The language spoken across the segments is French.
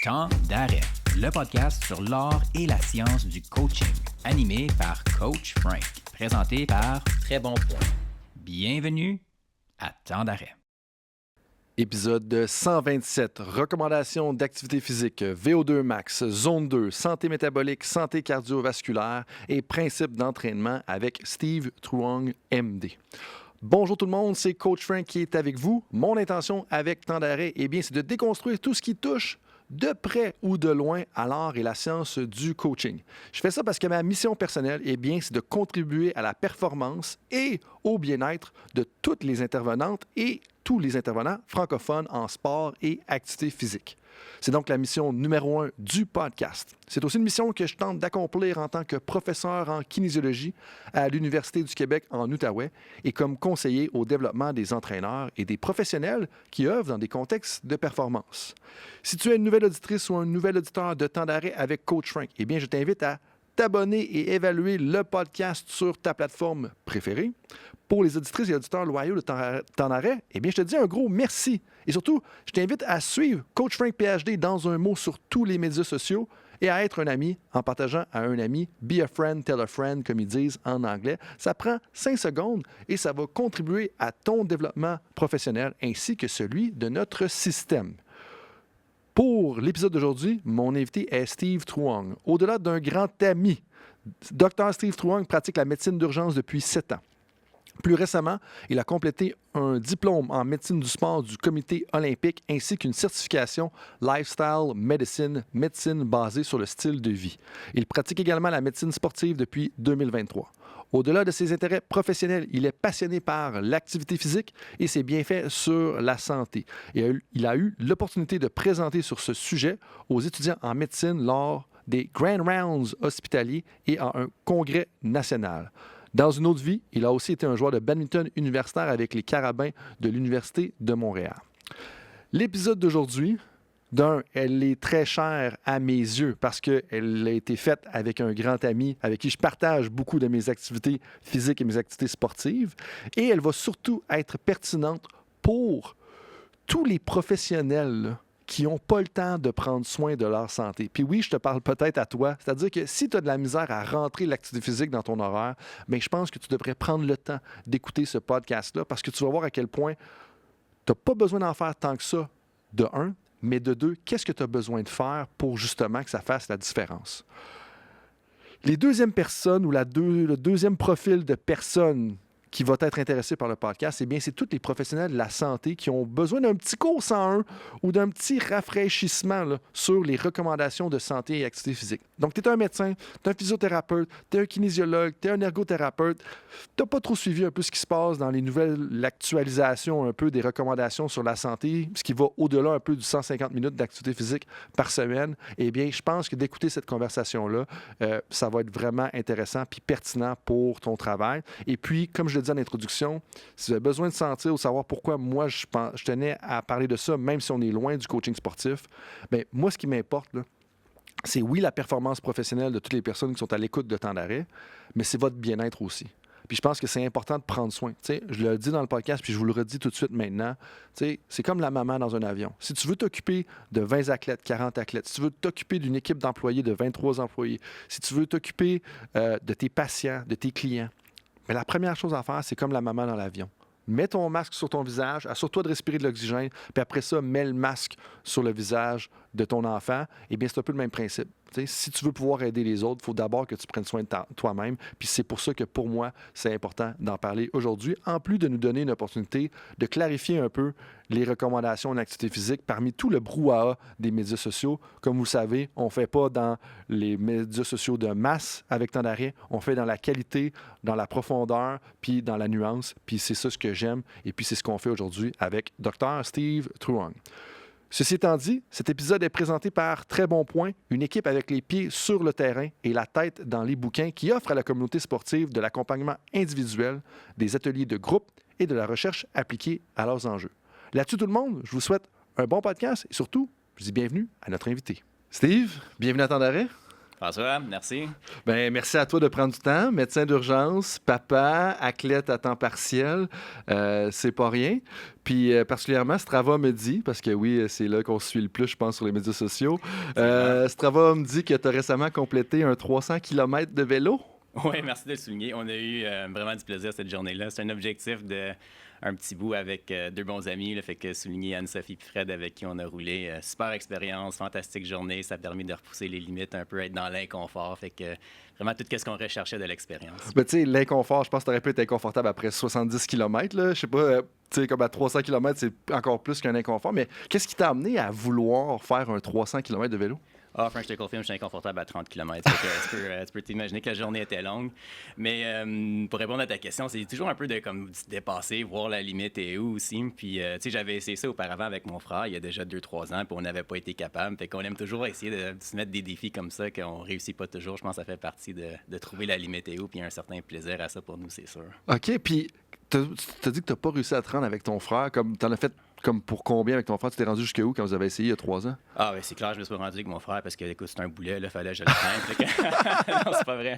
Temps d'arrêt, le podcast sur l'art et la science du coaching, animé par Coach Frank, présenté par Très Bon Point. Bienvenue à Temps d'arrêt. Épisode 127, recommandations d'activité physique, VO2 max, zone 2, santé métabolique, santé cardiovasculaire et principes d'entraînement avec Steve Truong, MD. Bonjour tout le monde, c'est Coach Frank qui est avec vous. Mon intention avec Temps d'arrêt, c'est de déconstruire tout ce qui touche de près ou de loin à l'art et la science du coaching. Je fais ça parce que ma mission personnelle, c'est de contribuer à la performance et au bien-être de toutes les intervenantes et tous les intervenants francophones en sport et activité physique. C'est donc la mission numéro 1 du podcast. C'est aussi une mission que je tente d'accomplir en tant que professeur en kinésiologie à l'Université du Québec en Outaouais et comme conseiller au développement des entraîneurs et des professionnels qui œuvrent dans des contextes de performance. Si tu es une nouvelle auditrice ou un nouvel auditeur de Temps d'arrêt avec Coach Frank, je t'invite à t'abonner et évaluer le podcast sur ta plateforme préférée. Pour les auditrices et auditeurs loyaux de Temps d'arrêt, je te dis un gros merci. Et surtout, je t'invite à suivre Coach Frank PhD dans un mot sur tous les médias sociaux et à être un ami en partageant à un ami. Be a friend, tell a friend, comme ils disent en anglais. Ça prend 5 secondes et ça va contribuer à ton développement professionnel ainsi que celui de notre système. Pour l'épisode d'aujourd'hui, mon invité est Steve Truong. Au-delà d'un grand ami, Dr Steve Truong pratique la médecine d'urgence depuis 7 ans. Plus récemment, il a complété un diplôme en médecine du sport du Comité olympique ainsi qu'une certification Lifestyle Medicine, médecine basée sur le style de vie. Il pratique également la médecine sportive depuis 2023. Au-delà de ses intérêts professionnels, il est passionné par l'activité physique et ses bienfaits sur la santé. Et il a eu l'opportunité de présenter sur ce sujet aux étudiants en médecine lors des Grand Rounds hospitaliers et à un congrès national. Dans une autre vie, il a aussi été un joueur de badminton universitaire avec les Carabins de l'Université de Montréal. L'épisode d'aujourd'hui, elle est très chère à mes yeux parce qu'elle a été faite avec un grand ami avec qui je partage beaucoup de mes activités physiques et mes activités sportives. Et elle va surtout être pertinente pour tous les professionnels qui n'ont pas le temps de prendre soin de leur santé. Puis oui, je te parle peut-être à toi. C'est-à-dire que si tu as de la misère à rentrer l'activité physique dans ton horaire, je pense que tu devrais prendre le temps d'écouter ce podcast-là parce que tu vas voir à quel point tu n'as pas besoin d'en faire tant que ça, de un, mais de deux, qu'est-ce que tu as besoin de faire pour justement que ça fasse la différence? Les deuxièmes personnes ou le deuxième profil de personnes qui va être intéressé par le podcast, c'est tous les professionnels de la santé qui ont besoin d'un petit cours 101 ou d'un petit rafraîchissement sur les recommandations de santé et activité physique. Donc, tu es un médecin, tu es un physiothérapeute, tu es un kinésiologue, tu es un ergothérapeute, tu n'as pas trop suivi un peu ce qui se passe dans l'actualisation un peu des recommandations sur la santé, ce qui va au-delà un peu du 150 minutes d'activité physique par semaine. Je pense que d'écouter cette conversation-là, ça va être vraiment intéressant puis pertinent pour ton travail. Et puis, comme je l'ai dit en introduction, si vous avez besoin de sentir ou savoir pourquoi moi je tenais à parler de ça, même si on est loin du coaching sportif, moi ce qui m'importe, c'est oui la performance professionnelle de toutes les personnes qui sont à l'écoute de Temps d'arrêt, mais c'est votre bien-être aussi. Puis je pense que c'est important de prendre soin. Je le dis dans le podcast, puis je vous le redis tout de suite maintenant. C'est comme la maman dans un avion. Si tu veux t'occuper de 20 athlètes, 40 athlètes, si tu veux t'occuper d'une équipe d'employés de 23 employés, si tu veux t'occuper de tes patients, de tes clients, mais la première chose à faire, c'est comme la maman dans l'avion. Mets ton masque sur ton visage, assure-toi de respirer de l'oxygène, puis après ça, mets le masque sur le visage de ton enfant. C'est un peu le même principe. Si tu veux pouvoir aider les autres, il faut d'abord que tu prennes soin de toi-même. Puis c'est pour ça que pour moi, c'est important d'en parler aujourd'hui, en plus de nous donner une opportunité de clarifier un peu les recommandations en activité physique parmi tout le brouhaha des médias sociaux. Comme vous le savez, on ne fait pas dans les médias sociaux de masse avec Temps d'arrêt, on fait dans la qualité, dans la profondeur, puis dans la nuance. Puis c'est ça ce que j'aime, et puis c'est ce qu'on fait aujourd'hui avec Dr Steve Truong. Ceci étant dit, cet épisode est présenté par Très Bon Point, une équipe avec les pieds sur le terrain et la tête dans les bouquins qui offre à la communauté sportive de l'accompagnement individuel, des ateliers de groupe et de la recherche appliquée à leurs enjeux. Là-dessus, tout le monde, je vous souhaite un bon podcast et surtout, je vous dis bienvenue à notre invité. Steve, bienvenue à Temps d'arrêt. François, merci. Ben, merci à toi de prendre du temps. Médecin d'urgence, papa, athlète à temps partiel, c'est pas rien. Puis particulièrement, Strava me dit, parce que oui, c'est là qu'on se suit le plus, je pense, sur les médias sociaux. Strava me dit que tu as récemment complété un 300 km de vélo. Oui, merci de le souligner. On a eu vraiment du plaisir cette journée-là. C'est un objectif de un petit bout avec deux bons amis. Là, fait que souligner Anne-Sophie et Fred avec qui on a roulé. Super expérience, fantastique journée. Ça a permis de repousser les limites, un peu être dans l'inconfort. Fait que vraiment tout ce qu'on recherchait de l'expérience. Ben, tu sais, l'inconfort, je pense que tu aurais pu être inconfortable après 70 km. Là. Je sais pas, tu sais, comme à 300 km, c'est encore plus qu'un inconfort. Mais qu'est-ce qui t'a amené à vouloir faire un 300 km de vélo? Ah, Frank, je te confirme, je suis inconfortable à 30 km. Tu peux t'imaginer que la journée était longue. Mais pour répondre à ta question, c'est toujours un peu de comme, se dépasser, voir la limite et où aussi. Puis, tu sais, j'avais essayé ça auparavant avec mon frère il y a déjà 2-3 ans, puis on n'avait pas été capable. Fait qu'on aime toujours essayer de se mettre des défis comme ça, qu'on réussit pas toujours. Je pense que ça fait partie de trouver la limite et où, puis il y a un certain plaisir à ça pour nous, c'est sûr. OK, puis t'as dit que t'as pas réussi à te rendre avec ton frère. Comme t'en as fait comme pour combien avec ton frère? Tu t'es rendu jusqu'à où quand vous avez essayé il y a 3 ans? Ah oui, c'est clair, je me suis pas rendu avec mon frère parce que, écoute, c'est un boulet, là, fallait que je le prenne. Non, c'est pas vrai.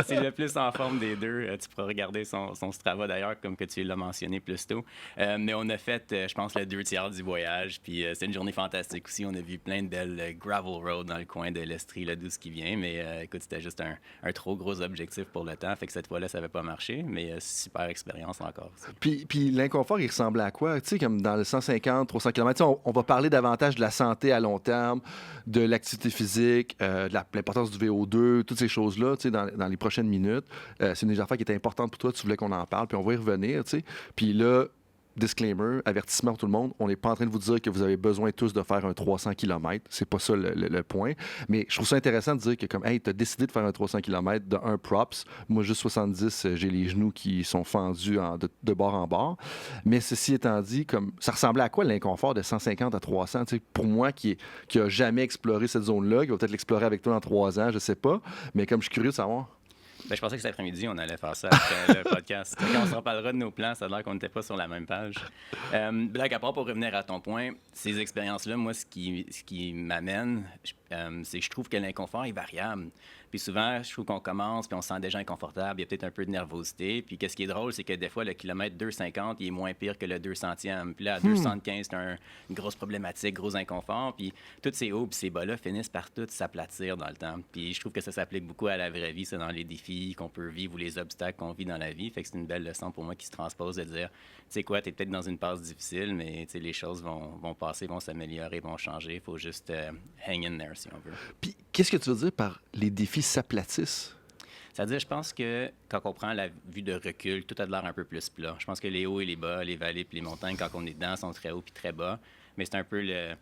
C'est le plus en forme des deux. Tu pourras regarder son Strava d'ailleurs, comme que tu l'as mentionné plus tôt. Mais on a fait, je pense, le 2/3 du voyage. Puis c'est une journée fantastique aussi. On a vu plein de belles gravel roads dans le coin de l'Estrie, là, d'où ce qui vient. Mais écoute, c'était juste un trop gros objectif pour le temps. Fait que cette fois-là, ça n'avait pas marché. Mais super expérience encore. Puis l'inconfort, il ressemblait à quoi? Tu sais, comme dans le 150, 300 km, on va parler davantage de la santé à long terme, de l'activité physique, de l'importance du VO2, toutes ces choses-là, tu sais, dans les prochaines minutes. C'est une des affaires qui était importante pour toi, tu voulais qu'on en parle, puis on va y revenir, tu sais. Puis là, disclaimer, avertissement pour tout le monde, on n'est pas en train de vous dire que vous avez besoin tous de faire un 300 km. C'est pas ça le point. Mais je trouve ça intéressant de dire que comme, hey, tu as décidé de faire un 300 km de un props. Moi, juste 70, j'ai les genoux qui sont fendus de bord en bord. Mais ceci étant dit, comme ça ressemblait à quoi l'inconfort de 150 à 300? Tu sais, pour moi, qui a jamais exploré cette zone-là, qui va peut-être l'explorer avec toi dans 3 ans, je sais pas. Mais comme je suis curieux de savoir. Ben, je pensais que cet après-midi, on allait faire ça après le podcast. Quand on se reparlera de nos plans, ça a l'air qu'on n'était pas sur la même page. Blague à part, pour revenir à ton point, ces expériences-là, moi, ce qui m'amène, c'est que je trouve que l'inconfort est variable. Puis souvent, je trouve qu'on commence, puis on se sent déjà inconfortable, il y a peut-être un peu de nervosité. Puis qu'est-ce qui est drôle, c'est que des fois, le kilomètre 2,50, il est moins pire que le 200e. Puis là, à 2,75, c'est une grosse problématique, gros inconfort. Puis tous ces hauts puis ces bas-là finissent par tous s'aplatir dans le temps. Puis je trouve que ça s'applique beaucoup à la vraie vie, c'est dans les défis qu'on peut vivre ou les obstacles qu'on vit dans la vie. Fait que c'est une belle leçon pour moi qui se transpose de dire, tu sais quoi, t'es peut-être dans une passe difficile, mais les choses vont passer, vont s'améliorer, vont changer. Il faut juste hang in there, si on veut. Puis qu'est-ce que tu veux dire par les défis s'aplatissent? C'est-à-dire, je pense que quand on prend la vue de recul, tout a de l'air un peu plus plat. Je pense que les hauts et les bas, les vallées puis les montagnes, quand on est dedans, sont très hauts puis très bas. Mais c'est un peu le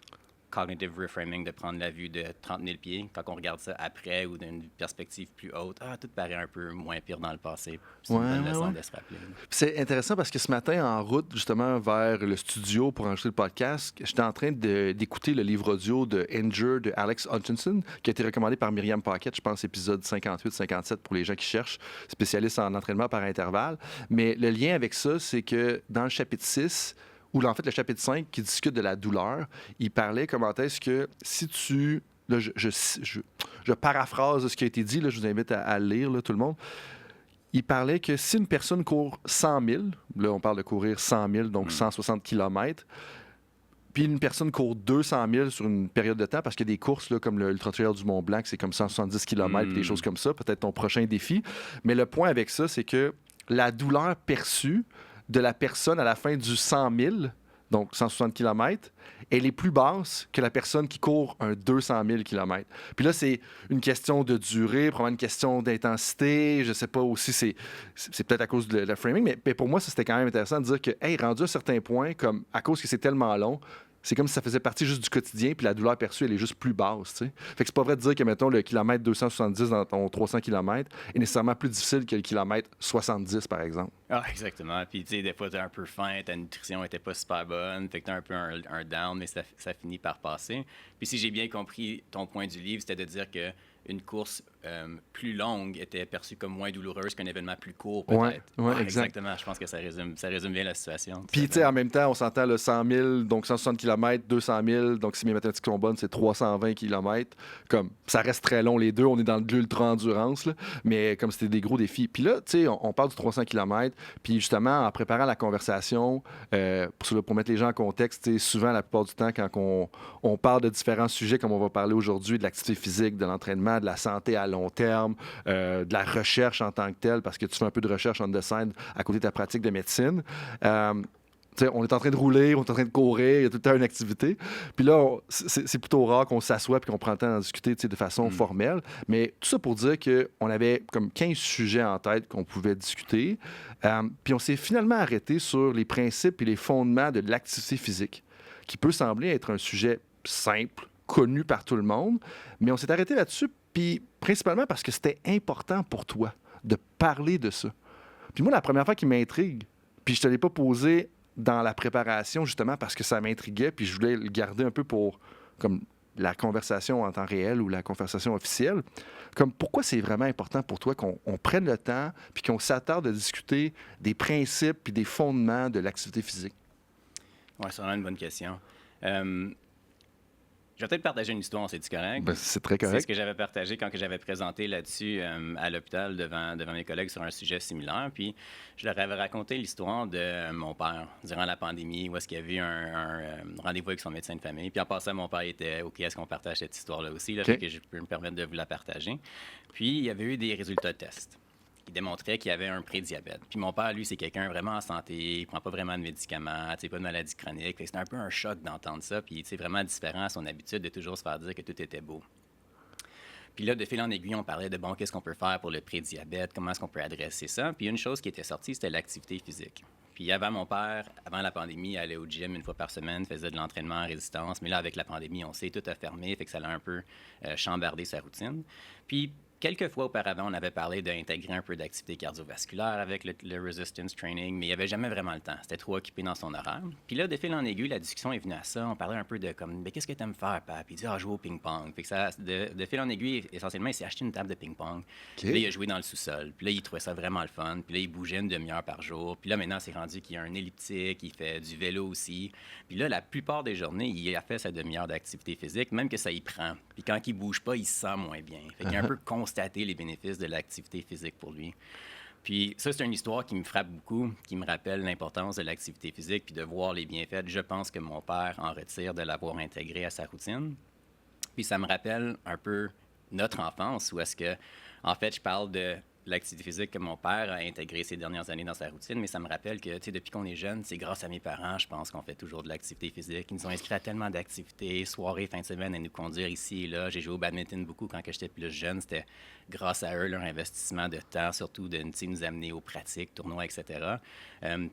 cognitive reframing de prendre la vue de 30 000 pieds. Quand on regarde ça après ou d'une perspective plus haute, tout paraît un peu moins pire dans le passé. C'est une bonne leçon de se rappeler. C'est intéressant parce que ce matin, en route justement vers le studio pour enregistrer le podcast, j'étais en train d'écouter le livre audio de Endure de Alex Hutchinson, qui a été recommandé par Myriam Paquette, je pense, épisode 58-57 pour les gens qui cherchent, spécialiste en entraînement par intervalle. Mais le lien avec ça, c'est que dans le chapitre 6, ou en fait le chapitre 5 qui discute de la douleur, il parlait comment est-ce que si tu... Là, je paraphrase ce qui a été dit, là, je vous invite à le lire, là, tout le monde. Il parlait que si une personne court 100 000, là on parle de courir 100 000, donc 160 km, puis une personne court 200 000 sur une période de temps, parce qu'il y a des courses là, comme l'Ultra Trail du Mont-Blanc, c'est comme 170 km, des choses comme ça, peut-être ton prochain défi. Mais le point avec ça, c'est que la douleur perçue de la personne à la fin du 100 000, donc 160 km, elle est plus basse que la personne qui court un 200 000 km. Puis là, c'est une question de durée, probablement une question d'intensité, je sais pas aussi, c'est peut-être à cause de la framing, mais pour moi, ça, c'était quand même intéressant de dire que, hey, rendu à un certain point, comme à cause que c'est tellement long, c'est comme si ça faisait partie juste du quotidien, puis la douleur perçue, elle est juste plus basse, tu sais. Fait que c'est pas vrai de dire que, mettons, le kilomètre 270 dans ton 300 km est nécessairement plus difficile que le kilomètre 70, par exemple. Ah, exactement. Puis, tu sais, des fois, t'es un peu faim, ta nutrition était pas super bonne, fait que t'as un peu un down, mais ça finit par passer. Puis, si j'ai bien compris ton point du livre, c'était de dire que une course plus longue était perçue comme moins douloureuse qu'un événement plus court, Ouais, peut-être. ouais, Ah, exact. exactement. Je pense que ça résume bien la situation, tout Puis, tu sais, simplement. en même temps, on s'entend le 100 000, donc 160 km, 200 000, donc si mes mathématiques sont bonnes, c'est 320 km. Comme, ça reste très long, les deux. On est dans de l'ultra-endurance, là, mais comme c'était des gros défis. Puis là, tu sais, on parle du 300 km, puis justement, en préparant la conversation, pour mettre les gens en contexte, tu sais, souvent, la plupart du temps, quand on parle de différents sujets, comme on va parler aujourd'hui, de l'activité physique, de l'entraînement, de la santé à long terme, de la recherche en tant que telle, parce que tu fais un peu de recherche on the side à côté de ta pratique de médecine. T'sais, on est en train de rouler, on est en train de courir, il y a tout le temps une activité. Puis là, c'est plutôt rare qu'on s'assoie et qu'on prend le temps d'en discuter de façon formelle. Mais tout ça pour dire qu'on avait comme 15 sujets en tête qu'on pouvait discuter. Puis on s'est finalement arrêté sur les principes et les fondements de l'activité physique, qui peut sembler être un sujet simple, connu par tout le monde. Mais on s'est arrêté là-dessus, puis principalement parce que c'était important pour toi de parler de ça. Puis moi, la première fois qui m'intrigue, puis je te l'ai pas posé dans la préparation, justement, parce que ça m'intriguait, puis je voulais le garder un peu pour comme la conversation en temps réel ou la conversation officielle. Comme pourquoi c'est vraiment important pour toi qu'on prenne le temps puis qu'on s'attarde à discuter des principes puis des fondements de l'activité physique? Oui, c'est vraiment une bonne question. Je vais peut-être partager une histoire, c'est-tu correct? Ben, c'est très C'est correct. ce que j'avais partagé quand que j'avais présenté là-dessus à l'hôpital devant mes collègues sur un sujet similaire. Puis je leur avais raconté l'histoire de mon père durant la pandémie, où est-ce qu'il y avait eu un rendez-vous avec son médecin de famille. Puis en passant, mon père était OK, est-ce qu'on partage cette histoire-là aussi? Là, OK. fait que je peux me permettre de vous la partager. Puis il y avait eu des résultats de tests qui démontrait qu'il y avait un prédiabète. Puis mon père, lui, c'est quelqu'un vraiment en santé, il prend pas vraiment de médicaments, tu sais, pas de maladie chronique. Fait que c'était un peu un choc d'entendre ça, puis c'est vraiment différent à son habitude de toujours se faire dire que tout était beau. Puis là, de fil en aiguille, on parlait de, bon, qu'est-ce qu'on peut faire pour le prédiabète, comment est-ce qu'on peut adresser ça. Puis une chose qui était sortie, c'était l'activité physique. Puis avant, mon père, avant la pandémie, il allait au gym une fois par semaine, faisait de l'entraînement en résistance. Mais là, avec la pandémie, on sait, tout a fermé, fait que ça l'a un peu chambardé sa routine. Puis quelques fois auparavant, on avait parlé d'intégrer un peu d'activité cardiovasculaire avec le resistance training, mais il n'y avait jamais vraiment le temps. C'était trop occupé dans son horaire. Puis là, de fil en aiguille, la discussion est venue à ça. On parlait un peu de comme, mais qu'est-ce que tu aimes faire, papa? Puis il dit, jouer au ping-pong. Fait que ça, de fil en aiguille, essentiellement, il s'est acheté une table de ping-pong. Puis là, il a joué dans le sous-sol. Puis là, il trouvait ça vraiment le fun. Puis là, il bougeait une demi-heure par jour. Puis là, maintenant, c'est rendu qu'il y a un elliptique, il fait du vélo aussi. Puis là, la plupart des journées, il a fait sa demi-heure d'activité physique, même que ça y prend. Puis quand il bouge pas, il se sent moins bien. Fait qu'il a un peu constaté les bénéfices de l'activité physique pour lui. Puis ça, c'est une histoire qui me frappe beaucoup, qui me rappelle l'importance de l'activité physique puis de voir les bienfaits. Je pense que mon père en retire de l'avoir intégré à sa routine. Puis ça me rappelle un peu notre enfance, où est-ce que, en fait, je parle de l'activité physique que mon père a intégré ces dernières années dans sa routine, mais ça me rappelle que, tu sais, depuis qu'on est jeune, c'est grâce à mes parents, je pense qu'on fait toujours de l'activité physique. Ils nous ont inscrits à tellement d'activités, soirées, fin de semaine, à nous conduire ici et là. J'ai joué au badminton beaucoup quand j'étais plus jeune. C'était grâce à eux, leur investissement de temps, surtout de nous amener aux pratiques, tournois, etc.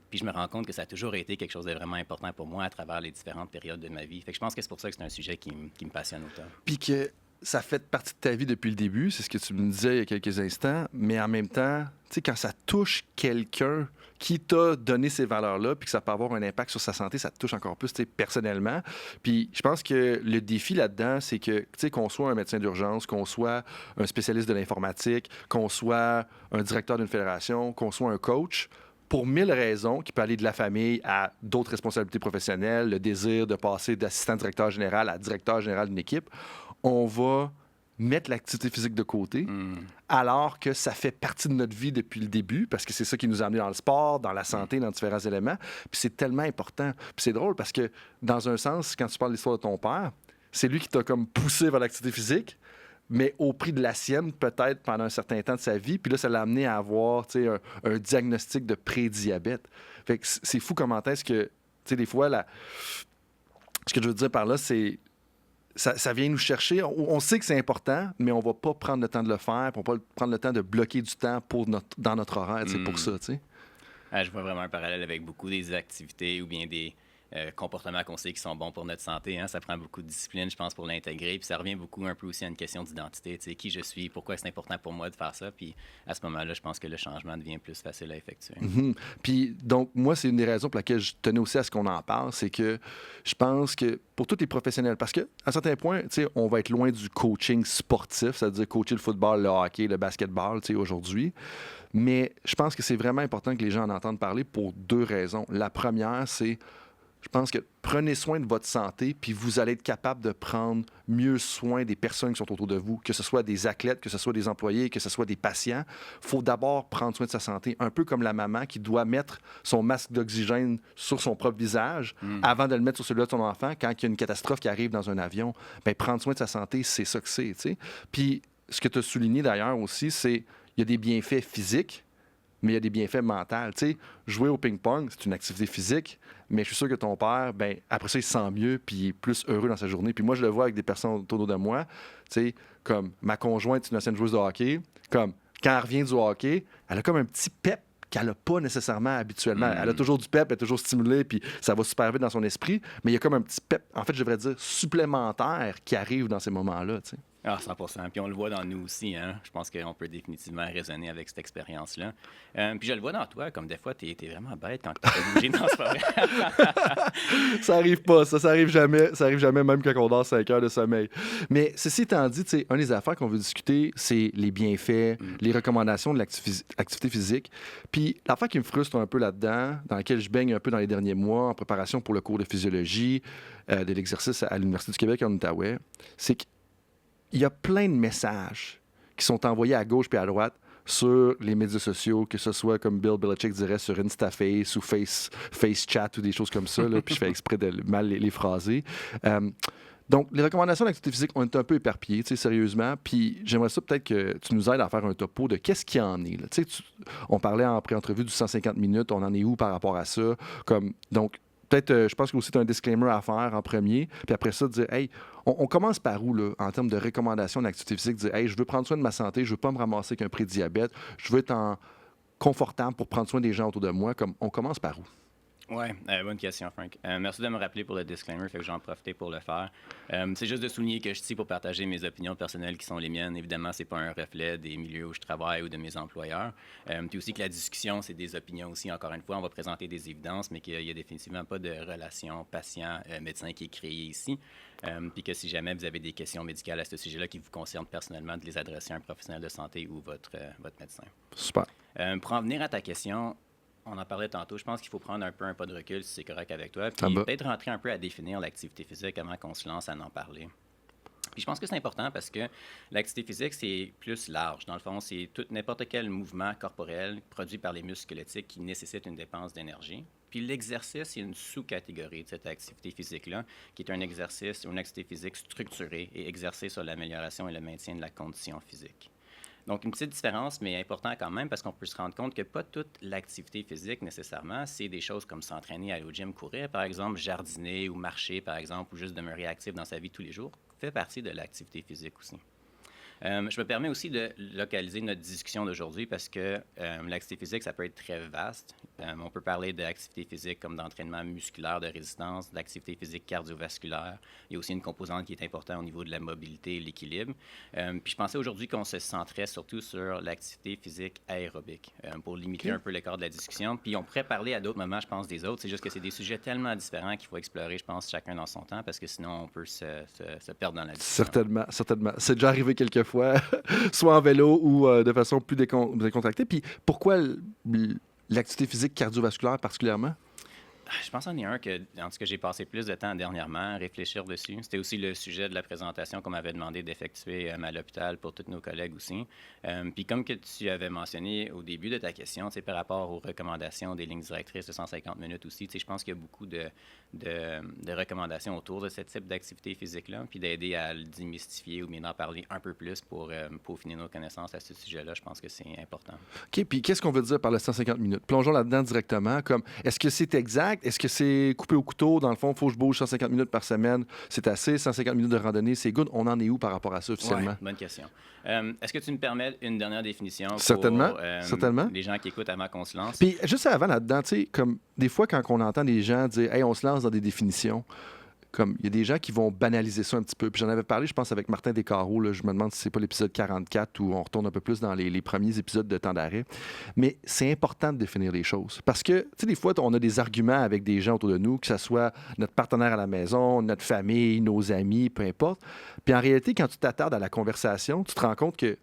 Puis je me rends compte que ça a toujours été quelque chose de vraiment important pour moi à travers les différentes périodes de ma vie. Fait que je pense que c'est pour ça que c'est un sujet qui me passionne autant. Puis que ça fait partie de ta vie depuis le début, c'est ce que tu me disais il y a quelques instants, mais en même temps, tu sais, quand ça touche quelqu'un qui t'a donné ces valeurs-là, puis que ça peut avoir un impact sur sa santé, ça te touche encore plus, tu sais, personnellement. Puis je pense que le défi là-dedans, c'est que, tu sais, qu'on soit un médecin d'urgence, qu'on soit un spécialiste de l'informatique, qu'on soit un directeur d'une fédération, qu'on soit un coach, pour 1000 raisons, qui peut aller de la famille à d'autres responsabilités professionnelles, le désir de passer d'assistant directeur général à directeur général d'une équipe, on va mettre l'activité physique de côté, alors que ça fait partie de notre vie depuis le début, parce que c'est ça qui nous a amenés dans le sport, dans la santé, dans différents éléments. Puis c'est tellement important. Puis c'est drôle parce que, dans un sens, quand tu parles de l'histoire de ton père, c'est lui qui t'a comme poussé vers l'activité physique, mais au prix de la sienne, peut-être pendant un certain temps de sa vie. Puis là, ça l'a amené à avoir, tu sais, un diagnostic de prédiabète. Fait que c'est fou comment est-ce que, tu sais, des fois, ce que je veux dire par là, c'est ça vient nous chercher. On sait que c'est important, mais on va pas prendre le temps de le faire, puis on va pas prendre le temps de bloquer du temps dans notre horaire. C'est pour ça, tu sais. Je vois vraiment un parallèle avec beaucoup des activités ou bien des comportements qu'on sait qui sont bons pour notre santé. Hein. Ça prend beaucoup de discipline, je pense, pour l'intégrer. Puis ça revient beaucoup un peu aussi à une question d'identité. Tu sais, qui je suis, pourquoi c'est important pour moi de faire ça. Puis à ce moment-là, je pense que le changement devient plus facile à effectuer. Puis donc, moi, c'est une des raisons pour laquelle je tenais aussi à ce qu'on en parle, c'est que je pense que pour tous les professionnels, parce qu'à un certain point, tu sais, on va être loin du coaching sportif, c'est-à-dire coacher le football, le hockey, le basketball, tu sais, aujourd'hui. Mais je pense que c'est vraiment important que les gens en entendent parler pour deux raisons. La première, c'est, je pense que prenez soin de votre santé, puis vous allez être capable de prendre mieux soin des personnes qui sont autour de vous, que ce soit des athlètes, que ce soit des employés, que ce soit des patients. Il faut d'abord prendre soin de sa santé, un peu comme la maman qui doit mettre son masque d'oxygène sur son propre visage avant de le mettre sur celui de son enfant quand il y a une catastrophe qui arrive dans un avion. Bien, prendre soin de sa santé, c'est ça que c'est, tu sais. Puis, ce que tu as souligné d'ailleurs aussi, c'est il y a des bienfaits physiques, mais il y a des bienfaits mentaux. Tu sais, jouer au ping-pong, c'est une activité physique, mais je suis sûr que ton père, ben après ça, il se sent mieux puis il est plus heureux dans sa journée. Puis moi, je le vois avec des personnes autour de moi, tu sais, comme ma conjointe, c'est une ancienne joueuse de hockey, comme quand elle revient du hockey, elle a comme un petit pep qu'elle n'a pas nécessairement habituellement. Elle a toujours du pep, elle est toujours stimulée, puis ça va super vite dans son esprit, mais il y a comme un petit pep, en fait, je devrais dire, supplémentaire qui arrive dans ces moments-là, tu sais. Ah, 100%. Puis on le voit dans nous aussi. Hein? Je pense qu'on peut définitivement raisonner avec cette expérience-là. Puis je le vois dans toi, comme des fois, t'es vraiment bête quand tu fais bouger dans ce forêt. Ça arrive pas, ça arrive jamais. Ça arrive jamais, même quand on dort 5 heures de sommeil. Mais ceci étant dit, tu sais, une des affaires qu'on veut discuter, c'est les bienfaits, les recommandations de l'activité physique. Puis l'affaire qui me frustre un peu là-dedans, dans laquelle je baigne un peu dans les derniers mois en préparation pour le cours de physiologie de l'exercice à l'Université du Québec en Outaouais, c'est que il y a plein de messages qui sont envoyés à gauche et à droite sur les médias sociaux, que ce soit comme Bill Belichick dirait sur InstaFace ou FaceChat ou des choses comme ça, là, puis je fais exprès de mal les phraser. Donc, les recommandations d'activité physique ont été un peu éparpillées, tu sais, sérieusement, puis j'aimerais ça peut-être que tu nous aides à faire un topo de qu'est-ce qu'il y en est. Là. Tu sais, on parlait en pré-entrevue du 150 minutes, on en est où par rapport à ça? Donc, peut-être, je pense que aussi tu as un disclaimer à faire en premier, puis après ça, dire, hey, on commence par où, là, en termes de recommandations d'activité physique, dire, hey, je veux prendre soin de ma santé, je veux pas me ramasser avec un prédiabète, je veux être confortable pour prendre soin des gens autour de moi, comme on commence par où? Oui, bonne question, Frank. Merci de me rappeler pour le disclaimer, fait que j'en profite pour le faire. C'est juste de souligner que je suis ici pour partager mes opinions personnelles qui sont les miennes. Évidemment, c'est pas un reflet des milieux où je travaille ou de mes employeurs. Puis aussi que la discussion, c'est des opinions aussi. Encore une fois, on va présenter des évidences, mais qu'il n'y a définitivement pas de relation patient-médecin qui est créée ici. Puis que si jamais vous avez des questions médicales à ce sujet-là qui vous concernent personnellement, de les adresser à un professionnel de santé ou votre médecin. Super. Pour en venir à ta question, on en parlait tantôt, je pense qu'il faut prendre un peu un pas de recul si c'est correct avec toi, puis peut-être rentrer un peu à définir l'activité physique avant qu'on se lance à en parler. Puis je pense que c'est important parce que l'activité physique, c'est plus large. Dans le fond, c'est n'importe quel mouvement corporel produit par les muscles squelettiques qui nécessite une dépense d'énergie. Puis l'exercice, il y a une sous-catégorie de cette activité physique-là, qui est un exercice ou une activité physique structurée et exercée sur l'amélioration et le maintien de la condition physique. Donc, une petite différence, mais importante quand même, parce qu'on peut se rendre compte que pas toute l'activité physique, nécessairement, c'est des choses comme s'entraîner, aller au gym, courir, par exemple, jardiner ou marcher, par exemple, ou juste demeurer actif dans sa vie tous les jours, fait partie de l'activité physique aussi. Je me permets aussi de localiser notre discussion d'aujourd'hui parce que l'activité physique, ça peut être très vaste. On peut parler d'activité physique comme d'entraînement musculaire de résistance, d'activité physique cardiovasculaire. Il y a aussi une composante qui est importante au niveau de la mobilité et l'équilibre. Puis je pensais aujourd'hui qu'on se centrait surtout sur l'activité physique aérobique pour limiter un peu l'écart de la discussion. Puis on pourrait parler à d'autres moments, je pense, des autres. C'est juste que c'est des sujets tellement différents qu'il faut explorer, je pense, chacun dans son temps parce que sinon on peut se perdre dans la discussion. Certainement. C'est déjà arrivé quelques fois, soit en vélo ou de façon plus décontractée. Puis pourquoi l'activité physique cardiovasculaire particulièrement? Je pense en est un que, en tout cas, j'ai passé plus de temps dernièrement à réfléchir dessus. C'était aussi le sujet de la présentation qu'on m'avait demandé d'effectuer à l'hôpital pour tous nos collègues aussi. Puis comme que tu avais mentionné au début de ta question, par rapport aux recommandations des lignes directrices de 150 minutes aussi, je pense qu'il y a beaucoup de recommandations autour de ce type d'activité physique-là, puis d'aider à le démystifier ou bien d'en parler un peu plus pour peaufiner nos connaissances à ce sujet-là. Je pense que c'est important. OK, puis qu'est-ce qu'on veut dire par le 150 minutes? Plongeons là-dedans directement. Comme, est-ce que c'est exact? Est-ce que c'est coupé au couteau? Dans le fond, il faut que je bouge 150 minutes par semaine. C'est assez? 150 minutes de randonnée, c'est good? On en est où par rapport à ça officiellement? Ouais, bonne question. Est-ce que tu me permets une dernière définition pour certainement. les gens qui écoutent avant qu'on se lance? Puis juste avant là-dedans, tu sais, comme des fois quand on entend des gens dire « Hey, on se lance lance dans des définitions, comme il y a des gens qui vont banaliser ça un petit peu. Puis j'en avais parlé, je pense, avec Martin Descarreaux. Là, je me demande si c'est pas l'épisode 44 où on retourne un peu plus dans les premiers épisodes de Temps d'arrêt. Mais c'est important de définir les choses. Parce que, tu sais, des fois, on a des arguments avec des gens autour de nous, que ce soit notre partenaire à la maison, notre famille, nos amis, peu importe. Puis en réalité, quand tu t'attardes à la conversation, tu te rends compte que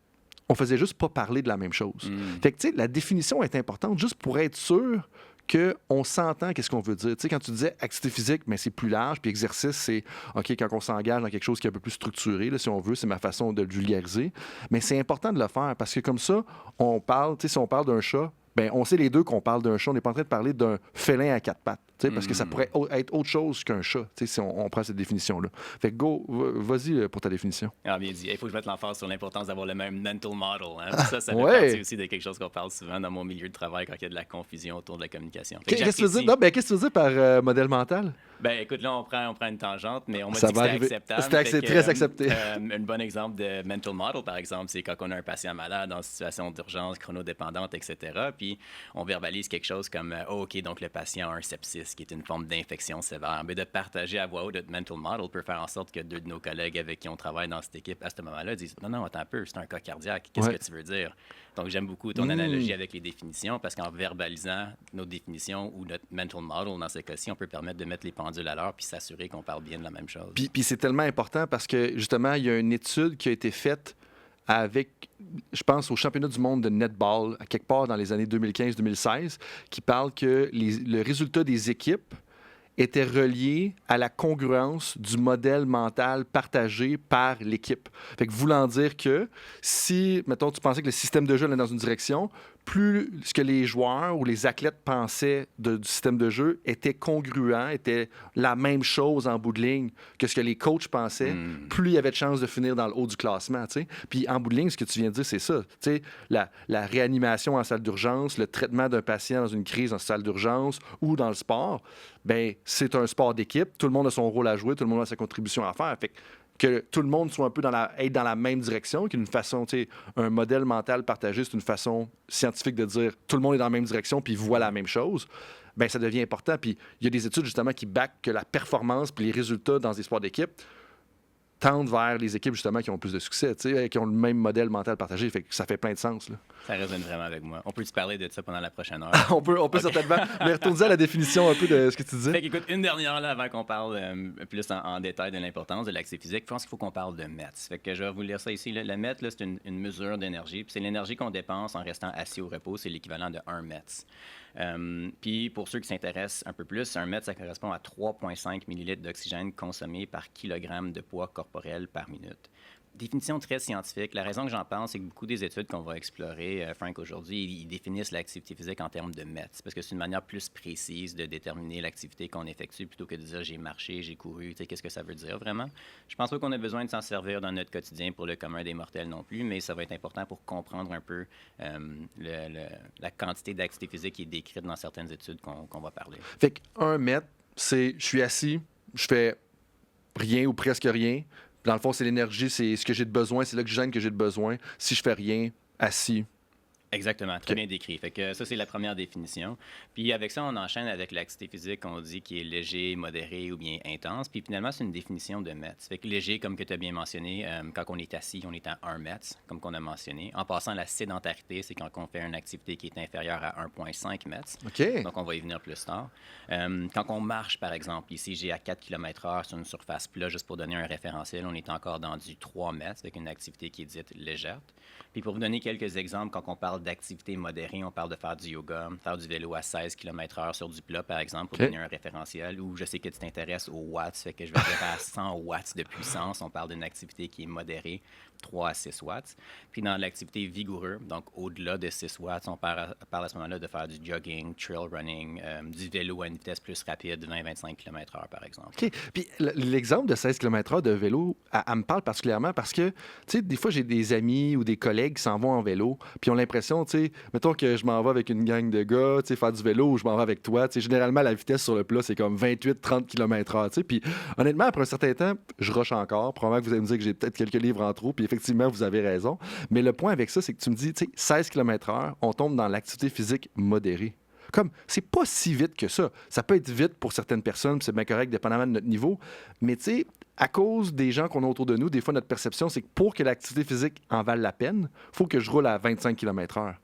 on faisait juste pas parler de la même chose. Fait que, tu sais, la définition est importante juste pour être sûr qu'on s'entend qu'est-ce qu'on veut dire. Tu sais, quand tu disais activité physique, mais c'est plus large, puis exercice, c'est OK, quand on s'engage dans quelque chose qui est un peu plus structuré, là, si on veut, c'est ma façon de le vulgariser. Mais c'est important de le faire parce que comme ça, on parle, tu sais, si on parle d'un chat, ben on sait les deux qu'on parle d'un chat, on n'est pas en train de parler d'un félin à quatre pattes, tu sais, parce que ça pourrait être autre chose qu'un chat, tu sais, si on prend cette définition-là. Fait que go, vas-y pour ta définition. Ah, bien dit. Il faut que je mette l'emphase sur l'importance d'avoir le même mental model. Hein? Ça fait partie aussi de quelque chose qu'on parle souvent dans mon milieu de travail quand il y a de la confusion autour de la communication. Qu'est-ce que tu veux dire? Non, ben, qu'est-ce que tu veux dire par modèle mental? Ben écoute, là, on prend une tangente, mais on m'a Ça dit que va c'était arriver. acceptable. C'est très accepté. Un bon exemple de mental model, par exemple, c'est quand on a un patient malade en situation d'urgence, chronodépendante, etc. Puis on verbalise quelque chose comme oh, OK, donc le patient a un sepsis, qui est une forme d'infection sévère. Mais de partager à voix haute notre mental model peut faire en sorte que deux de nos collègues avec qui on travaille dans cette équipe à ce moment-là disent non, attends un peu, c'est un cas cardiaque. Qu'est-ce que tu veux dire? Donc, j'aime beaucoup ton analogie avec les définitions parce qu'en verbalisant nos définitions ou notre mental model, dans ce cas-ci, on peut permettre de mettre les pendules à l'heure puis s'assurer qu'on parle bien de la même chose. Puis c'est tellement important parce que, justement, il y a une étude qui a été faite avec, je pense, au championnat du monde de netball, à quelque part dans les années 2015-2016, qui parle que le résultat des équipes était relié à la congruence du modèle mental partagé par l'équipe. Fait que voulant dire que si, mettons, tu pensais que le système de jeu allait dans une direction, plus ce que les joueurs ou les athlètes pensaient du système de jeu était congruent, était la même chose en bout de ligne que ce que les coachs pensaient, plus il y avait de chances de finir dans le haut du classement. T'sais. Puis en bout de ligne, ce que tu viens de dire, c'est ça. La réanimation en salle d'urgence, le traitement d'un patient dans une crise en salle d'urgence ou dans le sport, ben c'est un sport d'équipe. Tout le monde a son rôle à jouer, tout le monde a sa contribution à faire. Fait que tout le monde soit un peu être dans la même direction, qu'une façon, tu sais, un modèle mental partagé, c'est une façon scientifique de dire tout le monde est dans la même direction puis voit la même chose, bien, ça devient important. Puis il y a des études, justement, qui backent que la performance puis les résultats dans des sports d'équipe tendent vers les équipes, justement, qui ont plus de succès, tu sais, qui ont le même modèle mental partagé. Fait que ça fait plein de sens, là. Ça résonne vraiment avec moi. On peut-tu parler de ça pendant la prochaine heure? on peut okay. Certainement. Mais retourne à la définition un peu de ce que tu disais. Fait qu'écoute, une dernière là, avant qu'on parle plus en détail de l'importance de l'activité physique, je pense qu'il faut qu'on parle de METS. Fait que je vais vous lire ça ici. Là. Le MET, là, c'est une mesure d'énergie. Puis c'est l'énergie qu'on dépense en restant assis au repos. C'est l'équivalent de 1 METS. Puis pour ceux qui s'intéressent un peu plus, un MET, ça correspond à 3,5 millilitres d'oxygène consommé par kilogramme de poids corporel par minute. Définition très scientifique. La raison que j'en parle, c'est que beaucoup des études qu'on va explorer, Frank, aujourd'hui, ils définissent l'activité physique en termes de METS, parce que c'est une manière plus précise de déterminer l'activité qu'on effectue plutôt que de dire j'ai marché, j'ai couru, tu sais, qu'est-ce que ça veut dire vraiment. Je pense pas qu'on a besoin de s'en servir dans notre quotidien pour le commun des mortels non plus, mais ça va être important pour comprendre un peu la quantité d'activité physique qui est décrite dans certaines études qu'on va parler. Fait qu'un MET, c'est je suis assis, je fais rien ou presque rien. Dans le fond, c'est l'énergie, c'est ce que j'ai de besoin, c'est l'oxygène que j'ai de besoin. Si je fais rien, assis. Exactement, très bien décrit. Fait que ça, c'est la première définition. Puis avec ça, on enchaîne avec l'activité physique qu'on dit qui est léger, modéré ou bien intense. Puis finalement, c'est une définition de METS. Fait que léger, comme que tu as bien mentionné, quand on est assis, on est à 1 METS, comme qu'on a mentionné. En passant, la sédentarité, c'est quand on fait une activité qui est inférieure à 1,5 METS. OK. Donc, on va y venir plus tard. Quand on marche, par exemple, ici, j'ai à 4 km/h sur une surface plat, juste pour donner un référentiel, on est encore dans du 3 METS, avec une activité qui est dite légère. Puis pour vous donner quelques exemples, quand on parle d'activité modérée, on parle de faire du yoga, faire du vélo à 16 km/h sur du plat, par exemple, pour donner un référentiel. Ou je sais que tu t'intéresses aux watts, fait que je vais dire à 100 watts de puissance. On parle d'une activité qui est modérée, 3 à 6 watts. Puis dans l'activité vigoureuse, donc au-delà de 6 watts, on parle à ce moment-là de faire du jogging, trail running, du vélo à une vitesse plus rapide, 20-25 km/h, par exemple. OK. Puis l'exemple de 16 km/h de vélo, elle me parle particulièrement parce que, tu sais, des fois, j'ai des amis ou des collègues qui s'en vont en vélo, puis ont l'impression, tu sais, mettons que je m'en vais avec une gang de gars, tu sais, faire du vélo ou je m'en vais avec toi, tu sais, généralement, la vitesse sur le plat, c'est comme 28-30 km/h, tu sais. Puis honnêtement, après un certain temps, je rush encore. Probablement que vous allez me dire que j'ai peut-être quelques livres en trop, puis effectivement, vous avez raison. Mais le point avec ça, c'est que tu me dis, tu sais, 16 km/h, on tombe dans l'activité physique modérée. Comme, c'est pas si vite que ça. Ça peut être vite pour certaines personnes, puis c'est bien correct, dépendamment de notre niveau. Mais tu sais, à cause des gens qu'on a autour de nous, des fois, notre perception, c'est que pour que l'activité physique en vale la peine, il faut que je roule à 25 km/h.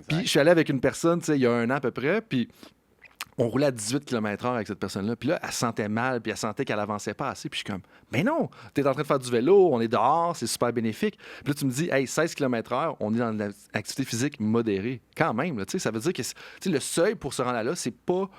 Puis je suis allé avec une personne, tu sais, il y a 1 an à peu près, puis on roulait à 18 km/h avec cette personne-là. Puis là, elle sentait mal, puis elle sentait qu'elle avançait pas assez. Puis je suis comme, mais non, t'es en train de faire du vélo, on est dehors, c'est super bénéfique. Puis là, tu me dis, hey, 16 km/h, on est dans l'activité physique modérée. Quand même, là, tu sais, ça veut dire que le seuil pour se rendre là, c'est pas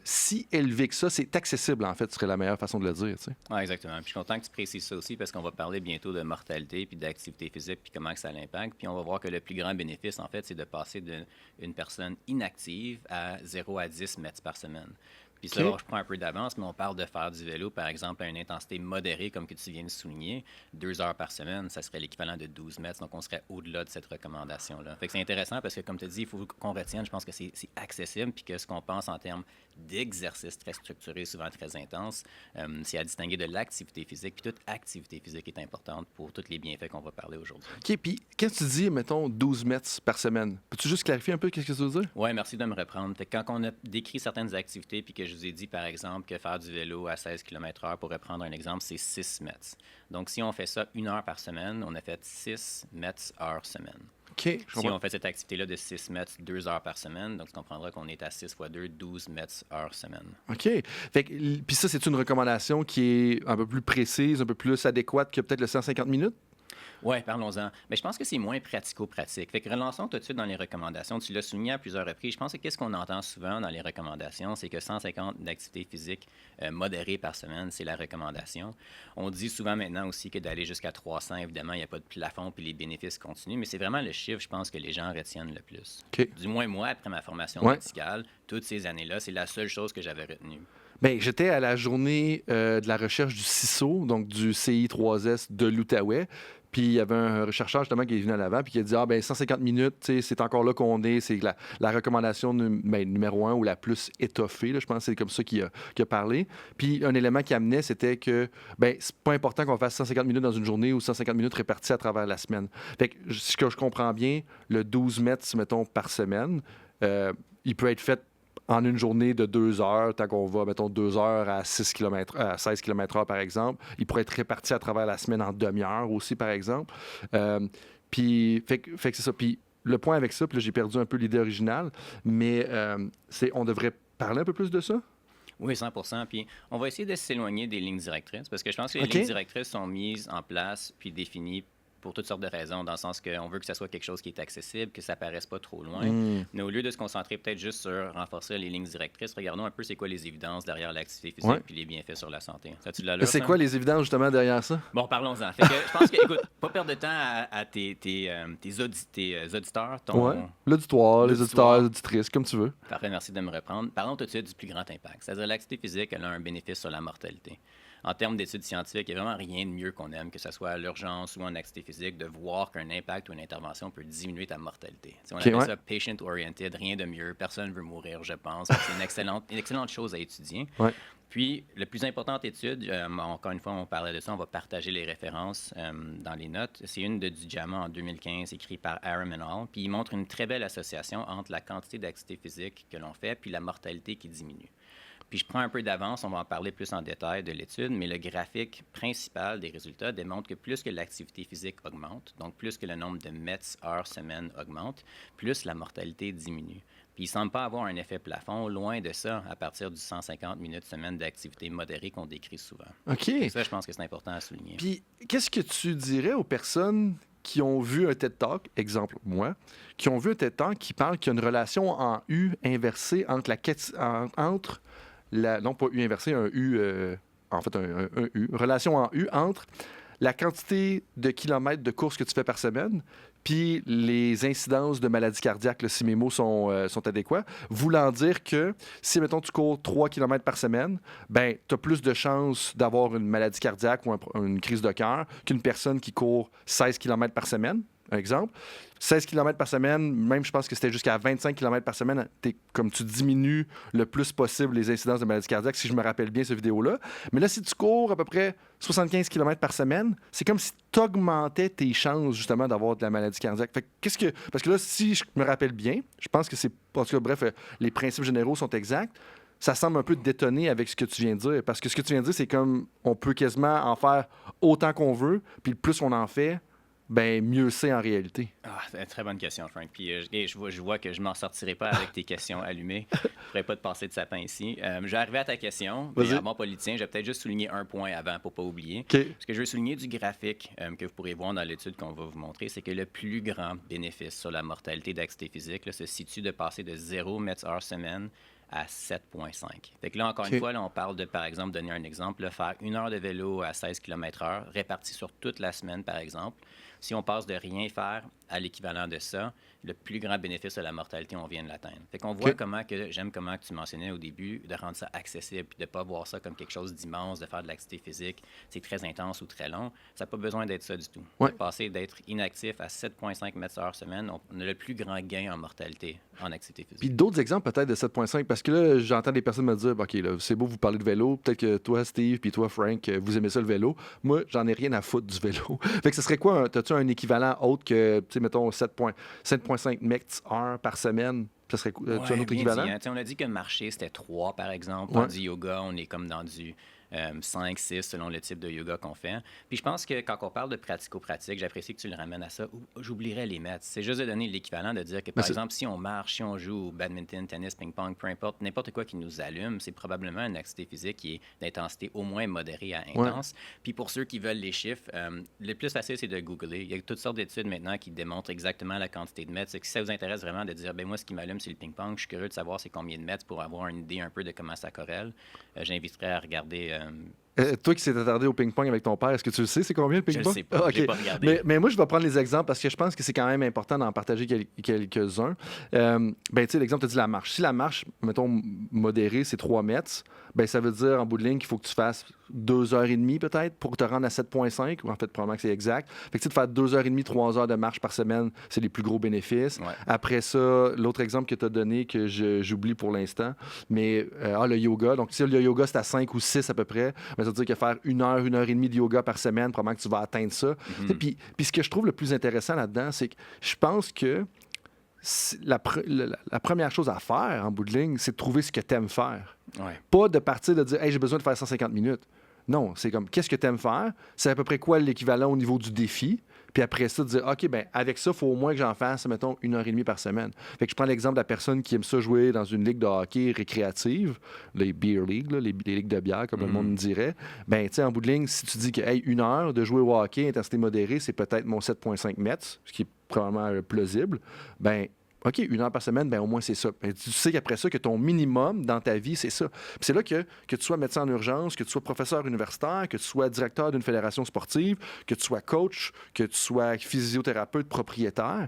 si élevé que ça. C'est accessible, en fait, ce serait la meilleure façon de le dire. Tu sais. Oui, exactement. Puis je suis content que tu précises ça aussi parce qu'on va parler bientôt de mortalité puis d'activité physique puis comment que ça l'impacte. Puis on va voir que le plus grand bénéfice, en fait, c'est de passer d'une personne inactive à 0 à 10 mètres par semaine. Puis ça, je prends un peu d'avance, mais on parle de faire du vélo, par exemple, à une intensité modérée, comme que tu viens de souligner, 2 heures par semaine, ça serait l'équivalent de 12 mètres. Donc, on serait au-delà de cette recommandation-là. Fait que c'est intéressant parce que, comme tu dis, il faut qu'on retienne, je pense que c'est accessible, puis que ce qu'on pense en termes d'exercice très structuré, souvent très intense, c'est à distinguer de l'activité physique. Puis toute activité physique est importante pour tous les bienfaits qu'on va parler aujourd'hui. OK, puis quand tu dis, mettons, 12 mètres par semaine, peux-tu juste clarifier un peu qu'est-ce que ça veut dire? Oui, merci de me reprendre. Fait que quand on a décrit certaines activités, puis que je vous ai dit, par exemple, que faire du vélo à 16 km/h, pour reprendre un exemple, c'est 6 mètres. Donc, si on fait ça 1 heure par semaine, on a fait 6 mètres heure semaine. OK. Si on fait cette activité-là de 6 mètres 2 heures par semaine, donc tu comprendras qu'on est à 6 fois 2, 12 mètres heure semaine. OK. Fait que, puis ça, c'est une recommandation qui est un peu plus précise, un peu plus adéquate que peut-être le 150 minutes? Oui, parlons-en. Mais je pense que c'est moins pratico-pratique. Fait que relançons tout de suite dans les recommandations. Tu l'as souligné à plusieurs reprises. Je pense que qu'est-ce qu'on entend souvent dans les recommandations, c'est que 150 d'activité physique modérée par semaine, c'est la recommandation. On dit souvent maintenant aussi que d'aller jusqu'à 300, évidemment, il n'y a pas de plafond puis les bénéfices continuent, mais c'est vraiment le chiffre, je pense, que les gens retiennent le plus. OK. Du moins, moi, après ma formation médicale, toutes ces années-là, c'est la seule chose que j'avais retenue. Bien, j'étais à la journée de la recherche du CISO, donc du CI3S de l'Outaouais. Puis il y avait un chercheur justement qui est venu à l'avant puis qui a dit 150 minutes, c'est encore là qu'on est. C'est la recommandation numéro 1 ou la plus étoffée. Là, je pense que c'est comme ça qu'il a parlé. Puis un élément qui amenait, c'était que c'est pas important qu'on fasse 150 minutes dans une journée ou 150 minutes réparties à travers la semaine. Fait que, ce que je comprends bien, le 12 mètres, mettons, par semaine, il peut être fait en une journée de 2 heures, tant qu'on va, mettons, 2 heures à 16 km/h, par exemple. Il pourrait être réparti à travers la semaine en demi-heure aussi, par exemple. Puis, fait que c'est ça. Puis, le point avec ça, puis là, j'ai perdu un peu l'idée originale, mais on devrait parler un peu plus de ça? Oui, 100%. Puis on va essayer de s'éloigner des lignes directrices parce que je pense que les lignes directrices sont mises en place puis définies pour toutes sortes de raisons, dans le sens qu'on veut que ça soit quelque chose qui est accessible, que ça ne paraisse pas trop loin. Mais au lieu de se concentrer peut-être juste sur renforcer les lignes directrices, regardons un peu c'est quoi les évidences derrière l'activité physique puis les bienfaits sur la santé. C'est quoi les évidences justement derrière ça? Bon, parlons-en. Fait que, je pense que, écoute, pas perdre de temps à tes auditeurs. L'auditoire, les auditeurs, les auditrices, comme tu veux. Parfait, merci de me reprendre. Parlons tout de suite du plus grand impact. C'est-à-dire l'activité physique, elle a un bénéfice sur la mortalité. En termes d'études scientifiques, il n'y a vraiment rien de mieux qu'on aime, que ce soit à l'urgence ou en activité physique, de voir qu'un impact ou une intervention peut diminuer ta mortalité. On appelle ça patient-oriented, rien de mieux. Personne ne veut mourir, je pense. C'est une excellente chose à étudier. Ouais. Puis, la plus importante étude, encore une fois, on parlait de ça, on va partager les références dans les notes. C'est une de JAMA en 2015, écrite par Aram et al. Puis, il montre une très belle association entre la quantité d'activité physique que l'on fait puis la mortalité qui diminue. Puis je prends un peu d'avance, on va en parler plus en détail de l'étude, mais le graphique principal des résultats démontre que plus que l'activité physique augmente, donc plus que le nombre de mètres heure semaine augmente, plus la mortalité diminue. Puis il ne semble pas avoir un effet plafond, loin de ça, à partir du 150 minutes semaine d'activité modérée qu'on décrit souvent. OK. Ça, je pense que c'est important à souligner. Puis qu'est-ce que tu dirais aux personnes qui ont vu un TED Talk, exemple moi, qui ont vu un TED Talk qui parle qu'il y a une relation en U inversée entre non pas U inversé, un U, en fait un U, relation en U entre la quantité de kilomètres de course que tu fais par semaine puis les incidences de maladies cardiaques, là, si mes mots sont adéquats, voulant dire que si, mettons, tu cours 3 km par semaine, ben tu as plus de chances d'avoir une maladie cardiaque ou une crise de cœur qu'une personne qui court 16 km par semaine. un exemple. 16 km par semaine, même je pense que c'était jusqu'à 25 km par semaine, comme tu diminues le plus possible les incidences de maladies cardiaques, si je me rappelle bien cette vidéo-là. Mais là, si tu cours à peu près 75 km par semaine, c'est comme si tu augmentais tes chances justement d'avoir de la maladie cardiaque. Fait que parce que là, si je me rappelle bien, je pense que c'est... En tout cas, bref, les principes généraux sont exacts. Ça semble un peu détonner avec ce que tu viens de dire. Parce que ce que tu viens de dire, c'est comme on peut quasiment en faire autant qu'on veut, puis le plus on en fait, ben mieux c'est en réalité. Ah, c'est une très bonne question, Frank. Puis je vois que je m'en sortirai pas avec tes questions allumées. Je ne pourrais pas te passer de sapin ici. Je vais arriver à ta question. Mais avant politicien, je vais peut-être juste souligner un point avant pour ne pas oublier. Okay. Ce que je veux souligner du graphique que vous pourrez voir dans l'étude qu'on va vous montrer, c'est que le plus grand bénéfice sur la mortalité d'activité physique là, se situe de passer de 0 mètres heure semaine à 7,5. Fait que là, encore une fois, là, on parle de, par exemple, donner un exemple, là, faire 1 heure de vélo à 16 km/h, réparti sur toute la semaine, par exemple. Si on passe de rien faire à l'équivalent de ça, le plus grand bénéfice de la mortalité, on vient de l'atteindre. Fait qu'on voit comment que tu mentionnais au début, de rendre ça accessible, puis de ne pas voir ça comme quelque chose d'immense, de faire de l'activité physique, c'est très intense ou très long. Ça n'a pas besoin d'être ça du tout. Ouais. De passer d'être inactif à 7,5 mètres heure semaine, on a le plus grand gain en mortalité en activité physique. Puis d'autres exemples peut-être de 7,5, parce que là, j'entends des personnes me dire, OK, là, c'est beau, vous parlez de vélo, peut-être que toi, Steve, puis toi, Frank, vous aimez ça le vélo. Moi, j'en ai rien à foutre du vélo. Fait que ce serait quoi, as-tu un équivalent autre que, tu sais, mettons, 7,5 mètres heure par semaine? Ça serait tu as un autre équivalent? Dit, hein? On a dit que marcher, c'était 3, par exemple. Dans du yoga, on est comme dans du 5, 6, selon le type de yoga qu'on fait. Puis je pense que quand on parle de pratico-pratique, j'apprécie que tu le ramènes à ça, j'oublierais les mètres. C'est juste de donner l'équivalent, de dire que, par exemple, si on marche, si on joue au badminton, tennis, ping-pong, peu importe, n'importe quoi qui nous allume, c'est probablement une activité physique qui est d'intensité au moins modérée à intense. Puis pour ceux qui veulent les chiffres, le plus facile, c'est de googler. Il y a toutes sortes d'études maintenant qui démontrent exactement la quantité de mètres. C'est que si ça vous intéresse vraiment de dire, ben moi, ce qui m'allume, c'est le ping-pong, je suis curieux de savoir c'est combien de mètres pour avoir une idée un peu de comment ça corrèle. J'inviterais à regarder... toi qui s'est attardé au ping-pong avec ton père, est-ce que tu le sais, c'est combien le ping-pong? Je ne sais pas, je l'ai pas regardé. Mais moi, je vais prendre les exemples parce que je pense que c'est quand même important d'en partager quelques-uns. Ben, tu sais, l'exemple, tu as dit la marche. Si la marche, mettons, modérée, c'est 3 mètres, ben, ça veut dire, en bout de ligne, qu'il faut que tu fasses 2h30 peut-être pour te rendre à 7,5, ou en fait, probablement que c'est exact. Fait que tu sais, de faire 2h30, 3 heures de marche par semaine, c'est les plus gros bénéfices. Ouais. Après ça, l'autre exemple que tu as donné, que j'oublie pour l'instant, mais le yoga. Donc, si le yoga, c'est à 5 ou 6 à peu près, mais ça veut dire que faire 1 heure, 1h30 de yoga par semaine, probablement que tu vas atteindre ça. Puis ce que je trouve le plus intéressant là-dedans, c'est que je pense que la première chose à faire, en bout de ligne, c'est de trouver ce que tu aimes faire. Ouais. Pas de partir de dire « Hey, j'ai besoin de faire 150 minutes ». Non, c'est comme, qu'est-ce que tu aimes faire? C'est à peu près quoi l'équivalent au niveau du défi? Puis après ça, de dire, OK, ben avec ça, il faut au moins que j'en fasse, mettons, 1h30 par semaine. Fait que je prends l'exemple de la personne qui aime ça jouer dans une ligue de hockey récréative, les beer league, là, les ligues de bière, comme le monde dirait. Ben, tu sais, en bout de ligne, si tu dis que, hey, 1 heure de jouer au hockey, intensité modérée, c'est peut-être mon 7,5 mètres, ce qui est probablement plausible, ben, OK, 1 heure par semaine, ben au moins c'est ça. Ben, tu sais qu'après ça, que ton minimum dans ta vie, c'est ça. Puis c'est là que tu sois médecin en urgence, que tu sois professeur universitaire, que tu sois directeur d'une fédération sportive, que tu sois coach, que tu sois physiothérapeute propriétaire,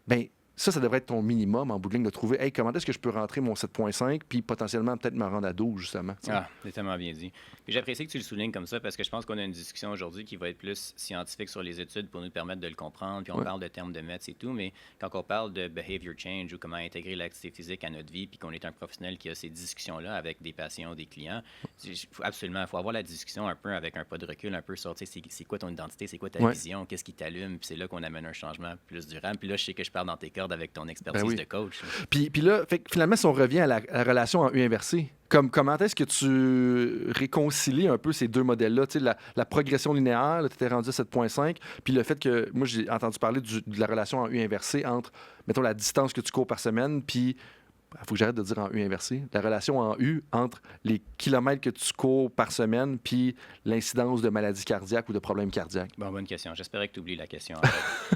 ben ça devrait être ton minimum en bout de ligne de trouver, hey, comment est-ce que je peux rentrer mon 7,5 puis potentiellement peut-être me rendre à 12, justement. T'sais. Ah, c'est tellement bien dit. Puis j'apprécie que tu le soulignes comme ça parce que je pense qu'on a une discussion aujourd'hui qui va être plus scientifique sur les études pour nous permettre de le comprendre. Puis on parle de termes de mètres et tout, mais quand on parle de behavior change ou comment intégrer l'activité physique à notre vie, puis qu'on est un professionnel qui a ces discussions-là avec des patients ou des clients, il faut avoir la discussion un peu avec un pas de recul, un peu sur, tu sais, c'est quoi ton identité, c'est quoi ta vision, qu'est-ce qui t'allume, puis c'est là qu'on amène un changement plus durable. Puis là, je sais que je parle dans tes cordes avec ton expertise de coach. Puis là, finalement, si on revient à la relation en U inversée, comment est-ce que tu réconcilies un peu ces deux modèles-là? Tu sais, la progression linéaire, tu étais rendu à 7,5, puis le fait que, moi, j'ai entendu parler de la relation en U inversée entre, mettons, la distance que tu cours par semaine, puis il faut que j'arrête de dire en U inversé. La relation en U entre les kilomètres que tu cours par semaine puis l'incidence de maladies cardiaques ou de problèmes cardiaques. Bon, bonne question. J'espérais que tu oublies la question.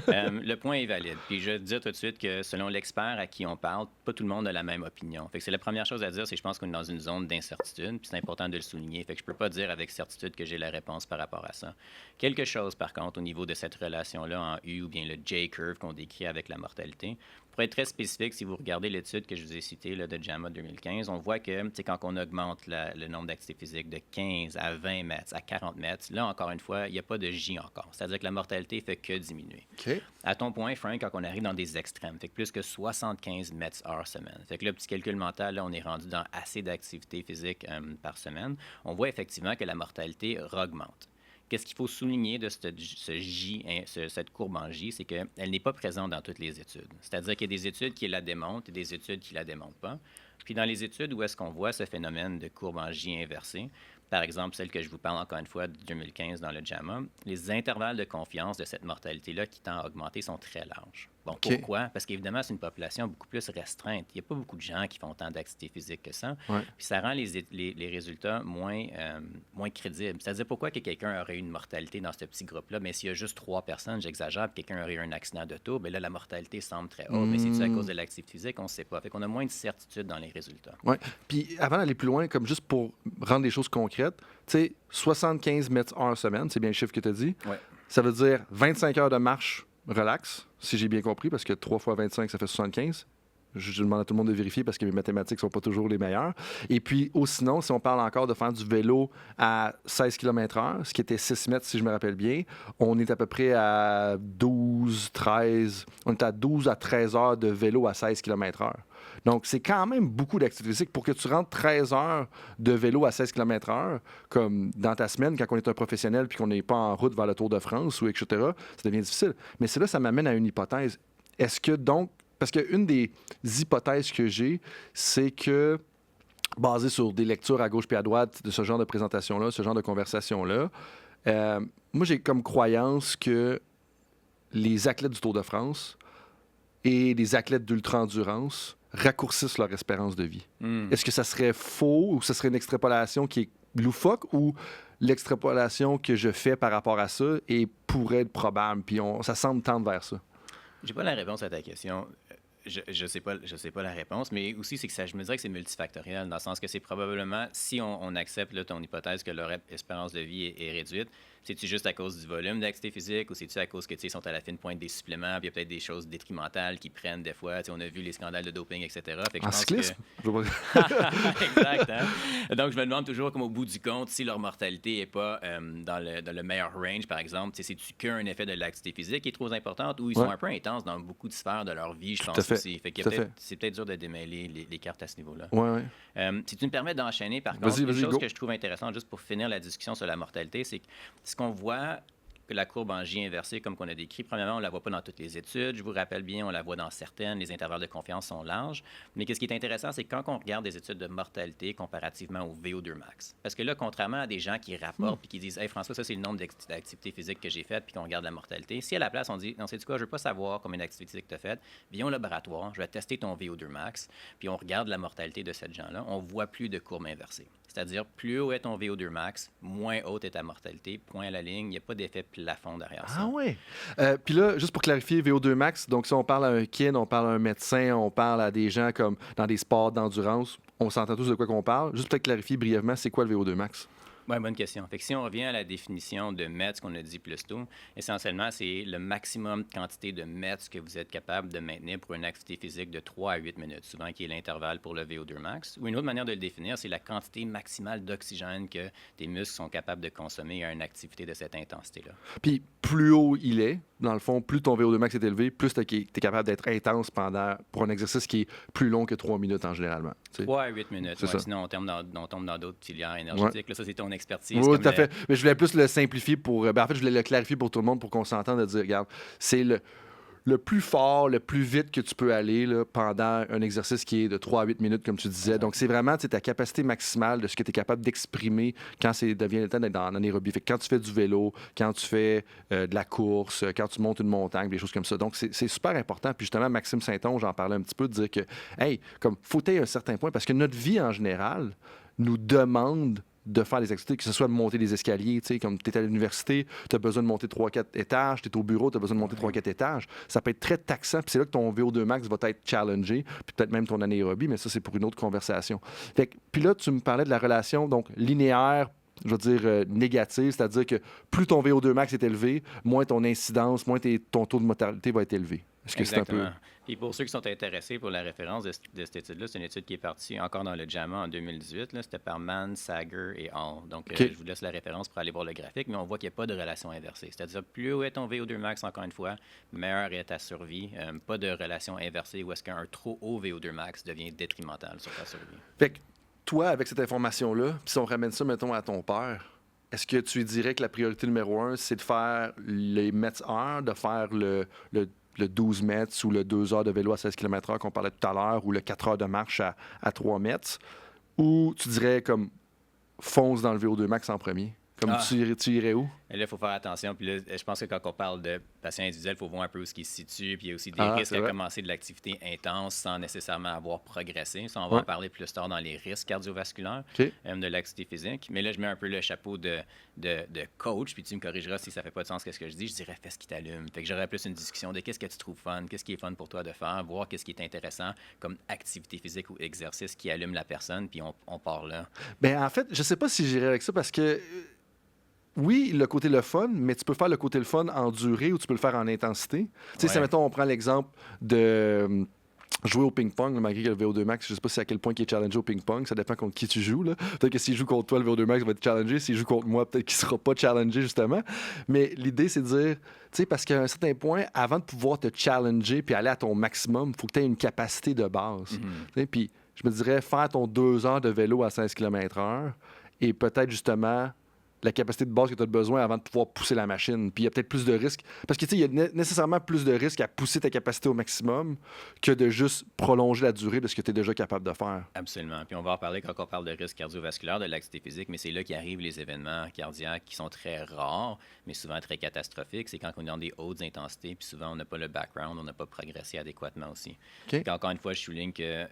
Le point est valide. Puis je vais te dire tout de suite que selon l'expert à qui on parle, pas tout le monde a la même opinion. Fait que c'est la première chose à dire, c'est que je pense qu'on est dans une zone d'incertitude, puis c'est important de le souligner. Fait que je peux pas dire avec certitude que j'ai la réponse par rapport à ça. Quelque chose, par contre, au niveau de cette relation-là en U ou bien le J-curve qu'on décrit avec la mortalité, Pour être très spécifique, si vous regardez l'étude que je vous ai citée là, de JAMA 2015, on voit que quand on augmente le nombre d'activités physiques de 15 à 20 mètres, à 40 mètres, là, encore une fois, il n'y a pas de J encore. C'est-à-dire que la mortalité ne fait que diminuer. OK. À ton point, Frank, quand on arrive dans des extrêmes, fait que plus que 75 mètres heure semaine. Fait que là, petit calcul mental, là, on est rendu dans assez d'activités physiques par semaine. On voit effectivement que la mortalité augmente. Qu'est-ce qu'il faut souligner de cette courbe en J, c'est qu'elle n'est pas présente dans toutes les études. C'est-à-dire qu'il y a des études qui la démontrent et des études qui ne la démontrent pas. Puis dans les études où est-ce qu'on voit ce phénomène de courbe en J inversée, par exemple, celle que je vous parle encore une fois de 2015 dans le JAMA, les intervalles de confiance de cette mortalité-là qui tend à augmenter sont très larges. Bon, OK. pourquoi? Parce qu'évidemment, c'est une population beaucoup plus restreinte. Il n'y a pas beaucoup de gens qui font tant d'activité physique que ça. Ouais. Puis ça rend les résultats moins crédibles. C'est-à-dire, pourquoi que quelqu'un aurait eu une mortalité dans ce petit groupe-là? Mais s'il y a juste 3 personnes, j'exagère, puis quelqu'un aurait eu un accident d'auto, bien là, la mortalité semble très haute. Mais c'est-tu à cause de l'activité physique? On ne sait pas. Fait qu'on a moins de certitude dans les résultats. Oui. Puis avant d'aller plus loin, comme juste pour rendre les choses concrètes, tu sais, 75 mètres heure semaine, c'est bien le chiffre que tu as dit. Ouais. Ça veut dire 25 heures de marche relax, si j'ai bien compris, parce que 3 fois 25, ça fait 75. Je demande à tout le monde de vérifier parce que mes mathématiques ne sont pas toujours les meilleures. Et puis, sinon, si on parle encore de faire du vélo à 16 km/h, ce qui était 6 mètres si je me rappelle bien, on est à peu près à 12, 13, on est à 12 à 13 heures de vélo à 16 km/h. Donc, c'est quand même beaucoup d'activité physique. Pour que tu rentres 13 heures de vélo à 16 km/h, comme dans ta semaine, quand on est un professionnel puis qu'on n'est pas en route vers le Tour de France ou etc., ça devient difficile. Mais c'est là, ça m'amène à une hypothèse. Est-ce que donc, parce qu'une des hypothèses que j'ai, c'est que, basé sur des lectures à gauche puis à droite de ce genre de présentation-là, ce genre de conversation-là, moi, j'ai comme croyance que les athlètes du Tour de France et les athlètes d'ultra-endurance raccourcissent leur espérance de vie. Est-ce que ça serait faux ou ça serait une extrapolation qui est loufoque ou l'extrapolation que je fais par rapport à ça pourrait être probable, puis ça semble tendre vers ça? J'ai pas la réponse à ta question. Je sais pas la réponse, mais aussi, c'est que je me dirais que c'est multifactoriel, dans le sens que c'est probablement, si on accepte là, ton hypothèse que leur espérance de vie est réduite, c'est-tu juste à cause du volume d'activité physique ou c'est-tu à cause que ils sont à la fine pointe des suppléments, puis il y a peut-être des choses détrimentales qu'ils prennent des fois. On a vu les scandales de doping, etc. Fait que en je pense cyclisme? Exact. Hein? Donc, je me demande toujours, comme au bout du compte, si leur mortalité n'est pas dans le meilleur range, par exemple. C'est-tu qu'un effet de l'activité physique qui est trop importante ou ils sont un peu intenses dans beaucoup de sphères de leur vie, je pense aussi. Fait que c'est peut-être dur de démêler les cartes à ce niveau-là. Oui. Si tu me permets d'enchaîner, par contre, une chose go. que je trouve intéressante, juste pour finir la discussion sur la mortalité, c'est que ce qu'on voit, que la courbe en J inversée, comme qu'on a décrit, premièrement, on ne la voit pas dans toutes les études. Je vous rappelle bien, on la voit dans certaines. Les intervalles de confiance sont larges. Mais ce qui est intéressant, c'est quand on regarde des études de mortalité comparativement au VO2 max. Parce que là, contrairement à des gens qui rapportent et qui disent « Hey François, ça, c'est le nombre d'activités physiques que j'ai faites, puis qu'on regarde la mortalité. » Si à la place, on dit « Non, c'est du quoi, je ne veux pas savoir combien d'activités physiques tu as faites. Viens au laboratoire, je vais tester ton VO2 max, puis on regarde la mortalité de ces gens-là. On ne voit plus de courbe inversée. C'est-à-dire, plus haut est ton VO2 max, moins haute est ta mortalité. Point à la ligne, il n'y a pas d'effet plafond derrière ça. Ah oui. Puis là, juste pour clarifier, VO2 max, donc si on parle à un kin, on parle à un médecin, on parle à des gens comme dans des sports d'endurance, on s'entend tous de quoi qu'on parle. Juste peut-être clarifier brièvement, c'est quoi le VO2 max? Oui, bonne question. Fait que si on revient à la définition de mètres qu'on a dit plus tôt, essentiellement, c'est le maximum de quantité de mètres que vous êtes capable de maintenir pour une activité physique de 3 à 8 minutes, souvent qui est l'intervalle pour le VO2 max. Ou une autre manière de le définir, c'est la quantité maximale d'oxygène que tes muscles sont capables de consommer à une activité de cette intensité-là. Puis plus haut il est, dans le fond, plus ton VO2 max est élevé, plus tu es capable d'être intense pour un exercice qui est plus long que 3 minutes en généralement. 3 à 8 minutes. Ouais, sinon, on tombe dans d'autres filières énergétiques. Là, ça, c'est ton expertise. Oui, tout à fait. Mais je voulais plus le simplifier en fait, je voulais le clarifier pour tout le monde pour qu'on s'entende de dire, regarde, c'est le plus fort, le plus vite que tu peux aller là, pendant un exercice qui est de 3 à 8 minutes, comme tu disais. Exact. Donc, c'est vraiment ta capacité maximale de ce que tu es capable d'exprimer quand devient le temps d'être en anaérobie. Fait que quand tu fais du vélo, quand tu fais de la course, quand tu montes une montagne, des choses comme ça. Donc, c'est super important. Puis justement, Maxime Saint-Onge, j'en parlais un petit peu, de dire que, hey, comme faut être à un certain point, parce que notre vie en général nous demande de faire des activités, que ce soit de monter des escaliers, tu sais, comme tu es à l'université, tu as besoin de monter 3-4 étages, tu es au bureau, tu as besoin de monter 3-4 étages. Ça peut être très taxant, puis c'est là que ton VO2 max va être challengé, puis peut-être même ton anaérobie, mais ça, c'est pour une autre conversation. Puis là, tu me parlais de la relation donc linéaire, je veux dire négative, c'est-à-dire que plus ton VO2 max est élevé, moins ton incidence, moins ton taux de mortalité va être élevé. Est-ce que c'est un peu... Exactement. Puis pour ceux qui sont intéressés pour la référence de cette étude-là, c'est une étude qui est partie encore dans le JAMA en 2018. Là. C'était par Mann, Sager et Hall. Donc, OK. je vous laisse la référence pour aller voir le graphique, mais on voit qu'il n'y a pas de relation inversée. C'est-à-dire, plus haut est ton VO2 max, encore une fois, meilleure est ta survie. Pas de relation inversée où est-ce qu'un trop haut VO2 max devient détrimental sur ta survie. Fait que toi, avec cette information-là, puis si on ramène ça, mettons, à ton père, est-ce que tu lui dirais que la priorité numéro 1, c'est de faire les Mets heures, de faire le 12 mètres ou le 2 heures de vélo à 16 km/h qu'on parlait tout à l'heure, ou le 4 heures de marche à 3 mètres, ou tu dirais comme fonce dans le VO2 max en premier? Comme tu irais où? Et là, il faut faire attention. Puis là, je pense que quand on parle de patient individuel, il faut voir un peu où il se situe. Puis il y a aussi des risques à commencer de l'activité intense sans nécessairement avoir progressé. Ça, on va en parler plus tard dans les risques cardiovasculaires de l'activité physique. Mais là, je mets un peu le chapeau de coach. Puis tu me corrigeras si ça fait pas de sens qu'est-ce que je dis. Je dirais fais ce qui t'allume. Fait que j'aurais plus une discussion de qu'est-ce que tu trouves fun, qu'est-ce qui est fun pour toi de faire, voir qu'est-ce qui est intéressant comme activité physique ou exercice qui allume la personne. Puis on part là. Bien, en fait, je sais pas si j'irais avec ça parce que oui, le côté le fun, mais tu peux faire le côté le fun en durée ou tu peux le faire en intensité. Tu sais, si, mettons, on prend l'exemple de jouer au ping-pong, malgré que le VO2 max, je sais pas si à quel point il est challengé au ping-pong, ça dépend contre qui tu joues. Là. Peut-être que s'il joue contre toi, le VO2 max va être challengé. S'il joue contre moi, peut-être qu'il sera pas challengé, justement. Mais l'idée, c'est de dire, tu sais, parce qu'à un certain point, avant de pouvoir te challenger puis aller à ton maximum, il faut que tu aies une capacité de base. Puis, je me dirais, faire ton 2 heures de vélo à 16 km/h et peut-être, justement, la capacité de base que tu as besoin avant de pouvoir pousser la machine. Puis il y a peut-être plus de risques. Parce que, tu sais, il y a nécessairement plus de risques à pousser ta capacité au maximum que de juste prolonger la durée de ce que tu es déjà capable de faire. Absolument. Puis on va en parler quand on parle de risque cardiovasculaire, de l'activité physique, mais c'est là qu'arrivent les événements cardiaques qui sont très rares, mais souvent très catastrophiques. C'est quand on est dans des hautes intensités, puis souvent on n'a pas le background, on n'a pas progressé adéquatement aussi. Donc, encore une fois, je souligne que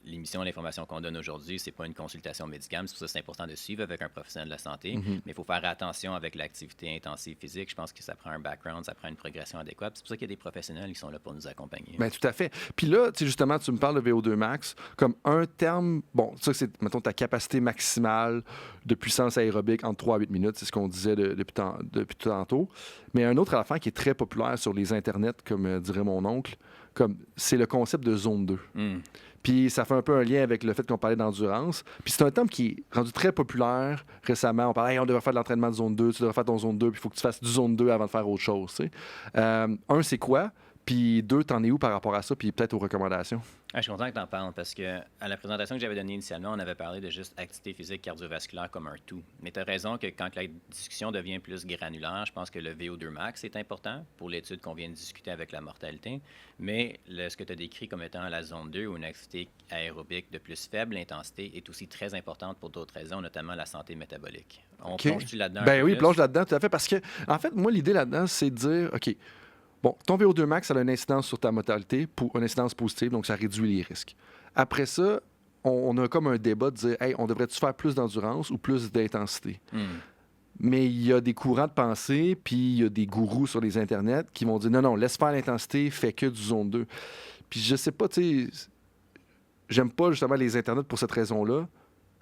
l'émission, l'information qu'on donne aujourd'hui, c'est pas une consultation médicale. C'est pour ça que c'est important de suivre avec un professionnel de la santé. Mais il faut faire attention avec l'activité intensive physique. Je pense que ça prend un background, ça prend une progression adéquate. C'est pour ça qu'il y a des professionnels qui sont là pour nous accompagner. Bien, tout à fait. Puis là, tu sais, justement, tu me parles de VO2 max comme un terme. Bon, ça, c'est, mettons, ta capacité maximale de puissance aérobique entre 3 à 8 minutes. C'est ce qu'on disait depuis tantôt. Mais un autre affaire qui est très populaire sur les internets, comme dirait mon oncle, c'est le concept de zone 2. Puis ça fait un peu un lien avec le fait qu'on parlait d'endurance. Puis c'est un terme qui est rendu très populaire récemment. On parlait, on devrait faire de l'entraînement de zone 2, tu devrais faire ton zone 2, puis il faut que tu fasses du zone 2 avant de faire autre chose. Tu sais. Un, c'est quoi? Puis deux, t'en es où par rapport à ça? Puis peut-être aux recommandations. Je suis content que tu en parles parce que à la présentation que j'avais donnée initialement, on avait parlé de juste activité physique cardiovasculaire comme un tout. Mais tu as raison que quand la discussion devient plus granulaire, je pense que le VO2 max est important pour l'étude qu'on vient de discuter avec la mortalité. Mais ce que tu as décrit comme étant la zone 2 ou une activité aérobique de plus faible intensité est aussi très importante pour d'autres raisons, notamment la santé métabolique. On plonge-tu là-dedans? Ben oui, plonge là-dedans, tout à fait. Parce que, en fait, moi, l'idée là-dedans, c'est de dire, OK, bon, ton VO2 max, ça a une incidence sur ta mortalité, une incidence positive, donc ça réduit les risques. Après ça, on a comme un débat de dire, hey, on devrait-tu faire plus d'endurance ou plus d'intensité? Mais il y a des courants de pensée, puis il y a des gourous sur les internets qui vont dire, non, laisse faire l'intensité, fais que du zone 2. Puis je sais pas, tu sais, j'aime pas justement les internets pour cette raison-là.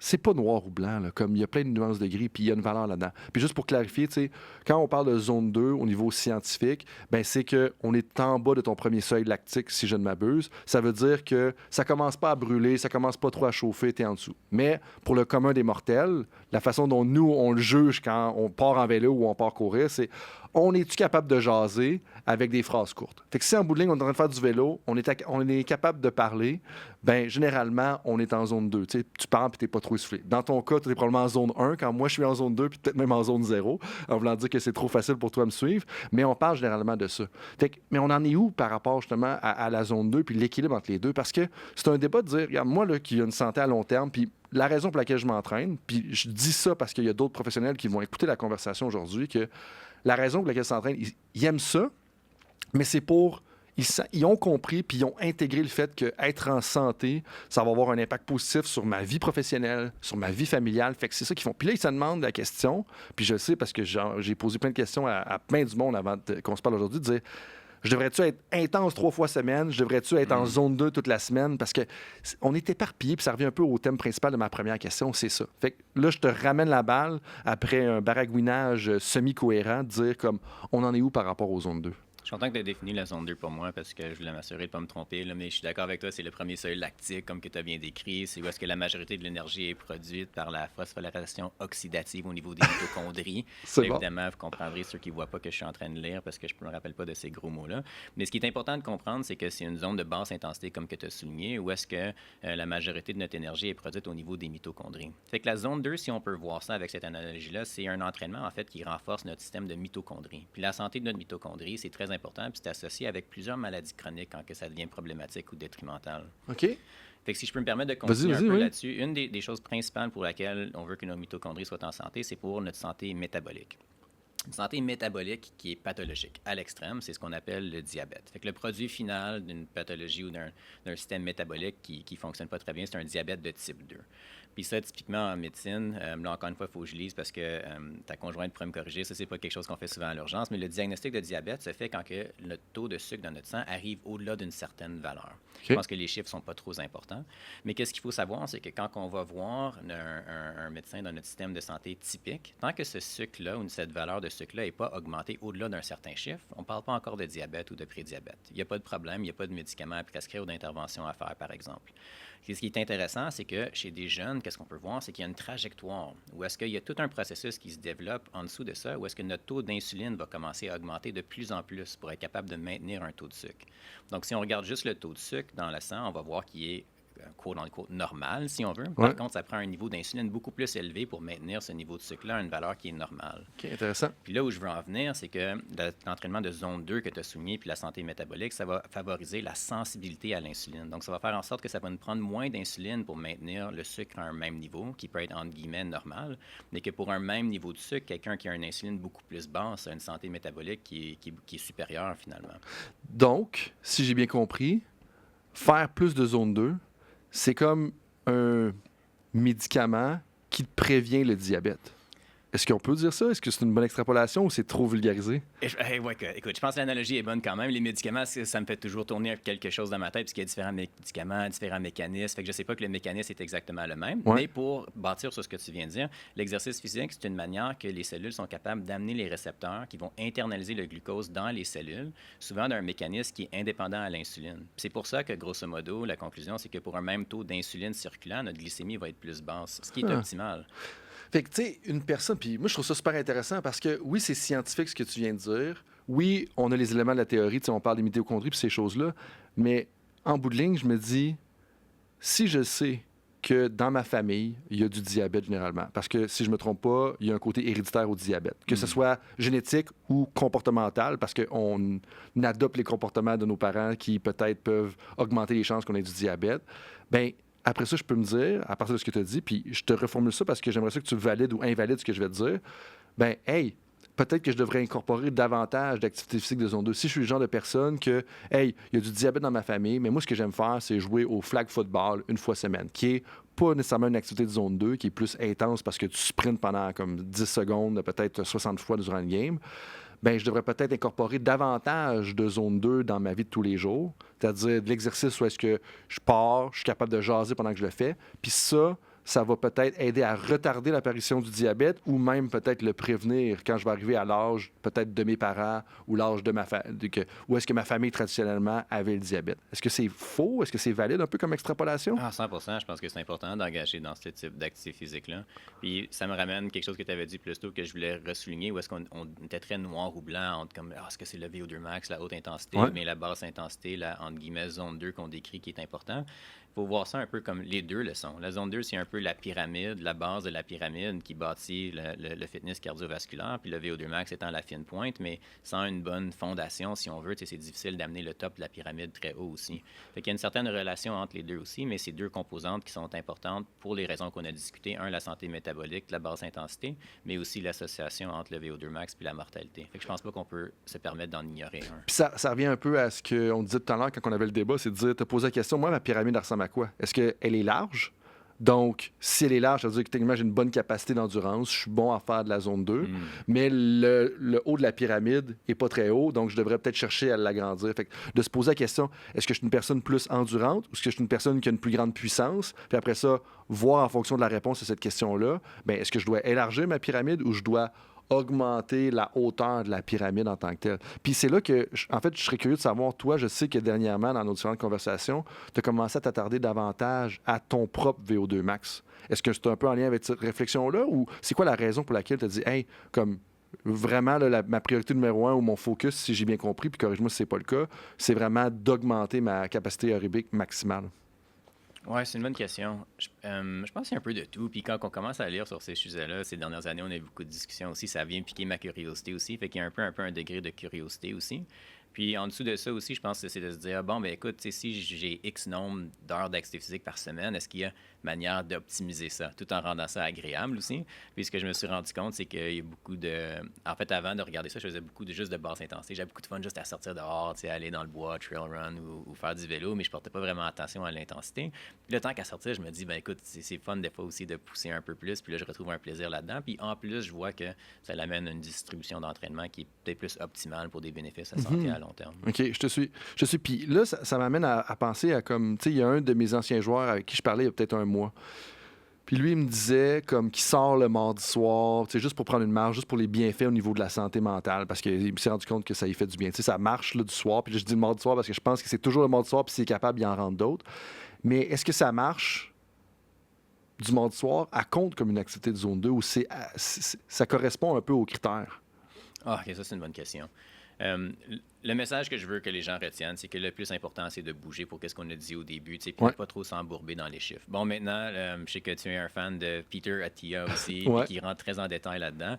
C'est pas noir ou blanc, là, comme il y a plein de nuances de gris, puis il y a une valeur là-dedans. Puis juste pour clarifier, tu sais, quand on parle de zone 2 au niveau scientifique, ben c'est qu'on est en bas de ton premier seuil lactique, si je ne m'abuse. Ça veut dire que ça commence pas à brûler, ça commence pas trop à chauffer, t'es en dessous. Mais pour le commun des mortels, la façon dont nous, on le juge quand on part en vélo ou on part courir, c'est on est-tu capable de jaser avec des phrases courtes? Fait que si en bout de ligne, on est en train de faire du vélo, on est capable de parler, ben généralement, on est en zone 2. Tu sais, tu parles puis t'es pas trop essoufflé. Dans ton cas, tu es probablement en zone 1, quand moi, je suis en zone 2 puis peut-être même en zone 0, en voulant dire que c'est trop facile pour toi de me suivre, mais on parle généralement de ça. Fait que, mais on en est où par rapport justement à la zone 2 puis l'équilibre entre les deux? Parce que c'est un débat de dire, regarde, moi, là, qui a une santé à long terme, puis la raison pour laquelle je m'entraîne, puis je dis ça parce qu'il y a d'autres professionnels qui vont écouter la conversation aujourd'hui, que la raison pour laquelle ils s'entraînent, ils aiment ça, mais c'est pour... Ils ont compris puis ils ont intégré le fait qu'être en santé, ça va avoir un impact positif sur ma vie professionnelle, sur ma vie familiale. Fait que c'est ça qu'ils font. Puis là, ils se demandent la question, puis je sais parce que j'ai posé plein de questions à plein du monde avant qu'on se parle aujourd'hui, de dire... Je devrais-tu être intense 3 fois semaine? Je devrais-tu être en zone 2 toute la semaine? Parce qu'on est éparpillé, puis ça revient un peu au thème principal de ma première question, c'est ça. Fait que là, je te ramène la balle après un baragouinage semi-cohérent, de dire comme on en est où par rapport aux zones 2? Je suis content que tu aies défini la zone 2 pour moi parce que je voulais m'assurer de ne pas me tromper. Là, mais je suis d'accord avec toi, c'est le premier seuil lactique, comme que tu as bien décrit. C'est où est-ce que la majorité de l'énergie est produite par la phosphorylation oxydative au niveau des mitochondries. C'est bon. Évidemment, vous comprendrez ceux qui ne voient pas que je suis en train de lire parce que je ne me rappelle pas de ces gros mots-là. Mais ce qui est important de comprendre, c'est que c'est une zone de basse intensité, comme que tu as souligné, où est-ce que la majorité de notre énergie est produite au niveau des mitochondries. Fait que la zone 2, si on peut voir ça avec cette analogie-là, c'est un entraînement, en fait, qui renforce notre système de mitochondries. Puis la santé de notre mitochondrie, c'est très important, puis c'est associé avec plusieurs maladies chroniques quand que ça devient problématique ou détrimental. OK. Fait que si je peux me permettre de continuer Vas-y, un peu oui. là-dessus, une des choses principales pour laquelle on veut que nos mitochondries soient en santé, c'est pour notre santé métabolique. Une santé métabolique qui est pathologique à l'extrême, c'est ce qu'on appelle le diabète. Fait que le produit final d'une pathologie ou d'un système métabolique qui ne fonctionne pas très bien, c'est un diabète de type 2. Puis ça, typiquement en médecine, là encore une fois, il faut que je lise parce que ta conjointe pourrait me corriger, ça, c'est pas quelque chose qu'on fait souvent à l'urgence, mais le diagnostic de diabète se fait quand que notre taux de sucre dans notre sang arrive au-delà d'une certaine valeur. Okay. Je pense que les chiffres sont pas trop importants. Mais qu'est-ce qu'il faut savoir, c'est que quand on va voir un médecin dans notre système de santé typique, tant que ce sucre-là ou cette valeur de sucre-là n'est pas augmentée au-delà d'un certain chiffre, on ne parle pas encore de diabète ou de prédiabète. Il n'y a pas de problème, il n'y a pas de médicaments à prescrire ou d'intervention à faire, par exemple. Et ce qui est intéressant, c'est que chez des jeunes, qu'est-ce qu'on peut voir, c'est qu'il y a une trajectoire où est-ce qu'il y a tout un processus qui se développe en dessous de ça, où est-ce que notre taux d'insuline va commencer à augmenter de plus en plus pour être capable de maintenir un taux de sucre. Donc, si on regarde juste le taux de sucre dans le sang, on va voir qu'il est quote-unquote normal, si on veut. Par contre, ça prend un niveau d'insuline beaucoup plus élevé pour maintenir ce niveau de sucre-là à une valeur qui est normale. OK, intéressant. Puis là où je veux en venir, c'est que l'entraînement de zone 2 que tu as souligné, puis la santé métabolique, ça va favoriser la sensibilité à l'insuline. Donc, ça va faire en sorte que ça va nous prendre moins d'insuline pour maintenir le sucre à un même niveau, qui peut être entre guillemets normal, mais que pour un même niveau de sucre, quelqu'un qui a une insuline beaucoup plus basse a une santé métabolique qui est supérieure finalement. Donc, si j'ai bien compris, faire plus de zone 2, c'est comme un médicament qui prévient le diabète. Est-ce qu'on peut dire ça? Est-ce que c'est une bonne extrapolation ou c'est trop vulgarisé? Ouais, écoute, je pense que l'analogie est bonne quand même. Les médicaments, ça me fait toujours tourner quelque chose dans ma tête, puisqu'il y a différents médicaments, différents mécanismes. Fait que je ne sais pas que le mécanisme est exactement le même. Ouais. Mais pour bâtir sur ce que tu viens de dire, l'exercice physique, c'est une manière que les cellules sont capables d'amener les récepteurs qui vont internaliser le glucose dans les cellules, souvent d'un mécanisme qui est indépendant à l'insuline. C'est pour ça que, grosso modo, la conclusion, c'est que pour un même taux d'insuline circulant, notre glycémie va être plus basse, ce qui est optimal. Fait que, tu sais, une personne, puis moi, je trouve ça super intéressant parce que, oui, c'est scientifique ce que tu viens de dire. Oui, on a les éléments de la théorie, tu sais, on parle des mitochondries puis ces choses-là. Mais en bout de ligne, je me dis, si je sais que dans ma famille, il y a du diabète généralement, parce que si je ne me trompe pas, il y a un côté héréditaire au diabète, que ce soit génétique ou comportemental, parce qu'on adopte les comportements de nos parents qui peut-être peuvent augmenter les chances qu'on ait du diabète, bien, après ça, je peux me dire, à partir de ce que tu as dit, puis je te reformule ça parce que j'aimerais ça que tu valides ou invalides ce que je vais te dire, bien, hey, peut-être que je devrais incorporer davantage d'activité physique de zone 2. Si je suis le genre de personne que, hey, il y a du diabète dans ma famille, mais moi, ce que j'aime faire, c'est jouer au flag football une fois semaine, qui est pas nécessairement une activité de zone 2, qui est plus intense parce que tu sprintes pendant comme 10 secondes, peut-être 60 fois durant le game. Bien, je devrais peut-être incorporer davantage de zone 2 dans ma vie de tous les jours, c'est-à-dire de l'exercice où est-ce que je pars, je suis capable de jaser pendant que je le fais, puis ça va peut-être aider à retarder l'apparition du diabète ou même peut-être le prévenir quand je vais arriver à l'âge peut-être de mes parents ou l'âge de ma famille, où est-ce que ma famille traditionnellement avait le diabète. Est-ce que c'est faux? Est-ce que c'est valide un peu comme extrapolation? Ah, 100%, je pense que c'est important d'engager dans ce type d'activité physique-là. Puis ça me ramène quelque chose que tu avais dit plus tôt que je voulais ressouligner, où est-ce qu'on était très noir ou blanc, entre comme, est-ce que c'est le VO2 max, la haute intensité, mais la basse intensité, la, entre guillemets, zone 2 qu'on décrit qui est important. Il faut voir ça un peu comme les deux le sont. La zone 2, c'est un peu la pyramide, la base de la pyramide qui bâtit le fitness cardiovasculaire, puis le VO2 max étant la fine pointe, mais sans une bonne fondation, si on veut, c'est difficile d'amener le top de la pyramide très haut aussi. Fait qu'il y a une certaine relation entre les deux aussi, mais c'est deux composantes qui sont importantes pour les raisons qu'on a discutées. Un, la santé métabolique, la basse intensité, mais aussi l'association entre le VO2 max puis la mortalité. Fait que je pense pas qu'on peut se permettre d'en ignorer un. Puis ça revient un peu à ce qu'on disait tout à l'heure quand on avait le débat, c'est de dire, te poser la question, moi, ma pyramide ressemble à quoi? Est-ce qu'elle est large? Donc, si elle est large, ça veut dire que techniquement, j'ai une bonne capacité d'endurance, je suis bon à faire de la zone 2, mais le haut de la pyramide n'est pas très haut, donc je devrais peut-être chercher à l'agrandir. Fait que de se poser la question, est-ce que je suis une personne plus endurante ou est-ce que je suis une personne qui a une plus grande puissance? Puis après ça, voir en fonction de la réponse à cette question-là, bien, est-ce que je dois élargir ma pyramide ou je dois augmenter la hauteur de la pyramide en tant que telle. Puis c'est là que, en fait, je serais curieux de savoir, toi, je sais que dernièrement, dans nos différentes conversations, tu as commencé à t'attarder davantage à ton propre VO2 max. Est-ce que c'est un peu en lien avec cette réflexion-là ou c'est quoi la raison pour laquelle tu as dit, hey, comme vraiment, là, ma priorité numéro un ou mon focus, si j'ai bien compris, puis corrige-moi si c'est pas le cas, c'est vraiment d'augmenter ma capacité aérobique maximale? Oui, c'est une bonne question. Je pense qu'il y a un peu de tout. Puis quand on commence à lire sur ces sujets-là, ces dernières années, on a eu beaucoup de discussions aussi. Ça vient piquer ma curiosité aussi. Fait qu'il y a un peu un degré de curiosité aussi. Puis en dessous de ça aussi, je pense que c'est de se dire, bon, ben écoute, si j'ai X nombre d'heures d'activité physique par semaine, est-ce qu'il y a manière d'optimiser ça, tout en rendant ça agréable aussi? Puis ce que je me suis rendu compte, c'est qu'il y a beaucoup de... En fait, avant de regarder ça, je faisais beaucoup juste de basse intensité. J'avais beaucoup de fun juste à sortir dehors, aller dans le bois, trail run ou faire du vélo, mais je portais pas vraiment attention à l'intensité. Puis le temps qu'à sortir, je me dis, ben écoute, c'est fun des fois aussi de pousser un peu plus, puis là, je retrouve un plaisir là-dedans. Puis en plus, je vois que ça l'amène à une distribution d'entraînement qui est peut-être plus optimale pour des bénéfices à santé à long terme. OK, je te suis. Puis là, ça m'amène à penser à comme, tu sais, il y a un de mes anciens joueurs avec qui je parlais il y a peut-être un mois. Puis lui, il me disait comme qu'il sort le mardi soir, tu sais, juste pour prendre une marche, juste pour les bienfaits au niveau de la santé mentale, parce qu'il s'est rendu compte que ça y fait du bien. Tu sais, ça marche là, du soir, puis là, je dis le mardi soir parce que je pense que c'est toujours le mardi soir, puis s'il est capable, il en rentre d'autres. Mais est-ce que ça marche du mardi soir à compte comme une activité de zone 2 ou ça correspond un peu aux critères? Ah, OK, ça, c'est une bonne question. Le message que je veux que les gens retiennent, c'est que le plus important, c'est de bouger pour ce qu'on a dit au début, puis ne pas trop s'embourber dans les chiffres. Bon, maintenant, je sais que tu es un fan de Peter Attia aussi, qui rentre très en détail là-dedans.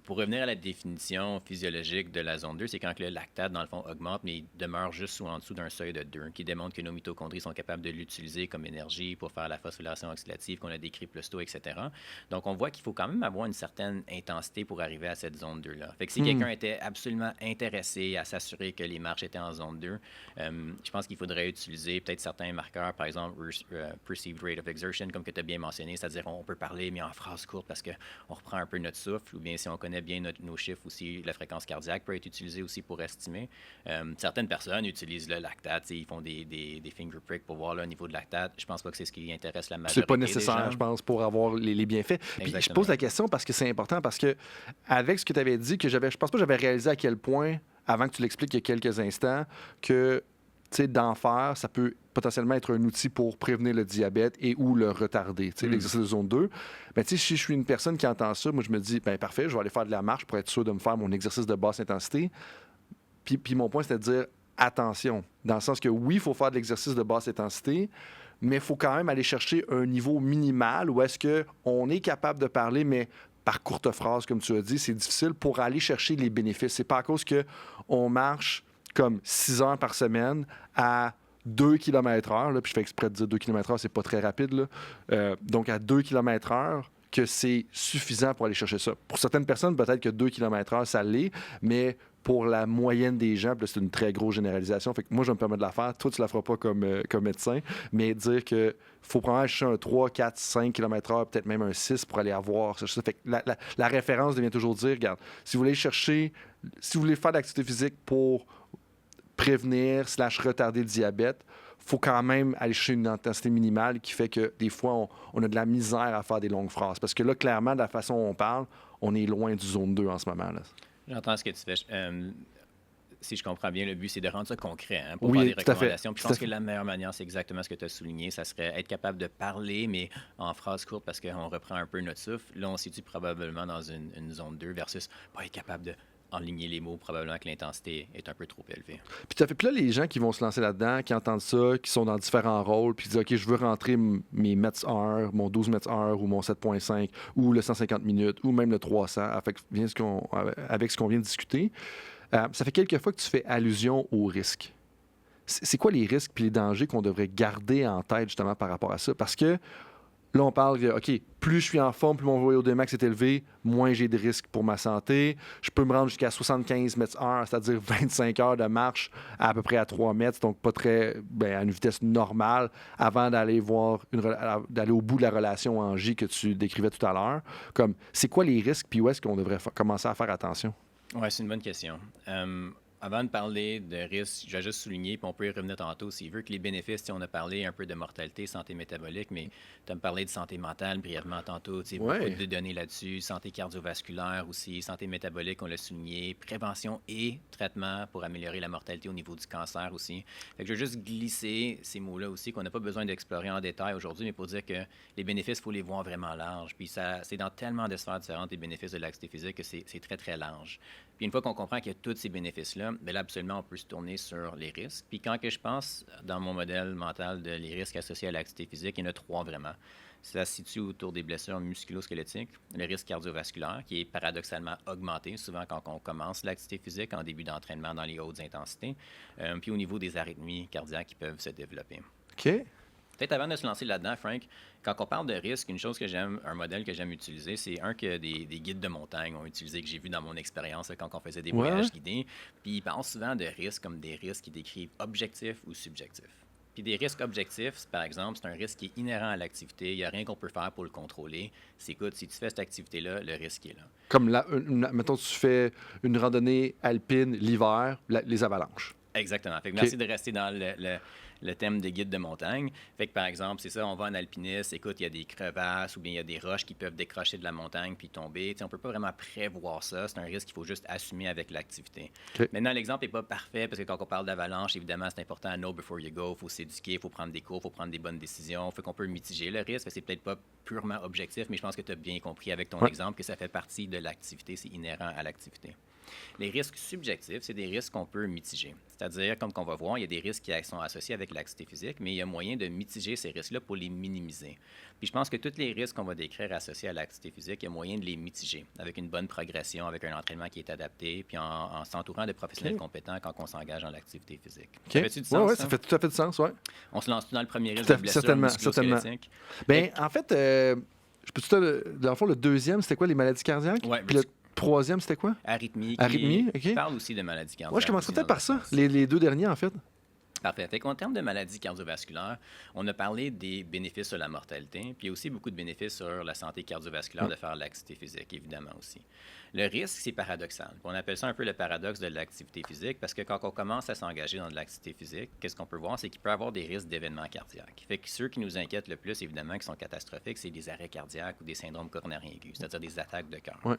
Pour revenir à la définition physiologique de la zone 2, c'est quand le lactate, dans le fond, augmente, mais il demeure juste en dessous d'un seuil de 2, qui démontre que nos mitochondries sont capables de l'utiliser comme énergie pour faire la phosphorylation oxydative qu'on a décrit plus tôt, etc. Donc, on voit qu'il faut quand même avoir une certaine intensité pour arriver à cette zone 2-là. Fait que si quelqu'un était absolument intéressé à s'assurer que les marches étaient en zone 2, je pense qu'il faudrait utiliser peut-être certains marqueurs, par exemple, perceived rate of exertion, comme que tu as bien mentionné, c'est-à-dire on peut parler, mais en phrase courte parce qu'on reprend un peu notre souffle, ou bien si on connaît bien nos chiffres aussi, la fréquence cardiaque peut être utilisée aussi pour estimer. Certaines personnes utilisent le lactate, ils font des finger pricks pour voir le niveau de lactate. Je pense pas que c'est ce qui intéresse la majorité. C'est pas nécessaire, je pense, pour avoir les bienfaits. Puis je pose la question parce que c'est important, parce que avec ce que tu avais dit, je pense pas que j'avais réalisé à quel point, avant que tu l'expliques il y a quelques instants, que d'en faire, ça peut potentiellement être un outil pour prévenir le diabète et ou le retarder, l'exercice de zone 2. Ben, si je suis une personne qui entend ça, moi, je me dis, ben parfait, je vais aller faire de la marche pour être sûr de me faire mon exercice de basse intensité. Puis mon point, c'est de dire, attention, dans le sens que oui, il faut faire de l'exercice de basse intensité, mais il faut quand même aller chercher un niveau minimal où est-ce qu'on est capable de parler, mais par courte phrase, comme tu as dit, c'est difficile pour aller chercher les bénéfices. C'est pas à cause qu'on marche comme 6 heures par semaine à 2 km/h, là, puis je fais exprès de dire 2 km/h, c'est pas très rapide, là. Donc à 2 km/h, que c'est suffisant pour aller chercher ça. Pour certaines personnes, peut-être que 2 km/h, ça l'est, mais pour la moyenne des gens, c'est une très grosse généralisation. Fait que moi, je me permets de la faire. Toi, tu la feras pas comme médecin, mais dire qu'il faut probablement chercher un 3, 4, 5 km/h, peut-être même un 6 pour aller avoir ça. Fait que la référence devient toujours dire, regarde, si vous voulez faire de l'activité physique pour prévenir / retarder le diabète, il faut quand même aller chercher une intensité minimale qui fait que des fois, on a de la misère à faire des longues phrases. Parce que là, clairement, de la façon dont on parle, on est loin du zone 2 en ce moment. Là. J'entends ce que tu fais. Si je comprends bien, le but, c'est de rendre ça concret pour faire des recommandations. Puis je pense que la meilleure manière, c'est exactement ce que tu as souligné. Ça serait être capable de parler, mais en phrase courte, parce qu'on reprend un peu notre souffle. Là, on se situe probablement dans une zone 2 versus pas être capable de enligner les mots, probablement que l'intensité est un peu trop élevée. Puis là, les gens qui vont se lancer là-dedans, qui entendent ça, qui sont dans différents rôles, puis disent, OK, je veux rentrer mes mètres heure, mon 12 mètres heure, ou mon 7.5, ou le 150 minutes, ou même le 300, avec ce qu'on vient de discuter. Ça fait quelques fois que tu fais allusion aux risques. C'est quoi les risques puis les dangers qu'on devrait garder en tête, justement, par rapport à ça? Parce que là, on parle de, OK, plus je suis en forme, plus mon VO2 max est élevé, moins j'ai de risques pour ma santé. Je peux me rendre jusqu'à 75 mètres/heure, c'est-à-dire 25 heures de marche à peu près à 3 mètres, donc pas très, à une vitesse normale, avant d'aller d'aller au bout de la relation en J que tu décrivais tout à l'heure. Comme, c'est quoi les risques, puis où est-ce qu'on devrait commencer à faire attention? Oui, c'est une bonne question. Avant de parler de risque, je vais juste souligner, puis on peut y revenir tantôt s'il veut, que les bénéfices, on a parlé un peu de mortalité, santé métabolique, mais tu as me parlé de santé mentale brièvement tantôt, beaucoup Ouais. de données là-dessus, santé cardiovasculaire aussi, santé métabolique, on l'a souligné, prévention et traitement pour améliorer la mortalité au niveau du cancer aussi. Fait que je veux juste glisser ces mots-là aussi, qu'on n'a pas besoin d'explorer en détail aujourd'hui, mais pour dire que les bénéfices, il faut les voir vraiment larges. Puis ça, c'est dans tellement de sphères différentes, les bénéfices de l'activité physique, que c'est très, très large. Puis une fois qu'on comprend qu'il y a tous ces bénéfices-là, bien là, absolument, on peut se tourner sur les risques. Puis quand que je pense, dans mon modèle mental de les risques associés à l'activité physique, il y en a 3 vraiment. Ça se situe autour des blessures musculo-squelettiques, le risque cardiovasculaire, qui est paradoxalement augmenté souvent quand on commence l'activité physique en début d'entraînement dans les hautes intensités, puis au niveau des arythmies cardiaques qui peuvent se développer. OK. Peut-être avant de se lancer là-dedans, Frank, quand on parle de risque, une chose que j'aime, un modèle que j'aime utiliser, c'est un que des guides de montagne ont utilisé, que j'ai vu dans mon expérience quand on faisait des Ouais. voyages guidés. Puis ils parlent souvent de risques comme des risques qui décrivent objectifs ou subjectifs. Puis des risques objectifs, par exemple, c'est un risque qui est inhérent à l'activité. Il n'y a rien qu'on peut faire pour le contrôler. C'est, écoute, si tu fais cette activité-là, le risque est là. Comme, mettons, tu fais une randonnée alpine l'hiver, les avalanches. Exactement. Fait que OK. merci de rester dans le thème des guides de montagne. Fait que, par exemple, c'est ça, on va en alpiniste, écoute, il y a des crevasses ou bien il y a des roches qui peuvent décrocher de la montagne puis tomber. T'sais, on ne peut pas vraiment prévoir ça. C'est un risque qu'il faut juste assumer avec l'activité. OK. Maintenant, l'exemple n'est pas parfait parce que quand on parle d'avalanche, évidemment, c'est important à know before you go. Il faut s'éduquer, il faut prendre des cours, il faut prendre des bonnes décisions. Fait qu'on peut mitiger le risque. C'est peut-être pas purement objectif, mais je pense que tu as bien compris avec ton exemple que ça fait partie de l'activité, c'est inhérent à l'activité. Les risques subjectifs, c'est des risques qu'on peut mitiger. C'est-à-dire, comme on va voir, il y a des risques qui sont associés avec l'activité physique, mais il y a moyen de mitiger ces risques-là pour les minimiser. Puis je pense que tous les risques qu'on va décrire associés à l'activité physique, il y a moyen de les mitiger avec une bonne progression, avec un entraînement qui est adapté, puis en s'entourant de professionnels compétents quand on s'engage dans l'activité physique. OK. Ça fait-tu du sens, ça fait tout à fait du sens, oui. On se lance dans le premier risque Tout à de fait, blessure certainement. musculo-squelettique? Bien, en fait, je peux dans le fond, le deuxième, c'était quoi, les maladies cardiaques? Ouais, Puis le troisième, c'était quoi? Arythmie, Arythmie, OK. parle aussi de maladies cardiaques. Moi, je commencerais aussi peut-être dans par ça, le sens. les 2 derniers, en fait. Parfait. Fait qu'en termes de maladies cardiovasculaires, on a parlé des bénéfices sur la mortalité, puis il y a aussi beaucoup de bénéfices sur la santé cardiovasculaire de faire l'activité physique, évidemment aussi. Le risque, c'est paradoxal. On appelle ça un peu le paradoxe de l'activité physique parce que quand on commence à s'engager dans de l'activité physique, qu'est-ce qu'on peut voir? C'est qu'il peut y avoir des risques d'événements cardiaques. Fait que ceux qui nous inquiètent le plus, évidemment, qui sont catastrophiques, c'est des arrêts cardiaques ou des syndromes coronariens aigus, c'est-à-dire des attaques de cœur. Ouais.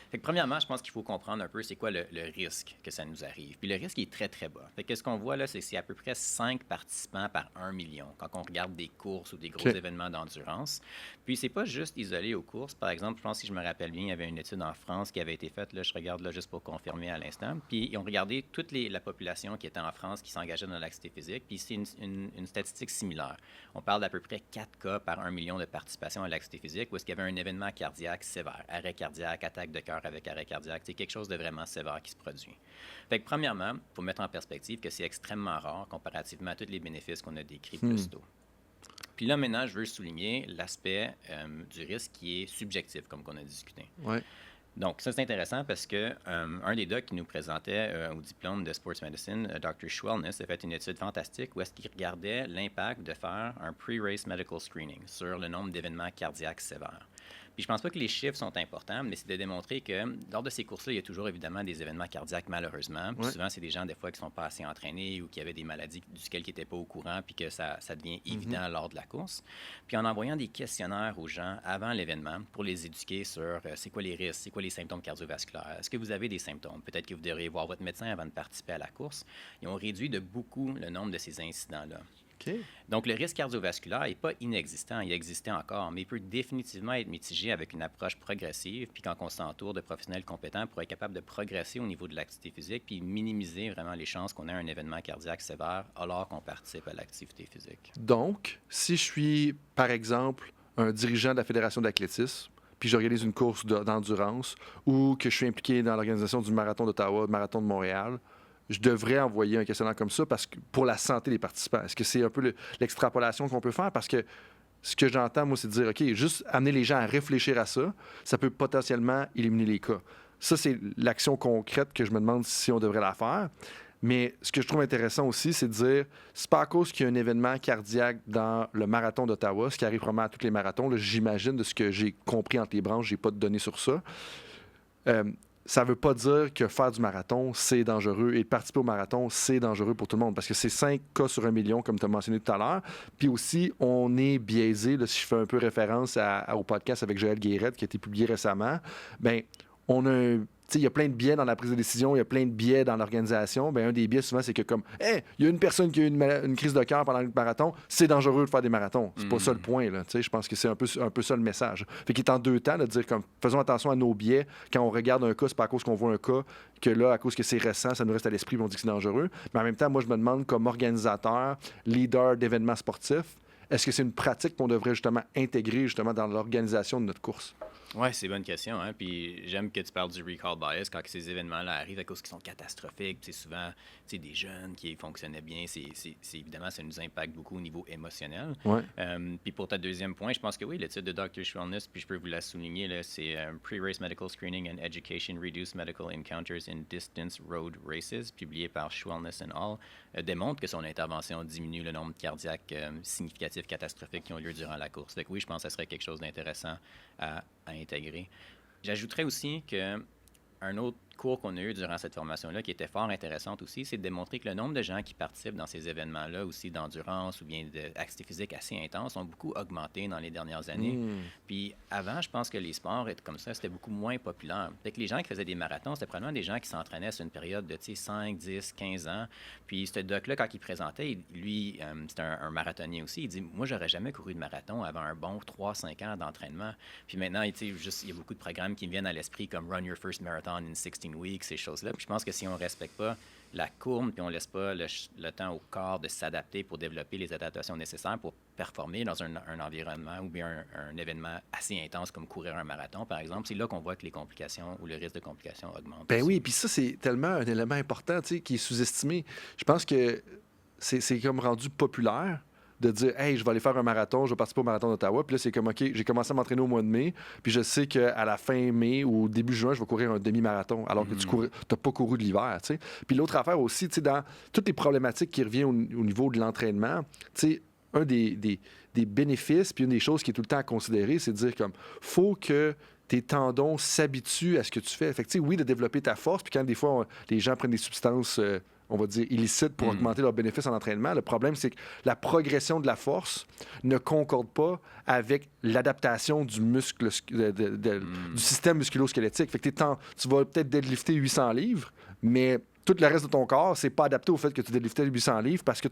Fait que premièrement, je pense qu'il faut comprendre un peu c'est quoi le risque que ça nous arrive. Puis le risque est très, très bas. Fait que ce qu'on voit là, c'est que c'est à peu près 5 participants par 1 million quand on regarde des courses ou des gros événements d'endurance. Puis c'est pas juste isolé aux courses. Par exemple, je pense, si je me rappelle bien, il y avait une étude en France qui avait été faite, là, je regarde là juste pour confirmer à l'instant. Puis ils ont regardé toute la population qui était en France qui s'engageait dans l'activité physique. Puis c'est une statistique similaire. On parle d'à peu près 4 cas par 1 million de participation à l'activité physique où est-ce qu'il y avait un événement cardiaque sévère, arrêt cardiaque, attaque de cœur avec arrêt cardiaque, c'est quelque chose de vraiment sévère qui se produit. Fait que premièrement, il faut mettre en perspective que c'est extrêmement rare comparativement à tous les bénéfices qu'on a décrits plus tôt. Puis là, maintenant, je veux souligner l'aspect du risque qui est subjectif, comme qu'on a discuté. Ouais. Donc, ça, c'est intéressant parce que un des docs qui nous présentait au diplôme de Sports Medicine, Dr. Schwellness, a fait une étude fantastique où est-ce qu'il regardait l'impact de faire un pre-race medical screening sur le nombre d'événements cardiaques sévères. Puis je pense pas que les chiffres sont importants, mais c'est de démontrer que lors de ces courses-là, il y a toujours évidemment des événements cardiaques, malheureusement. Puis souvent, c'est des gens, des fois, qui sont pas assez entraînés ou qui avaient des maladies duquel ils n'étaient pas au courant, puis que ça devient évident lors de la course. Puis en envoyant des questionnaires aux gens avant l'événement pour les éduquer sur c'est quoi les risques, c'est quoi les symptômes cardiovasculaires, est-ce que vous avez des symptômes, peut-être que vous devriez voir votre médecin avant de participer à la course, ils ont réduit de beaucoup le nombre de ces incidents-là. OK. Donc, le risque cardiovasculaire n'est pas inexistant, il existait encore, mais il peut définitivement être mitigé avec une approche progressive, puis quand on s'entoure de professionnels compétents pour être capable de progresser au niveau de l'activité physique, puis minimiser vraiment les chances qu'on ait un événement cardiaque sévère alors qu'on participe à l'activité physique. Donc, si je suis, par exemple, un dirigeant de la Fédération d'athlétisme, puis j'organise une course d'endurance ou que je suis impliqué dans l'organisation du Marathon d'Ottawa, du Marathon de Montréal, je devrais envoyer un questionnaire comme ça parce que pour la santé des participants. Est-ce que c'est un peu l'extrapolation qu'on peut faire? Parce que ce que j'entends, moi, c'est de dire, OK, juste amener les gens à réfléchir à ça, ça peut potentiellement éliminer les cas. Ça, c'est l'action concrète que je me demande si on devrait la faire. Mais ce que je trouve intéressant aussi, c'est de dire, c'est pas à cause qu'il y a un événement cardiaque dans le marathon d'Ottawa, ce qui arrive vraiment à tous les marathons, là, j'imagine, de ce que j'ai compris entre les branches, j'ai pas de données sur ça. ça ne veut pas dire que faire du marathon, c'est dangereux et participer au marathon, c'est dangereux pour tout le monde parce que c'est 5 cas sur 1 million, comme tu as mentionné tout à l'heure. Puis aussi, on est biaisé, là, si je fais un peu référence au podcast avec Joël Guérette qui a été publié récemment, bien, on a il y a plein de biais dans la prise de décision, il y a plein de biais dans l'organisation. Bien, un des biais, souvent, c'est que comme, hey, il y a une personne qui a eu une crise de cœur pendant le marathon, c'est dangereux de faire des marathons. C'est pas ça le point, là. Je pense que c'est un peu ça le message. Fait qu'il est en deux temps de dire comme, faisons attention à nos biais. Quand on regarde un cas, c'est pas à cause qu'on voit un cas que là, à cause que c'est récent, ça nous reste à l'esprit et on dit que c'est dangereux. Mais en même temps, moi, je me demande, comme organisateur, leader d'événements sportifs, est-ce que c'est une pratique qu'on devrait justement intégrer justement dans l'organisation de notre course? Oui, c'est une bonne question. Hein? Puis j'aime que tu parles du recall bias quand ces événements-là arrivent à cause qu'ils sont catastrophiques. C'est souvent des jeunes qui fonctionnaient bien. Évidemment, ça nous impacte beaucoup au niveau émotionnel. Ouais. Puis pour ta deuxième point, je pense que oui, le titre de Dr. Wellness, puis je peux vous la souligner, là, c'est Pre-Race Medical Screening and Education Reduce Medical Encounters in Distance Road Races, publié par Wellness and All, démontre que son intervention diminue le nombre de cardiaques significatifs catastrophiques qui ont lieu durant la course. Fait que oui, je pense que ça serait quelque chose d'intéressant à intégrer. J'ajouterais aussi qu'un autre cours qu'on a eu durant cette formation-là, qui était fort intéressante aussi, c'est de démontrer que le nombre de gens qui participent dans ces événements-là, aussi d'endurance ou bien d'activité physique assez intense, ont beaucoup augmenté dans les dernières années. Puis avant, je pense que les sports comme ça, c'était beaucoup moins populaire. Fait que les gens qui faisaient des marathons, c'était probablement des gens qui s'entraînaient sur une période de 5, 10, 15 ans. Puis ce doc-là, quand il présentait, lui, c'était un marathonien aussi, il dit « Moi, j'aurais jamais couru de marathon avant un bon 3-5 ans d'entraînement. » Puis maintenant, il y a beaucoup de programmes qui me viennent à l'esprit comme « Run your first marathon in 16 weeks », ces choses-là. Puis je pense que si on ne respecte pas la courbe puis on ne laisse pas le temps au corps de s'adapter pour développer les adaptations nécessaires pour performer dans un environnement ou bien un événement assez intense comme courir un marathon, par exemple, c'est là qu'on voit que les complications ou le risque de complications augmente. Ben oui, puis ça, c'est tellement un élément important qui est sous-estimé. Je pense que c'est comme rendu populaire de dire « Hey, je vais aller faire un marathon, je vais participer au marathon d'Ottawa. » Puis là, c'est comme « OK, j'ai commencé à m'entraîner au mois de mai, puis je sais qu'à la fin mai ou début juin, je vais courir un demi-marathon, alors que tu n'as pas couru de l'hiver. » Puis l'autre affaire aussi, dans toutes les problématiques qui reviennent au niveau de l'entraînement, un des bénéfices, puis une des choses qui est tout le temps à considérer, c'est de dire comme faut que tes tendons s'habituent à ce que tu fais. Fait que, oui, de développer ta force, puis quand des fois, les gens prennent des substances... on va dire, illicites pour augmenter leurs bénéfices en entraînement. Le problème, c'est que la progression de la force ne concorde pas avec l'adaptation du muscle, du système musculo-squelettique. Fait que tu vas peut-être deadlifter 800 livres, mais tout le reste de ton corps, c'est pas adapté au fait que tu deadliftais 800 livres parce que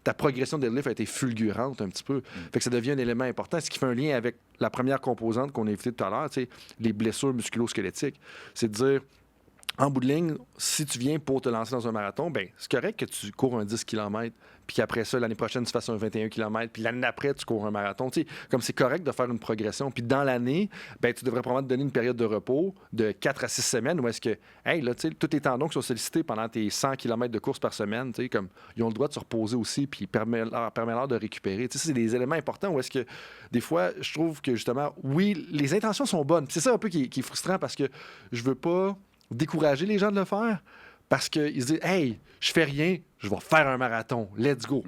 ta progression de deadlift a été fulgurante un petit peu. Fait que ça devient un élément important, ce qui fait un lien avec la première composante qu'on a évitée tout à l'heure, les blessures musculo-squelettiques. C'est de dire... En bout de ligne, si tu viens pour te lancer dans un marathon, ben c'est correct que tu cours un 10 km, puis qu'après ça, l'année prochaine, tu fasses un 21 km, puis l'année d'après, tu cours un marathon. Comme c'est correct de faire une progression. Puis dans l'année, ben tu devrais probablement te donner une période de repos de 4 à 6 semaines où est-ce que, hey, là, tous tes tendons qui sont sollicités pendant tes 100 km de course par semaine, comme ils ont le droit de se reposer aussi, puis permet-leur de récupérer. C'est des éléments importants où est-ce que, des fois, je trouve que justement, oui, les intentions sont bonnes. Puis c'est ça un peu qui est frustrant parce que je veux pas décourager les gens de le faire parce qu'ils se disent « Hey, je fais rien, je vais faire un marathon, let's go.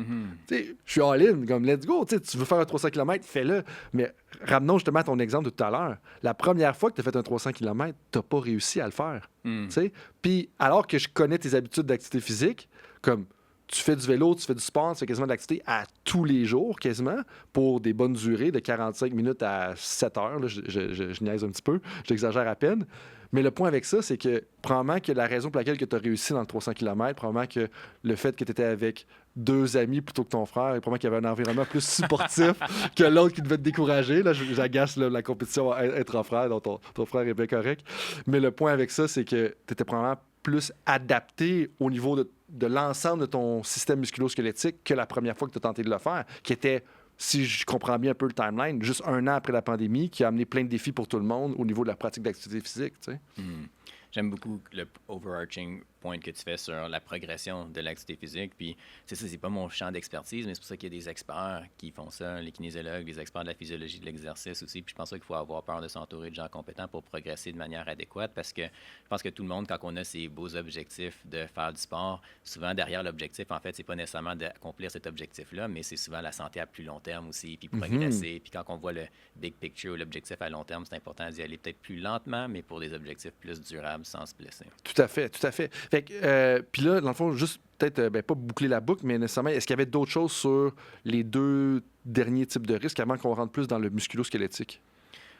Je suis all-in, comme let's go. Tu veux faire un 300 km, fais-le. Mais ramenons justement à ton exemple de tout à l'heure. La première fois que tu as fait un 300 km, tu n'as pas réussi à le faire. Puis alors que je connais tes habitudes d'activité physique, comme tu fais du vélo, tu fais du sport, tu fais quasiment de l'activité à tous les jours, quasiment, pour des bonnes durées de 45 minutes à 7 heures. Là, je niaise un petit peu, j'exagère à peine. Mais le point avec ça, c'est que probablement que la raison pour laquelle tu as réussi dans le 300 km, probablement que le fait que tu étais avec 2 amis plutôt que ton frère, et probablement qu'il y avait un environnement plus supportif que l'autre qui devait te décourager. Là, j'agace la compétition être en frère, donc ton frère est bien correct. Mais le point avec ça, c'est que tu étais probablement plus adapté au niveau de l'ensemble de ton système musculo-squelettique que la première fois que tu as tenté de le faire, qui était, si je comprends bien un peu le timeline, juste 1 an après la pandémie, qui a amené plein de défis pour tout le monde au niveau de la pratique d'activité physique. J'aime beaucoup le overarching point que tu fais sur la progression de l'activité physique. Puis, ça, c'est pas mon champ d'expertise, mais c'est pour ça qu'il y a des experts qui font ça, les kinésiologues, les experts de la physiologie de l'exercice aussi. Puis, je pense qu'il faut avoir peur de s'entourer de gens compétents pour progresser de manière adéquate parce que je pense que tout le monde, quand on a ces beaux objectifs de faire du sport, souvent derrière l'objectif, en fait, c'est pas nécessairement d'accomplir cet objectif-là, mais c'est souvent la santé à plus long terme aussi, puis progresser. Puis, quand on voit le big picture ou l'objectif à long terme, c'est important d'y aller peut-être plus lentement, mais pour des objectifs plus durables sans se blesser. Tout à fait, tout à fait. Fait que, puis là, dans le fond, juste peut-être, pas boucler la boucle, mais nécessairement, est-ce qu'il y avait d'autres choses sur les deux derniers types de risques avant qu'on rentre plus dans le musculo-squelettique?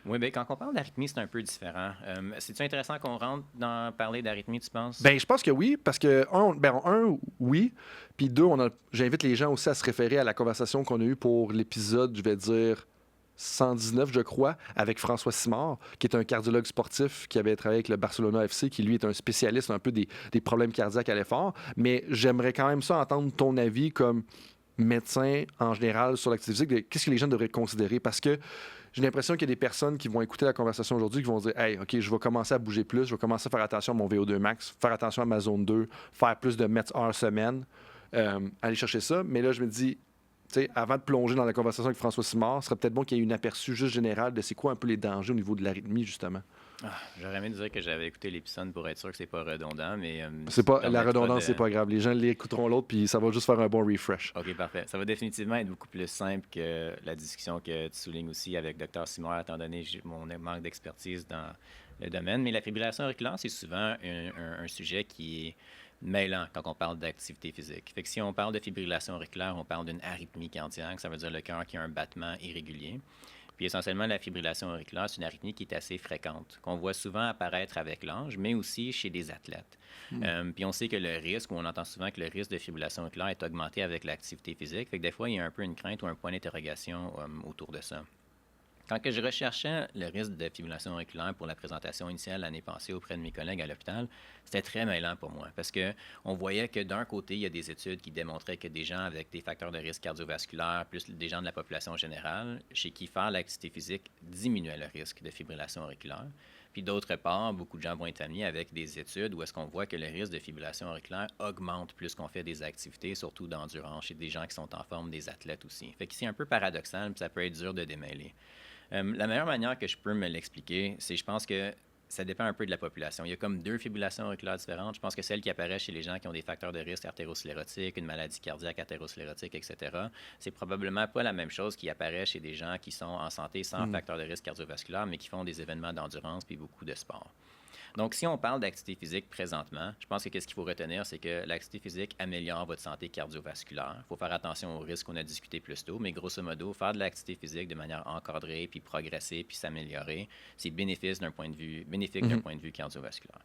Oui, bien, quand on parle d'arythmie, c'est un peu différent. C'est-tu intéressant qu'on rentre dans parler d'arythmie, tu penses? Bien, je pense que oui, parce que, oui, puis deux, j'invite les gens aussi à se référer à la conversation qu'on a eue pour l'épisode, je vais dire, 119, je crois, avec François Simard, qui est un cardiologue sportif qui avait travaillé avec le Barcelona FC, qui lui est un spécialiste un peu des problèmes cardiaques à l'effort. Mais j'aimerais quand même ça entendre ton avis comme médecin en général sur l'activité physique. Qu'est-ce que les gens devraient considérer? Parce que j'ai l'impression qu'il y a des personnes qui vont écouter la conversation aujourd'hui qui vont dire « Hey, OK, je vais commencer à bouger plus, je vais commencer à faire attention à mon VO2 max, faire attention à ma zone 2, faire plus de mètres heure semaine, aller chercher ça. » Mais là, je me dis, avant de plonger dans la conversation avec François Simard, ce serait peut-être bon qu'il y ait une aperçu juste général de c'est quoi un peu les dangers au niveau de l'arythmie, justement. J'aurais aimé dire que j'avais écouté l'épisode pour être sûr que c'est pas redondant, mais... La redondance, c'est pas grave. Les gens l'écouteront l'autre, puis ça va juste faire un bon refresh. OK, parfait. Ça va définitivement être beaucoup plus simple que la discussion que tu soulignes aussi avec Dr. Simard, étant donné mon manque d'expertise dans le domaine. Mais la fibrillation auriculaire, c'est souvent un sujet qui est mêlant quand on parle d'activité physique. Fait que si on parle de fibrillation auriculaire, on parle d'une arythmie cardiaque. Ça veut dire le cœur qui a un battement irrégulier. Puis essentiellement, la fibrillation auriculaire, c'est une arythmie qui est assez fréquente, qu'on voit souvent apparaître avec l'âge, mais aussi chez des athlètes. Puis on sait que le risque, ou on entend souvent que le risque de fibrillation auriculaire est augmenté avec l'activité physique. Fait que des fois, il y a un peu une crainte ou un point d'interrogation autour de ça. Quand que je recherchais le risque de fibrillation auriculaire pour la présentation initiale l'année passée auprès de mes collègues à l'hôpital, c'était très mêlant pour moi parce qu'on voyait que d'un côté, il y a des études qui démontraient que des gens avec des facteurs de risque cardiovasculaire, plus des gens de la population générale, chez qui faire l'activité physique diminuait le risque de fibrillation auriculaire. Puis d'autre part, beaucoup de gens vont être familiers avec des études où est-ce qu'on voit que le risque de fibrillation auriculaire augmente plus qu'on fait des activités, surtout d'endurance, chez des gens qui sont en forme, des athlètes aussi. Fait que c'est un peu paradoxal, puis ça peut être dur de démêler. La meilleure manière que je peux me l'expliquer, c'est je pense que ça dépend un peu de la population. Il y a comme deux fibrillations auriculaires différentes. Je pense que celle qui apparaît chez les gens qui ont des facteurs de risque artérosclérotiques, une maladie cardiaque artérosclérotique, etc., c'est probablement pas la même chose qui apparaît chez des gens qui sont en santé sans facteurs de risque cardiovasculaire, mais qui font des événements d'endurance puis beaucoup de sport. Donc, si on parle d'activité physique présentement, je pense que ce qu'il faut retenir, c'est que l'activité physique améliore votre santé cardiovasculaire. Il faut faire attention aux risques qu'on a discuté plus tôt, mais grosso modo, faire de l'activité physique de manière encadrée, puis progresser, puis s'améliorer, c'est bénéfique d'un point de vue cardiovasculaire.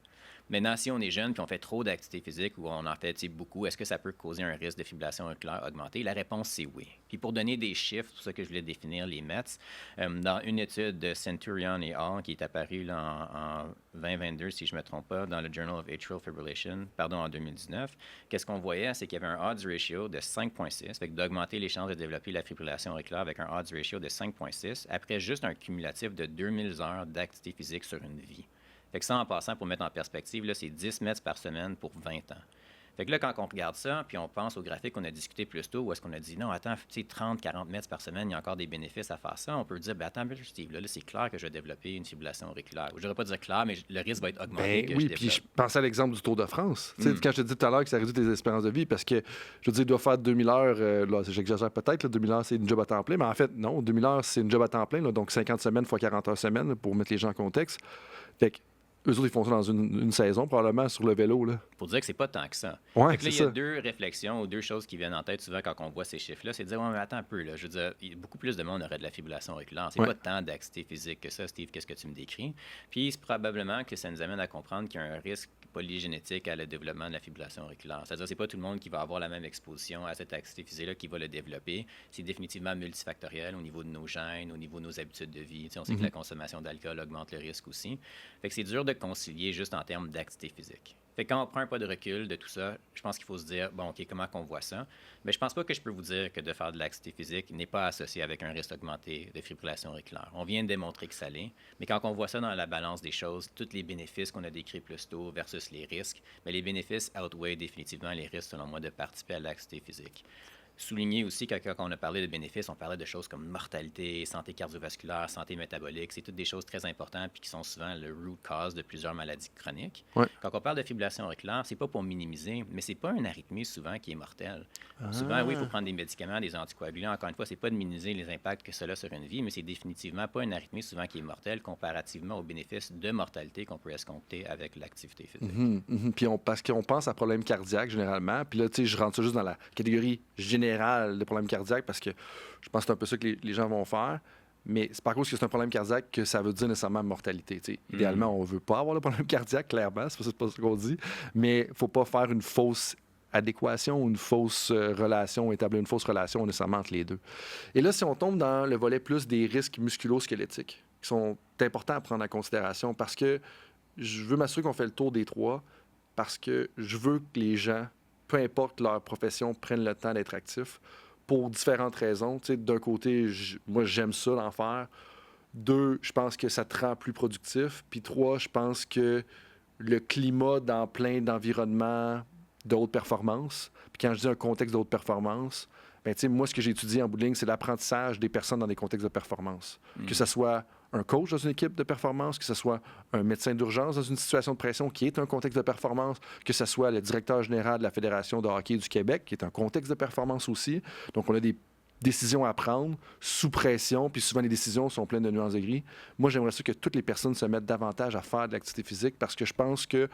Maintenant, si on est jeune puis on fait trop d'activité physique ou on en fait beaucoup, est-ce que ça peut causer un risque de fibrillation auriculaire augmentée? La réponse, c'est oui. Puis pour donner des chiffres, c'est pour ça que je voulais définir les METs, dans une étude de Centurion et Hall qui est apparue là, en 2022, si je ne me trompe pas, dans le Journal of Atrial Fibrillation, en 2019, qu'est-ce qu'on voyait? C'est qu'il y avait un odds ratio de 5,6, fait que d'augmenter les chances de développer la fibrillation auriculaire avec un odds ratio de 5,6 après juste un cumulatif de 2000 heures d'activité physique sur une vie. Fait que ça, en passant, pour mettre en perspective, là, c'est 10 mètres par semaine pour 20 ans. Fait que là, quand on regarde ça, puis on pense au graphique qu'on a discuté plus tôt, où est-ce qu'on a dit, non, attends, 30, 40 mètres par semaine, il y a encore des bénéfices à faire ça, on peut dire, ben attends, Steve, là c'est clair que je vais développer une fibrillation auriculaire. Je ne devrais pas dire clair, mais le risque va être augmenté. Oui, puis je pensais à l'exemple du Tour de France. Quand je te dis tout à l'heure que ça réduit tes espérances de vie, parce que, je veux dire, il doit faire 2000 heures, là, j'exagère peut-être, là, 2000 heures, c'est une job à temps plein, mais en fait, non, 2000 heures, c'est une job à temps plein, là, donc 50 semaines fois 40 heures semaine, pour mettre les gens en contexte. Fait que, eux autres, ils font ça dans une saison, probablement, sur le vélo. Là. Pour dire que c'est pas tant que ça. Ouais, là, il y a deux réflexions ou deux choses qui viennent en tête souvent quand on voit ces chiffres-là. C'est de dire, ouais, mais attends un peu, là. Je veux dire, beaucoup plus de monde aurait de la fibrillation auriculaire. C'est pas tant d'activité physique que ça, Steve, qu'est-ce que tu me décris. Puis, c'est probablement que ça nous amène à comprendre qu'il y a un risque polygénétique à le développement de la fibrillation auriculaire. C'est-à-dire que c'est pas tout le monde qui va avoir la même exposition à cette activité physique-là qui va le développer. C'est définitivement multifactoriel au niveau de nos gènes, au niveau de nos habitudes de vie. On sait que la consommation d'alcool augmente le risque aussi. Fait que c'est dur de concilier juste en termes d'activité physique. Fait que quand on prend un pas de recul de tout ça, je pense qu'il faut se dire, bon, OK, comment qu'on voit ça? Mais je pense pas que je peux vous dire que de faire de l'activité physique n'est pas associé avec un risque augmenté de fibrillation auriculaire. On vient de démontrer que ça l'est, mais quand on voit ça dans la balance des choses, tous les bénéfices qu'on a décrits plus tôt versus les risques, mais les bénéfices outweigh définitivement les risques, selon moi, de participer à l'activité physique. Souligner aussi que quand on a parlé de bénéfices, on parlait de choses comme mortalité, santé cardiovasculaire, santé métabolique. C'est toutes des choses très importantes puis qui sont souvent le root cause de plusieurs maladies chroniques. Ouais. Quand on parle de fibrillation auriculaire, c'est pas pour minimiser, mais c'est pas une arythmie souvent qui est mortelle. Souvent, oui, il faut prendre des médicaments, des anticoagulants. Encore une fois, c'est pas de minimiser les impacts que cela a sur une vie, mais c'est définitivement pas une arythmie souvent qui est mortelle comparativement aux bénéfices de mortalité qu'on peut escompter avec l'activité physique. Puis parce qu'on pense à problèmes cardiaques généralement. Puis là, tu sais, je rentre ça juste dans la catégorie générale de problèmes cardiaques parce que je pense que c'est un peu ça que les gens vont faire. Mais c'est pas à cause que c'est un problème cardiaque que ça veut dire nécessairement mortalité. T'sais. Idéalement, on veut pas avoir le problème cardiaque, clairement. C'est pas ce qu'on dit. Mais il faut pas faire une fausse adéquation ou une fausse relation, établir une fausse relation nécessairement entre les deux. Et là, si on tombe dans le volet plus des risques musculo-squelettiques, qui sont importants à prendre en considération parce que je veux m'assurer qu'on fait le tour des trois parce que je veux que les gens, peu importe leur profession, prennent le temps d'être actifs pour différentes raisons. Tu sais, d'un côté, moi, j'aime ça, l'en faire. 2, je pense que ça te rend plus productif. Puis 3, je pense que le climat dans plein d'environnements de haute performance, puis quand je dis un contexte de haute performance, ben, tu sais, moi, ce que j'ai étudié en bout de ligne, c'est l'apprentissage des personnes dans des contextes de performance. Que ce soit un coach dans une équipe de performance, que ce soit un médecin d'urgence dans une situation de pression qui est un contexte de performance, que ce soit le directeur général de la Fédération de hockey du Québec, qui est un contexte de performance aussi. Donc, on a des décisions à prendre sous pression, puis souvent les décisions sont pleines de nuances de gris. Moi, j'aimerais ça que toutes les personnes se mettent davantage à faire de l'activité physique parce que je pense que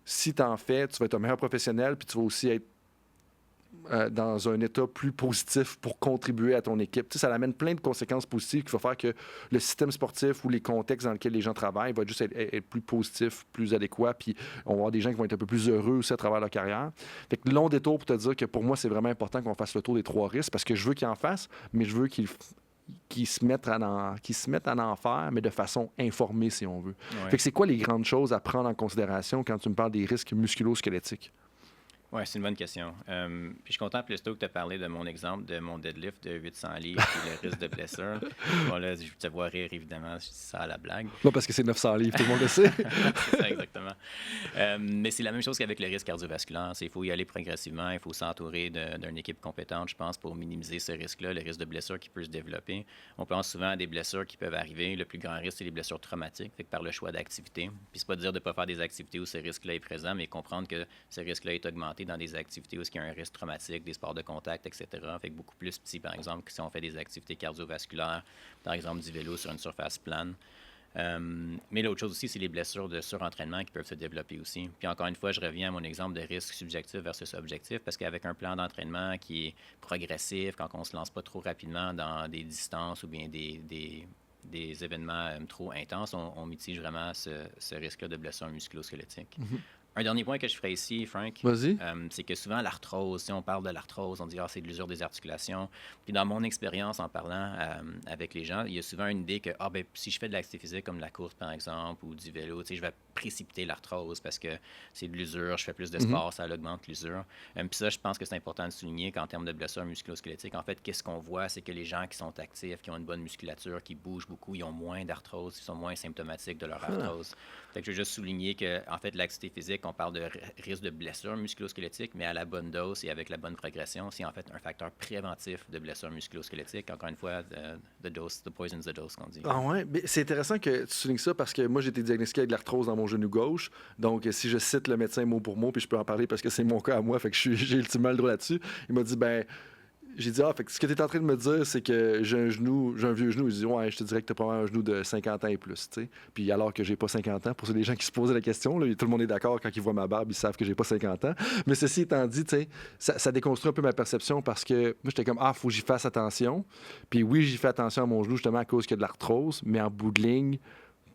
si tu en fais, tu vas être un meilleur professionnel, puis tu vas aussi être dans un état plus positif pour contribuer à ton équipe. Tu sais, ça amène plein de conséquences positives qu'il faut faire que le système sportif ou les contextes dans lesquels les gens travaillent va juste être plus positif, plus adéquat, puis on va avoir des gens qui vont être un peu plus heureux aussi à travers leur carrière. Fait que long détour pour te dire que pour moi, c'est vraiment important qu'on fasse le tour des 3 risques parce que je veux qu'ils en fassent, mais je veux qu'ils se mettent à en faire, mais de façon informée, si on veut. Ouais. Fait que c'est quoi les grandes choses à prendre en considération quand tu me parles des risques musculo-squelettiques? Oui, c'est une bonne question. Puis je suis content plus tôt que tu as parlé de mon exemple de mon deadlift de 800 livres et le risque de blessure. Bon, là, je te vois rire, évidemment, je dis ça à la blague. Non, parce que c'est 900 livres, tout le monde le sait. C'est ça, exactement. Mais c'est la même chose qu'avec le risque cardiovasculaire. Il faut y aller progressivement. Il faut s'entourer d'une équipe compétente, je pense, pour minimiser ce risque-là, le risque de blessure qui peut se développer. On pense souvent à des blessures qui peuvent arriver. Le plus grand risque, c'est les blessures traumatiques, fait que par le choix d'activité. Puis c'est pas dire de ne pas faire des activités où ce risque-là est présent, mais comprendre que ce risque-là est augmenté dans des activités où il y a un risque traumatique, des sports de contact, etc. Fait que beaucoup plus petit, par exemple, que si on fait des activités cardiovasculaires, par exemple du vélo sur une surface plane. Mais l'autre chose aussi, c'est les blessures de surentraînement qui peuvent se développer aussi. Puis encore une fois, je reviens à mon exemple de risque subjectif versus objectif, parce qu'avec un plan d'entraînement qui est progressif, quand on ne se lance pas trop rapidement dans des distances ou bien des événements trop intenses, on mitige vraiment ce risque-là de blessure musculo-squelettique. Un dernier point que je ferai ici, Frank, c'est que souvent l'arthrose, si on parle de l'arthrose, on dit c'est de l'usure des articulations. Puis dans mon expérience en parlant avec les gens, il y a souvent une idée que si je fais de l'activité physique comme la course par exemple ou du vélo, je vais précipiter l'arthrose parce que c'est de l'usure, je fais plus de sport, ça augmente l'usure. Puis ça, je pense que c'est important de souligner qu'en termes de blessures musculo-squelettiques, en fait, qu'est-ce qu'on voit, c'est que les gens qui sont actifs, qui ont une bonne musculature, qui bougent beaucoup, ils ont moins d'arthrose, ils sont moins symptomatiques de leur arthrose. Fait que je veux juste souligner que, en fait, l'activité physique, on parle de risque de blessure musculo-squelettique, mais à la bonne dose et avec la bonne progression, c'est en fait un facteur préventif de blessure musculo-squelettique. Encore une fois, the poison's the dose, qu'on dit. Ah ouais, mais c'est intéressant que tu soulignes ça parce que moi, j'ai été diagnostiqué avec de l'arthrose dans mon genou gauche. Donc, si je cite le médecin mot pour mot, puis je peux en parler parce que c'est mon cas à moi, fait que j'ai ultimement le droit là-dessus, il m'a dit, j'ai dit, fait que ce que tu es en train de me dire, c'est que j'ai un vieux genou. Il dit, ouais, je te dirais que tu as probablement un genou de 50 ans et plus, tu sais. Puis alors que j'ai pas 50 ans, pour les gens qui se posaient la question, là, tout le monde est d'accord quand ils voient ma barbe, ils savent que j'ai pas 50 ans. Mais ceci étant dit, tu sais, ça déconstruit un peu ma perception parce que moi, j'étais comme, faut que j'y fasse attention. Puis oui, j'y fais attention à mon genou justement à cause qu'il y a de l'arthrose, mais en bout de ligne,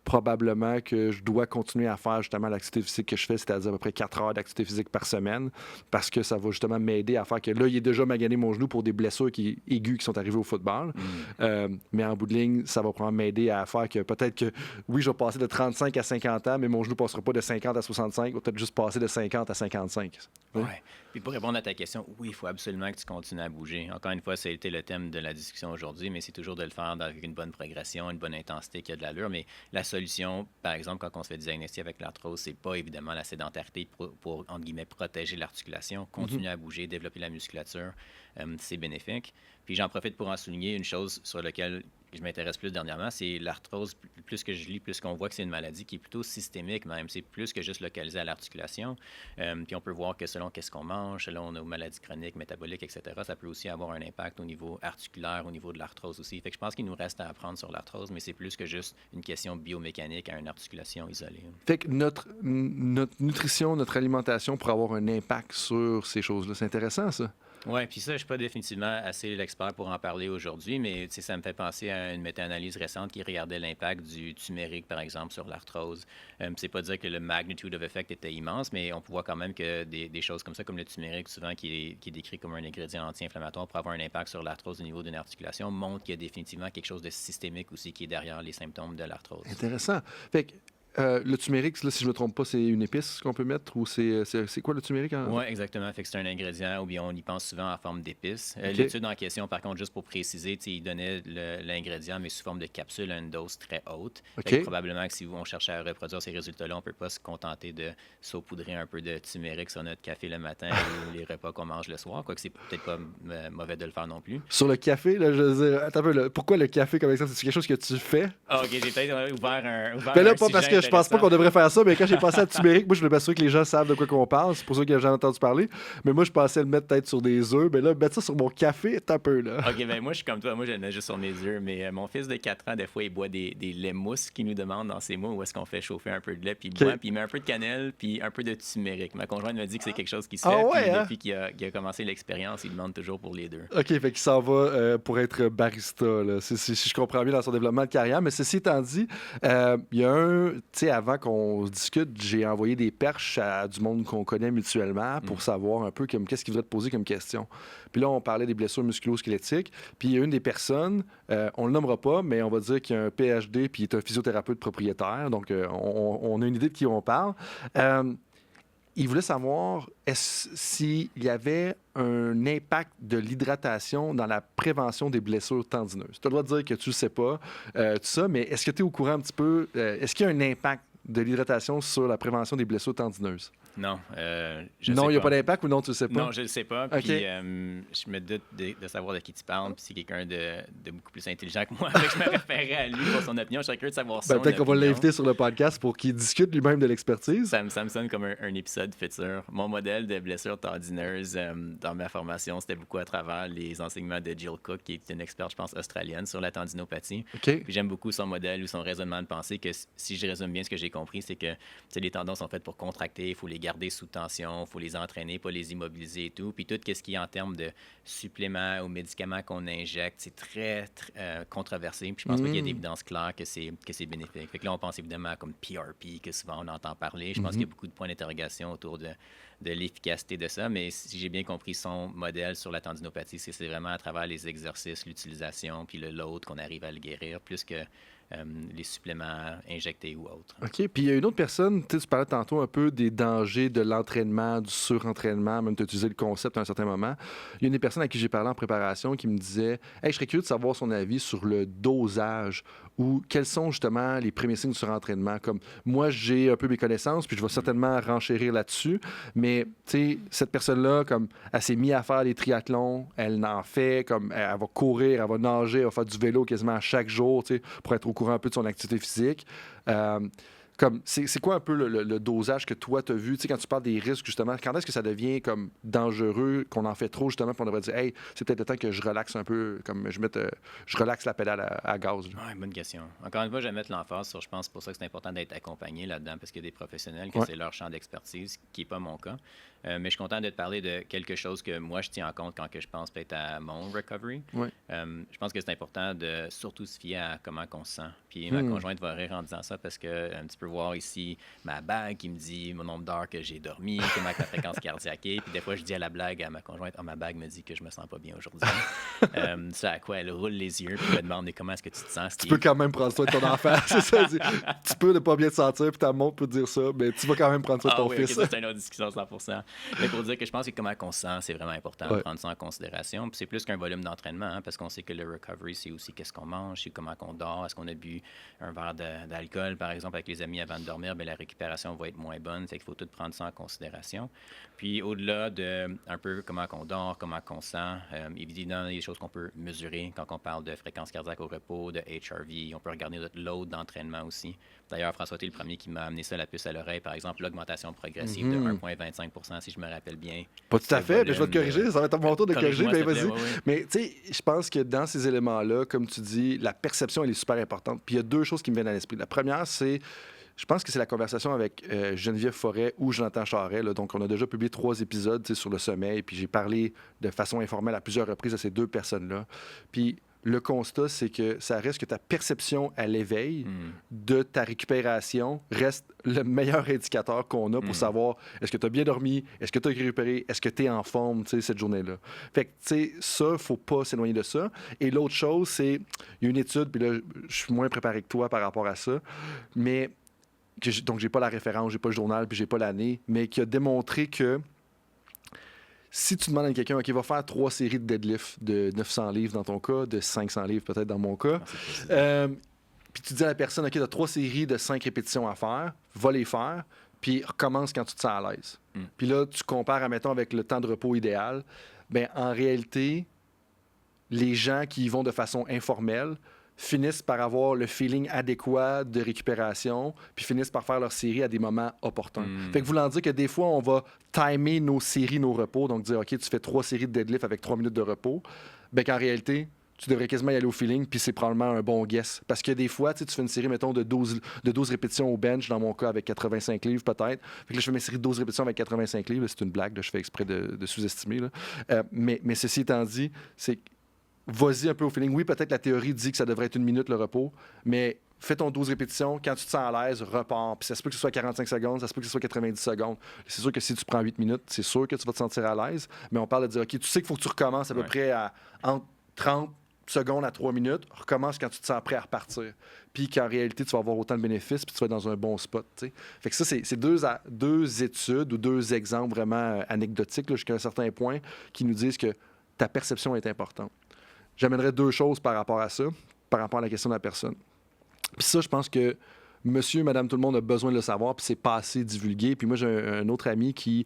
probablement que je dois continuer à faire justement l'activité physique que je fais, c'est-à-dire à peu près 4 heures d'activité physique par semaine, parce que ça va justement m'aider à faire que là, il est déjà magané mon genou pour des blessures aiguës qui sont arrivées au football. Mais en bout de ligne, ça va probablement m'aider à faire que peut-être que, oui, je vais passer de 35 à 50 ans, mais mon genou ne passera pas de 50 à 65, il va peut-être juste passer de 50 à 55. Oui. Puis pour répondre à ta question, oui, il faut absolument que tu continues à bouger. Encore une fois, ça a été le thème de la discussion aujourd'hui, mais c'est toujours de le faire avec une bonne progression, une bonne intensité qui a de l'allure. Mais la solution, par exemple, quand on se fait diagnostiquer avec l'arthrose, c'est pas évidemment la sédentarité pour entre guillemets, protéger l'articulation. Continuer à bouger, développer la musculature, c'est bénéfique. Puis j'en profite pour en souligner une chose sur laquelle je m'intéresse plus dernièrement, c'est l'arthrose. Plus que je lis, plus qu'on voit que c'est une maladie qui est plutôt systémique même. C'est plus que juste localisé à l'articulation. Puis on peut voir que selon qu'est-ce qu'on mange, selon nos maladies chroniques, métaboliques, etc., ça peut aussi avoir un impact au niveau articulaire, au niveau de l'arthrose aussi. Fait que je pense qu'il nous reste à apprendre sur l'arthrose, mais c'est plus que juste une question biomécanique à une articulation isolée. Fait que notre nutrition, notre alimentation pourrait avoir un impact sur ces choses-là. C'est intéressant, ça. Oui, puis ça, je ne suis pas définitivement assez l'expert pour en parler aujourd'hui, mais ça me fait penser à une méta-analyse récente qui regardait l'impact du turmeric, par exemple, sur l'arthrose. C'est pas dire que le magnitude of effect était immense, mais on voit quand même que des choses comme ça, comme le turmeric, souvent qui est décrit comme un ingrédient anti-inflammatoire pour avoir un impact sur l'arthrose au niveau d'une articulation, montre qu'il y a définitivement quelque chose de systémique aussi qui est derrière les symptômes de l'arthrose. Intéressant. Fait que le turmeric, là, si je ne me trompe pas, c'est une épice qu'on peut mettre ou c'est quoi le turmeric? Oui, exactement. Fait que c'est un ingrédient ou bien on y pense souvent en forme d'épice. Okay. L'étude en question, par contre, juste pour préciser, il donnait l'ingrédient, mais sous forme de capsule à une dose très haute. Okay. Fait que probablement que si on cherchait à reproduire ces résultats-là, on ne peut pas se contenter de saupoudrer un peu de turmeric sur notre café le matin ou les repas qu'on mange le soir. Quoique c'est peut-être pas mauvais de le faire non plus. Sur le café, là, je veux dire, attends un peu, pourquoi le café comme exemple? C'est quelque chose que tu fais? Ah, OK, j'ai peut-être ouvert un. Mais là, pas parce que je pense pas qu'on devrait faire ça, mais quand j'ai pensé à turmeric, moi, je voulais m'assurer que les gens savent de quoi qu'on parle. C'est pour ça que j'ai entendu parler. Mais moi, je pensais le mettre peut-être sur des œufs. Mais là, mettre ça sur mon café, t'as un peu, là. OK, ben moi, je suis comme toi. Moi, je le mets juste sur mes œufs. Mais mon fils de 4 ans, des fois, il boit des laits mousses qu'il nous demande dans ses mots où est-ce qu'on fait chauffer un peu de lait, puis il boit, puis il met un peu de cannelle, puis un peu de turmeric. Ma conjointe me dit que c'est quelque chose qui se fait. Puis depuis qu'il a commencé l'expérience, il demande toujours pour les deux. OK, fait qu'il s'en va pour être barista, là. Si je comprends bien dans son développement de carrière. Mais ceci étant dit, il y a tu sais, avant qu'on se discute, j'ai envoyé des perches à du monde qu'on connaît mutuellement pour savoir un peu qu'est-ce qu'ils voudraient te poser comme question. Puis là, on parlait des blessures musculo-squelettiques. Puis il y a une des personnes, on le nommera pas, mais on va dire qu'il y a un PhD puis il est un physiothérapeute propriétaire. Donc, on a une idée de qui on parle. Il voulait savoir s'il y avait un impact de l'hydratation dans la prévention des blessures tendineuses. Tu as le droit de dire que tu ne sais pas tout ça, mais est-ce que tu es au courant un petit peu? Est-ce qu'il y a un impact de l'hydratation sur la prévention des blessures tendineuses? Non. Non, il n'y a pas d'impact ou non, tu ne sais pas? Non, je ne le sais pas. Puis je me doute de savoir de qui tu parles. Puis c'est quelqu'un de beaucoup plus intelligent que moi. Je me référais à lui pour son opinion. Je serais curieux de savoir ça. Peut-être qu'on va l'inviter sur le podcast pour qu'il discute lui-même de l'expertise. Ça me sonne comme un épisode futur. Mon modèle de blessure tendineuse dans ma formation, c'était beaucoup à travers les enseignements de Jill Cook, qui est une experte, je pense, australienne sur la tendinopathie. Okay. Puis j'aime beaucoup son modèle ou son raisonnement de pensée que, si je résume bien ce que j'ai compris, c'est que les tendons sont faits pour contracter, il faut les garder sous tension, il faut les entraîner, pas les immobiliser et tout. Puis tout ce qui est en termes de suppléments ou médicaments qu'on injecte, c'est très controversé. Puis je pense pas qu'il y a d'évidence claire que c'est bénéfique. Fait que là, on pense évidemment à comme PRP, que souvent on entend parler. Je pense qu'il y a beaucoup de points d'interrogation autour de l'efficacité de ça, mais si j'ai bien compris son modèle sur la tendinopathie, c'est vraiment à travers les exercices, l'utilisation, puis le load qu'on arrive à le guérir, plus que les suppléments injectés ou autres. OK. Puis il y a une autre personne, tu parlais tantôt un peu des dangers de l'entraînement, du surentraînement, même tu as utilisé le concept à un certain moment. Il y a une des personnes à qui j'ai parlé en préparation qui me disait « Hey, je serais curieux de savoir son avis sur le dosage ou quels sont justement les premiers signes du surentraînement. » Comme moi, j'ai un peu mes connaissances, puis je vais certainement renchérir là-dessus, mais tu sais, cette personne-là, comme elle s'est mise à faire des triathlons, elle en fait, comme elle va courir, elle va nager, elle va faire du vélo quasiment chaque jour, tu sais, pour être au courant un peu de son activité physique. Comme, c'est quoi un peu le dosage que toi, tu as vu, tu sais, quand tu parles des risques, justement, quand est-ce que ça devient comme dangereux, qu'on en fait trop, justement, puis on devrait dire, hey, c'est peut-être le temps que je relaxe un peu, comme je relaxe la pédale à gaz. Oui, bonne question. Encore une fois, je vais mettre l'emphase sur, je pense, c'est pour ça que c'est important d'être accompagné là-dedans, parce qu'il y a des professionnels que Ouais. c'est leur champ d'expertise, qui n'est pas mon cas. Mais je suis content de te parler de quelque chose que moi, je tiens en compte quand que je pense peut-être à mon recovery. Ouais. Je pense que c'est important de surtout se fier à comment on se sent. Puis ma conjointe va rire en disant ça parce que tu peux voir ici ma bague qui me dit mon nombre d'heures que j'ai dormi, comment ma fréquence cardiaque est. Puis des fois, je dis à la blague à ma conjointe, ma bague me dit que je me sens pas bien aujourd'hui. C'est à quoi elle roule les yeux puis me demande comment est-ce que tu te sens, Steve? Tu peux quand même prendre soin de ton enfant, c'est ça. Tu peux ne pas bien te sentir, puis ta montre peut te dire ça, mais tu vas quand même prendre soin de ton oui, fils. Okay, ça, c'est une autre discussion 100%. Mais pour dire que je pense que comment on se sent, c'est vraiment important de prendre ça en considération. Puis c'est plus qu'un volume d'entraînement, hein, parce qu'on sait que le recovery, c'est aussi qu'est-ce qu'on mange, c'est comment on dort, est-ce qu'on a bu un verre d'alcool, par exemple, avec les amis avant de dormir, bien, la récupération va être moins bonne. Fait qu'il faut tout prendre ça en considération. Puis au-delà de un peu comment on dort, comment on se sent, évidemment, il y a des choses qu'on peut mesurer quand on parle de fréquence cardiaque au repos, de HRV. On peut regarder notre load d'entraînement aussi. D'ailleurs, François, tu es le premier qui m'a amené ça la puce à l'oreille. Par exemple, l'augmentation progressive de 1,25 si je me rappelle bien. Pas tout à fait, mais je vais te corriger. Ça va être mon tour de corriger, mais vas-y. Ouais. Mais tu sais, je pense que dans ces éléments-là, comme tu dis, la perception, elle est super importante. Puis il y a deux choses qui me viennent à l'esprit. La première, c'est, je pense que c'est la conversation avec Geneviève Forêt ou Jonathan Charest. Là. Donc, on a déjà publié 3 épisodes sur le sommeil, puis j'ai parlé de façon informelle à plusieurs reprises à ces 2 personnes-là. Puis le constat, c'est que ça reste que ta perception à l'éveil de ta récupération reste le meilleur indicateur qu'on a pour savoir est-ce que tu as bien dormi, est-ce que tu as récupéré, est-ce que tu es en forme cette journée-là. Fait que, tu sais, ça, il ne faut pas s'éloigner de ça. Et l'autre chose, c'est, il y a une étude, puis là, je suis moins préparé que toi par rapport à ça, mais donc j'ai pas la référence, j'ai pas le journal, puis j'ai pas l'année, mais qui a démontré que si tu demandes à quelqu'un, OK, va faire 3 séries de deadlift de 900 livres dans ton cas, de 500 livres peut-être dans mon cas, puis tu dis à la personne, OK, tu as 3 séries de 5 répétitions à faire, va les faire, puis recommence quand tu te sens à l'aise. Puis là, tu compares, admettons, avec le temps de repos idéal. Bien, en réalité, les gens qui y vont de façon informelle finissent par avoir le feeling adéquat de récupération, puis finissent par faire leur série à des moments opportuns. Fait que voulant dire que des fois, on va timer nos séries, nos repos, donc dire, OK, tu fais 3 séries de deadlift avec 3 minutes de repos, bien qu'en réalité, tu devrais quasiment y aller au feeling, puis c'est probablement un bon guess. Parce que des fois, tu fais une série, mettons, de 12 répétitions au bench, dans mon cas, avec 85 livres peut-être. Fait que là, je fais mes séries de 12 répétitions avec 85 livres. C'est une blague, là, je fais exprès de sous-estimer. Là. Mais ceci étant dit, c'est vas-y un peu au feeling. Oui, peut-être la théorie dit que ça devrait être 1 minute le repos, mais fais ton 12 répétitions. Quand tu te sens à l'aise, repars. Puis ça se peut que ce soit 45 secondes, ça se peut que ce soit 90 secondes. C'est sûr que si tu prends 8 minutes, c'est sûr que tu vas te sentir à l'aise. Mais on parle de dire, OK, tu sais qu'il faut que tu recommences à peu près entre 30 secondes à 3 minutes. Recommence quand tu te sens prêt à repartir. Puis qu'en réalité, tu vas avoir autant de bénéfices puis tu vas être dans un bon spot. T'sais. Fait que ça, c'est 2 études ou 2 exemples vraiment anecdotiques là, jusqu'à un certain point qui nous disent que ta perception est importante. J'amènerais 2 choses par rapport à ça, par rapport à la question de la personne. Puis ça, je pense que monsieur, madame, tout le monde a besoin de le savoir, puis c'est pas assez divulgué. Puis moi, j'ai un autre ami qui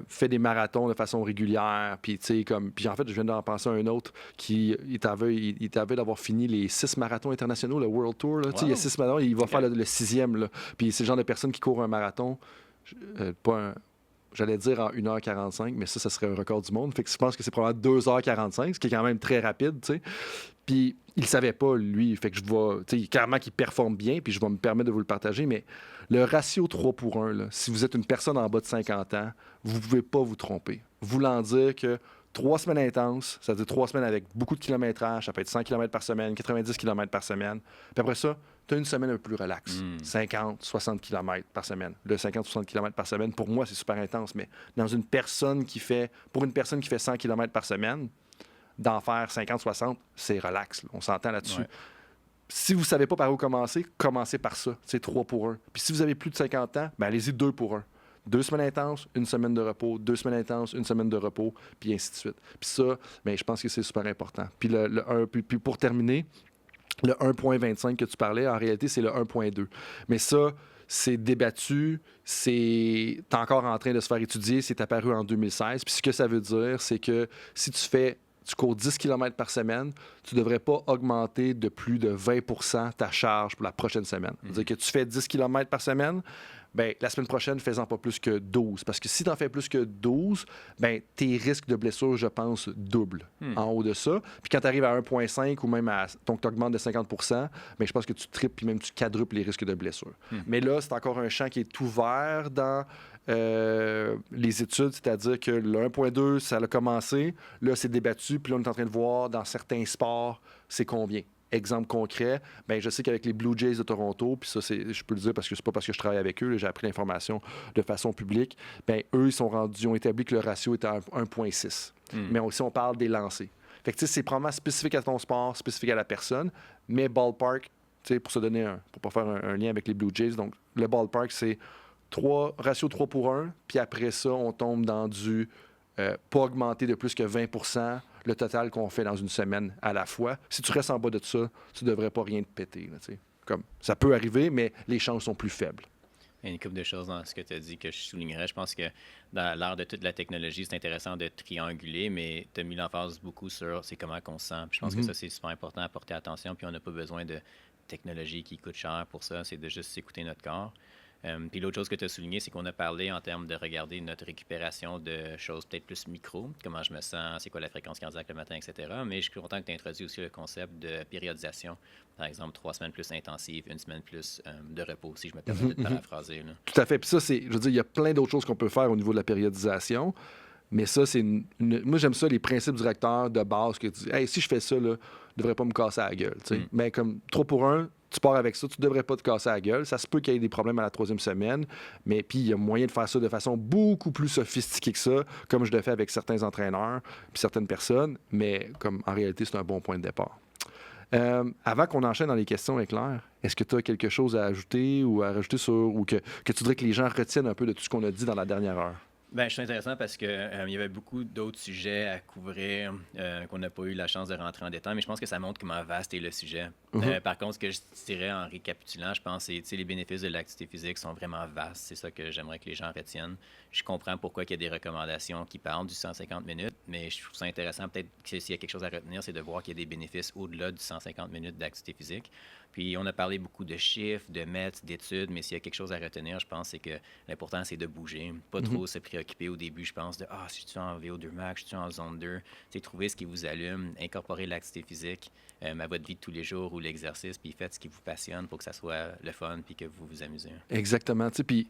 fait des marathons de façon régulière, puis tu sais, comme... Puis en fait, je viens d'en penser à un autre qui est aveugle d'avoir fini les 6 marathons internationaux, le World Tour, là. Wow. Tu sais, il y a 6 marathons, il va faire le 6e, là. Puis c'est le genre de personne qui court un marathon, j'allais dire en 1h45, mais ça serait un record du monde. Fait que je pense que c'est probablement 2h45, ce qui est quand même très rapide, tu sais. Puis il le savais pas, lui. Fait que je vais... Tu sais, clairement qu'il performe bien, puis je vais me permettre de vous le partager, mais le ratio 3-1, là, si vous êtes une personne en bas de 50 ans, vous pouvez pas vous tromper. Voulant dire que 3 semaines intenses, ça veut dire 3 semaines avec beaucoup de kilométrage, ça peut être 100 km par semaine, 90 km par semaine. Puis après ça, tu as une semaine un peu plus relaxe, 50, 60 km par semaine. Le 50-60 km par semaine, pour moi, c'est super intense, mais pour une personne qui fait 100 km par semaine, d'en faire 50-60, c'est relax. Là. On s'entend là-dessus. Ouais. Si vous ne savez pas par où commencer, commencez par ça. C'est 3-1. Puis si vous avez plus de 50 ans, ben allez-y 2-1. 2 semaines intenses, 1 semaine de repos, 2 semaines intenses, 1 semaine de repos, puis ainsi de suite. Puis ça, ben, je pense que c'est super important. Puis, puis pour terminer, le 1,25 que tu parlais, en réalité, c'est le 1,2. Mais ça, c'est débattu, c'est encore en train de se faire étudier, c'est apparu en 2016. Puis ce que ça veut dire, c'est que si tu tu cours 10 km par semaine, tu ne devrais pas augmenter de plus de 20 ta charge pour la prochaine semaine. C'est-à-dire que tu fais 10 km par semaine, ben, la semaine prochaine, fais-en pas plus que 12. Parce que si tu en fais plus que 12, ben, tes risques de blessure, je pense, doublent en haut de ça. Puis quand tu arrives à 1,5 ou même à. Donc, tu augmentes de 50 ben, je pense que tu triples puis même tu quadruples les risques de blessure. Mais là, c'est encore un champ qui est ouvert dans les études, c'est-à-dire que le 1,2, ça a commencé. Là, c'est débattu. Puis là, on est en train de voir dans certains sports, c'est combien. Exemple concret, ben je sais qu'avec les Blue Jays de Toronto, puis ça, je peux le dire parce que c'est pas parce que je travaille avec eux, là, j'ai appris l'information de façon publique, ben eux, ils ont établi que le ratio était à 1,6. Mais aussi, on parle des lancers. Fait que, tu sais, c'est probablement spécifique à ton sport, spécifique à la personne, mais ballpark, tu sais, pour se donner pour pas faire un lien avec les Blue Jays, donc le ballpark, c'est ratio 3 pour 1, puis après ça, on tombe dans du pas augmenter de plus que 20 le total qu'on fait dans une semaine à la fois. Si tu restes en bas de ça, tu ne devrais pas rien te péter. Là, comme, ça peut arriver, mais les chances sont plus faibles. Il y a une couple de choses dans ce que tu as dit que je soulignerais. Je pense que dans l'ère de toute la technologie, c'est intéressant de trianguler, mais tu as mis l'emphase beaucoup sur c'est comment qu'on se sent. Puis je pense que ça, c'est super important à porter attention. Puis on n'a pas besoin de technologie qui coûte cher pour ça. C'est de juste écouter notre corps. Puis l'autre chose que tu as souligné, c'est qu'on a parlé en termes de regarder notre récupération de choses peut-être plus micro, comment je me sens, c'est quoi la fréquence cardiaque le matin, etc. Mais je suis content que tu aies introduit aussi le concept de périodisation. Par exemple, 3 semaines plus intensives, 1 semaine plus de repos, si je me permets de te paraphraser. Là. Tout à fait. Puis ça, je veux dire, il y a plein d'autres choses qu'on peut faire au niveau de la périodisation. Mais ça, c'est moi, j'aime ça, les principes directeurs de base que tu dis, hey, si je fais ça, là, je devrais pas me casser la gueule. Mais comme 3 pour 1, tu pars avec ça, tu ne devrais pas te casser la gueule. Ça se peut qu'il y ait des problèmes à la 3e semaine, mais puis il y a moyen de faire ça de façon beaucoup plus sophistiquée que ça, comme je le fais avec certains entraîneurs puis certaines personnes, mais comme en réalité, c'est un bon point de départ. Avant qu'on enchaîne dans les questions, Claire, est-ce que tu as quelque chose à ajouter ou à rajouter sur, ou que tu voudrais que les gens retiennent un peu de tout ce qu'on a dit dans la dernière heure? Bien, je trouve intéressant parce qu'il y avait beaucoup d'autres sujets à couvrir qu'on n'a pas eu la chance de rentrer en détail, mais je pense que ça montre comment vaste est le sujet. Par contre, ce que je dirais en récapitulant, je pense que les bénéfices de l'activité physique sont vraiment vastes. C'est ça que j'aimerais que les gens retiennent. Je comprends pourquoi il y a des recommandations qui parlent du 150 minutes, mais je trouve ça intéressant. Peut-être que s'il y a quelque chose à retenir, c'est de voir qu'il y a des bénéfices au-delà du 150 minutes d'activité physique. Puis on a parlé beaucoup de chiffres, de mètres, d'études, mais s'il y a quelque chose à retenir, je pense, c'est que l'important, c'est de bouger. Pas trop se préoccuper au début, je pense, de « Ah, si tu es en VO2 max, je suis en zone 2 ». Trouver ce qui vous allume, incorporer l'activité physique à votre vie de tous les jours ou l'exercice, puis faites ce qui vous passionne pour que ça soit le fun puis que vous vous amusez. Exactement. Puis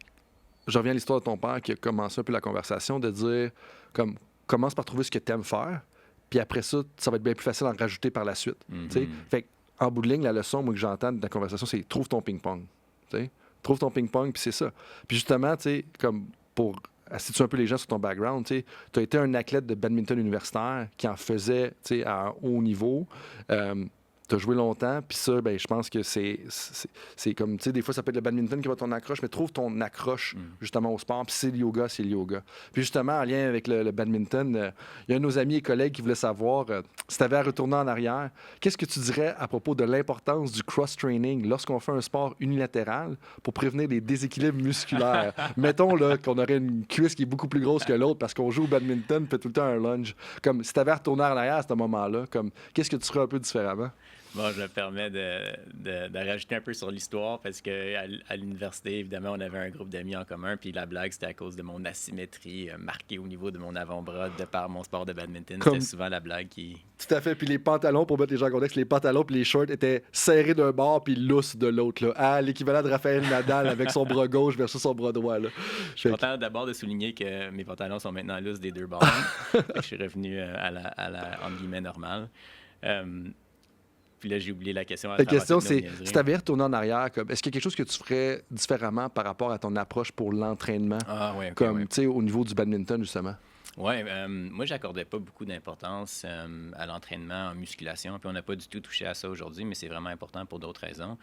je reviens à l'histoire de ton père qui a commencé un peu la conversation, de dire, comme, commence par trouver ce que tu aimes faire, puis après ça, ça va être bien plus facile d'en rajouter par la suite. Fait en bout de ligne, la leçon moi, que j'entends de la conversation, c'est trouve ton ping-pong. Trouve ton ping-pong, puis c'est ça. Puis justement, comme pour situer un peu les gens sur ton background, tu as été un athlète de badminton universitaire qui en faisait à un haut niveau. Tu as joué longtemps, puis ça, ben, je pense que c'est comme, tu sais, des fois, ça peut être le badminton qui va ton accroche, mais trouve ton accroche, justement, au sport, puis c'est le yoga, c'est le yoga. Puis justement, en lien avec le badminton, il y a un de nos amis et collègues qui voulait savoir, si tu avais à retourner en arrière, qu'est-ce que tu dirais à propos de l'importance du cross-training lorsqu'on fait un sport unilatéral pour prévenir les déséquilibres musculaires? Mettons là, qu'on aurait une cuisse qui est beaucoup plus grosse que l'autre parce qu'on joue au badminton, fait tout le temps un lunge. Comme, si tu avais à retourner en arrière à ce moment-là, comme, qu'est-ce que tu ferais un peu différemment? Bon, je me permets de rajouter un peu sur l'histoire parce qu'à l'université, évidemment, on avait un groupe d'amis en commun. Puis la blague, c'était à cause de mon asymétrie marquée au niveau de mon avant-bras de par mon sport de badminton. C'était souvent la blague qui... Tout à fait. Puis les pantalons, pour mettre les gens en contexte, les pantalons puis les shorts étaient serrés d'un bord puis lousses de l'autre. Là. À l'équivalent de Raphaël Nadal avec son bras gauche versus son bras droit. Là. Je suis content d'abord de souligner que mes pantalons sont maintenant lousses des deux bords. Je suis revenu à la entre guillemets, normale. Puis là, j'ai oublié la question. La question, c'est, si tu avais retourné en arrière, est-ce qu'il y a quelque chose que tu ferais différemment par rapport à ton approche pour l'entraînement? Ah oui, OK. Comme, tu sais, au niveau du badminton, justement. Oui, moi, j'accordais pas beaucoup d'importance à l'entraînement en musculation. Puis on n'a pas du tout touché à ça aujourd'hui, mais c'est vraiment important pour d'autres raisons.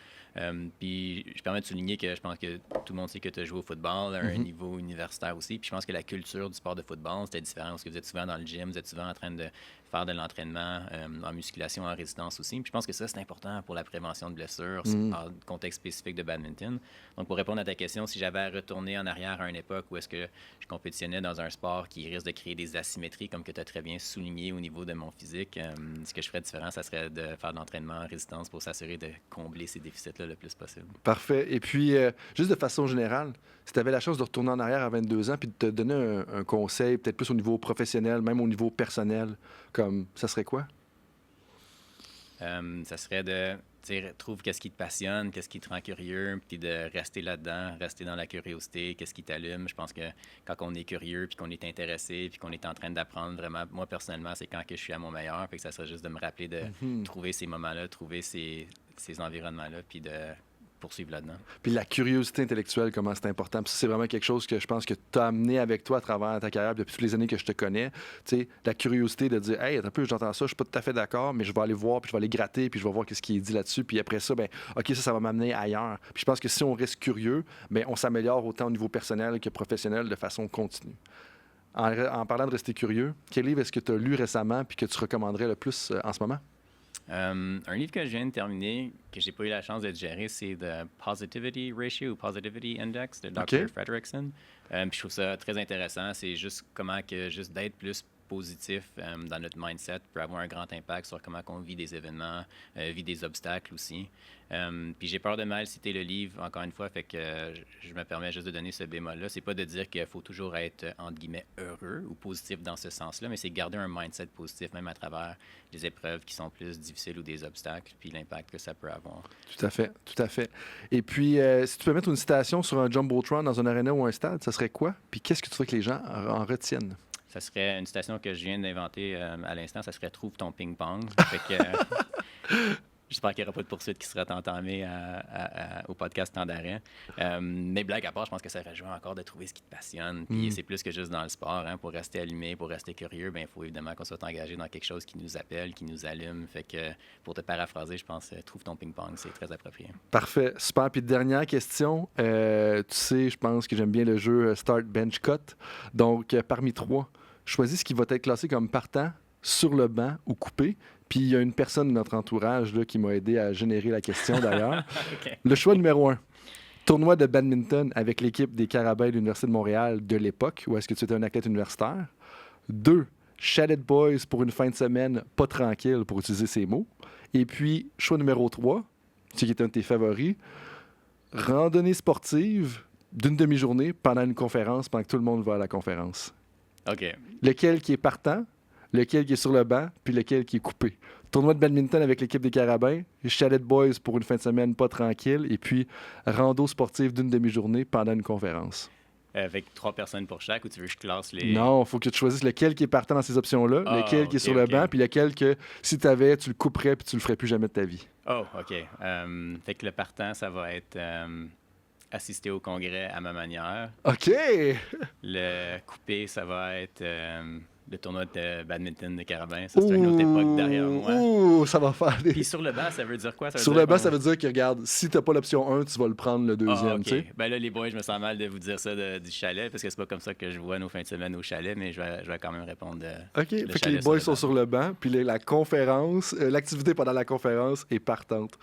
Puis je permets de souligner que je pense que tout le monde sait que tu as joué au football à un niveau universitaire aussi. Puis je pense que la culture du sport de football, c'était différent parce que vous êtes souvent dans le gym, vous êtes souvent en train de faire de l'entraînement en musculation, en résistance aussi. Puis je pense que ça, c'est important pour la prévention de blessures en contexte spécifique de badminton. Donc, pour répondre à ta question, si j'avais à retourner en arrière à une époque où est-ce que je compétitionnais dans un sport qui risque de créer des asymétries, comme que tu as très bien souligné au niveau de mon physique. Ce que je ferais différent, ça serait de faire de l'entraînement en résistance pour s'assurer de combler ces déficits-là le plus possible. Parfait. Et puis, juste de façon générale, si tu avais la chance de retourner en arrière à 22 ans puis de te donner un conseil, peut-être plus au niveau professionnel, même au niveau personnel, comme ça serait quoi? Ça serait de dire, trouve qu'est-ce qui te passionne, qu'est-ce qui te rend curieux, puis de rester là-dedans, rester dans la curiosité, qu'est-ce qui t'allume. Je pense que quand on est curieux, puis qu'on est intéressé, puis qu'on est en train d'apprendre vraiment, moi personnellement, c'est quand que je suis à mon meilleur. Fait que ça serait juste de me rappeler de trouver ces moments-là, trouver ces environnements-là, puis de poursuivre là-dedans. Puis la curiosité intellectuelle, comment c'est important. Puis ça, c'est vraiment quelque chose que je pense que tu as amené avec toi à travers ta carrière depuis toutes les années que je te connais. Tu sais, la curiosité de dire, hey, un peu, j'entends ça, je suis pas tout à fait d'accord, mais je vais aller voir, puis je vais aller gratter, puis je vais voir qu'est-ce qui est dit là-dessus. Puis après ça, ben, OK, ça va m'amener ailleurs. Puis je pense que si on reste curieux, ben, on s'améliore autant au niveau personnel que professionnel de façon continue. En parlant de rester curieux, quel livre est-ce que tu as lu récemment puis que tu recommanderais le plus en ce moment? Un livre que je viens de terminer, que j'ai pas eu la chance de digérer, c'est The Positivity Ratio ou Positivity Index de Dr. OK. Fredrickson. Puis je trouve ça très intéressant. C'est juste comment que juste d'être plus positif dans notre mindset peut avoir un grand impact sur comment on vit des événements, vit des obstacles aussi. Puis j'ai peur de mal citer le livre, encore une fois, fait que je me permets juste de donner ce bémol-là. C'est pas de dire qu'il faut toujours être, entre guillemets, heureux ou positif dans ce sens-là, mais c'est garder un mindset positif, même à travers les épreuves qui sont plus difficiles ou des obstacles, puis l'impact que ça peut avoir. Tout à fait, tout à fait. Et puis, si tu peux mettre une citation sur un Jumbotron dans un aréna ou un stade, ça serait quoi? Puis qu'est-ce que tu veux que les gens en retiennent? Ça serait une citation que je viens d'inventer à l'instant, ça serait « Trouve ton ping-pong ». Fait que j'espère qu'il n'y aura pas de poursuite qui sera entamée au podcast Temps d'arrêt. Mais blague à part, je pense que ça rejoint encore de trouver ce qui te passionne. Puis c'est plus que juste dans le sport. Hein, pour rester allumé, pour rester curieux, il faut évidemment qu'on soit engagé dans quelque chose qui nous appelle, qui nous allume. Fait que pour te paraphraser, je pense « Trouve ton ping-pong », c'est très approprié. Parfait, super. Puis dernière question, tu sais, je pense que j'aime bien le jeu Start, Bench, Cut. Donc, parmi trois, choisis ce qui va être classé comme partant, sur le banc ou coupé. Puis il y a une personne de notre entourage là, qui m'a aidé à générer la question d'ailleurs. Okay. Le choix numéro 1. Tournoi de badminton avec l'équipe des Carabins de l'Université de Montréal de l'époque, où est-ce que tu étais un athlète universitaire. 2. Shaded Boys pour une fin de semaine pas tranquille, pour utiliser ces mots. Et puis, choix numéro 3, qui est un de tes favoris, randonnée sportive d'une demi-journée pendant une conférence, pendant que tout le monde va à la conférence. OK. Lequel qui est partant, lequel qui est sur le banc, puis lequel qui est coupé. Tournoi de badminton avec l'équipe des Carabins, Chalet Boys pour une fin de semaine pas tranquille, et puis rando sportive d'une demi-journée pendant une conférence. Avec 3 personnes pour chaque, ou tu veux que je classe les... Non, il faut que tu choisisses lequel qui est partant dans ces options-là, lequel qui est sur le banc, puis lequel que, si tu avais, tu le couperais, puis tu le ferais plus jamais de ta vie. Oh, OK. Fait que le partant, ça va être assister au congrès à ma manière. OK! Le coupé, ça va être le tournoi de badminton de Carabin. Ça, c'est une autre époque derrière moi. Ouh, ça va faire des... Puis sur le banc, ça veut dire quoi? Sur le banc, ça veut dire que, regarde, si t'as pas l'option 1, tu vas le prendre le deuxième, OK. tu sais. Ben là, les boys, je me sens mal de vous dire ça du chalet, parce que c'est pas comme ça que je vois nos fins de semaine au chalet, mais je vais quand même répondre. OK, fait que les boys sont sur le banc, puis la conférence, l'activité pendant la conférence est partante.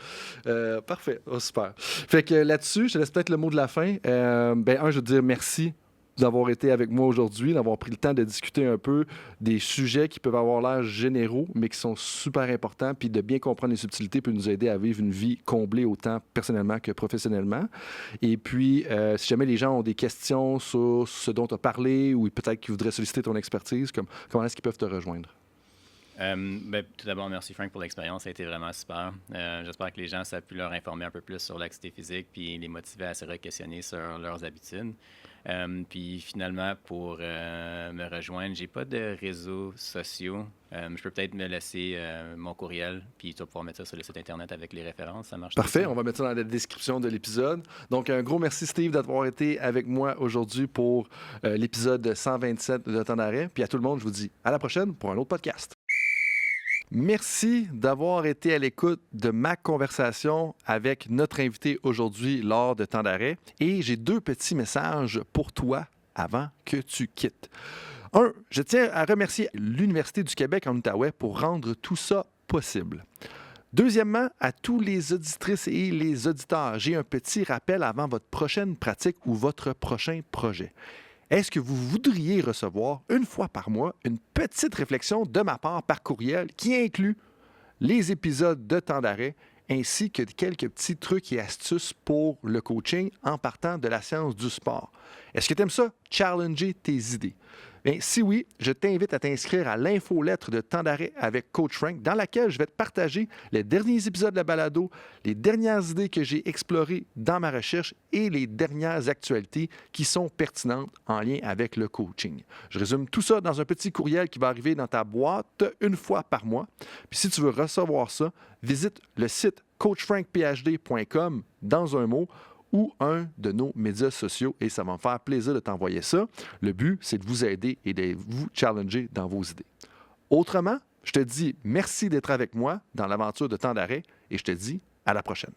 Parfait, super. Fait que là-dessus, je te laisse peut-être le mot de la fin. Je veux te dire merci d'avoir été avec moi aujourd'hui, d'avoir pris le temps de discuter un peu des sujets qui peuvent avoir l'air généraux, mais qui sont super importants, puis de bien comprendre les subtilités peut nous aider à vivre une vie comblée autant personnellement que professionnellement. Et puis, si jamais les gens ont des questions sur ce dont tu as parlé ou peut-être qu'ils voudraient solliciter ton expertise, comment est-ce qu'ils peuvent te rejoindre? Tout d'abord, merci Frank pour l'expérience, ça a été vraiment super. J'espère que les gens, ça a pu leur informer un peu plus sur l'activité physique puis les motiver à se re-questionner sur leurs habitudes. Puis finalement, pour me rejoindre, j'ai pas de réseaux sociaux. Je peux peut-être me laisser mon courriel, puis tu vas pouvoir mettre ça sur le site Internet avec les références. Ça marche? Parfait, on va mettre ça dans la description de l'épisode. Donc, un gros merci, Steve, d'avoir été avec moi aujourd'hui pour l'épisode 127 de Temps d'arrêt. Puis à tout le monde, je vous dis à la prochaine pour un autre podcast. Merci d'avoir été à l'écoute de ma conversation avec notre invité aujourd'hui lors de Temps d'arrêt. Et j'ai 2 petits messages pour toi avant que tu quittes. 1, je tiens à remercier l'Université du Québec en Outaouais pour rendre tout ça possible. Deuxièmement, à tous les auditrices et les auditeurs, j'ai un petit rappel avant votre prochaine pratique ou votre prochain projet. est-ce que vous voudriez recevoir une fois par mois une petite réflexion de ma part par courriel qui inclut les épisodes de temps d'arrêt ainsi que quelques petits trucs et astuces pour le coaching en partant de la science du sport? Est-ce que tu aimes ça? Challenger tes idées. Bien, si oui, je t'invite à t'inscrire à l'infolettre de Temps d'arrêt avec Coach Frank, dans laquelle je vais te partager les derniers épisodes de la balado, les dernières idées que j'ai explorées dans ma recherche et les dernières actualités qui sont pertinentes en lien avec le coaching. Je résume tout ça dans un petit courriel qui va arriver dans ta boîte une fois par mois. Puis si tu veux recevoir ça, visite le site coachfrankphd.com dans un mot ou un de nos médias sociaux et ça va me faire plaisir de t'envoyer ça. Le but, c'est de vous aider et de vous challenger dans vos idées. Autrement, je te dis merci d'être avec moi dans l'aventure de Temps d'arrêt et je te dis à la prochaine.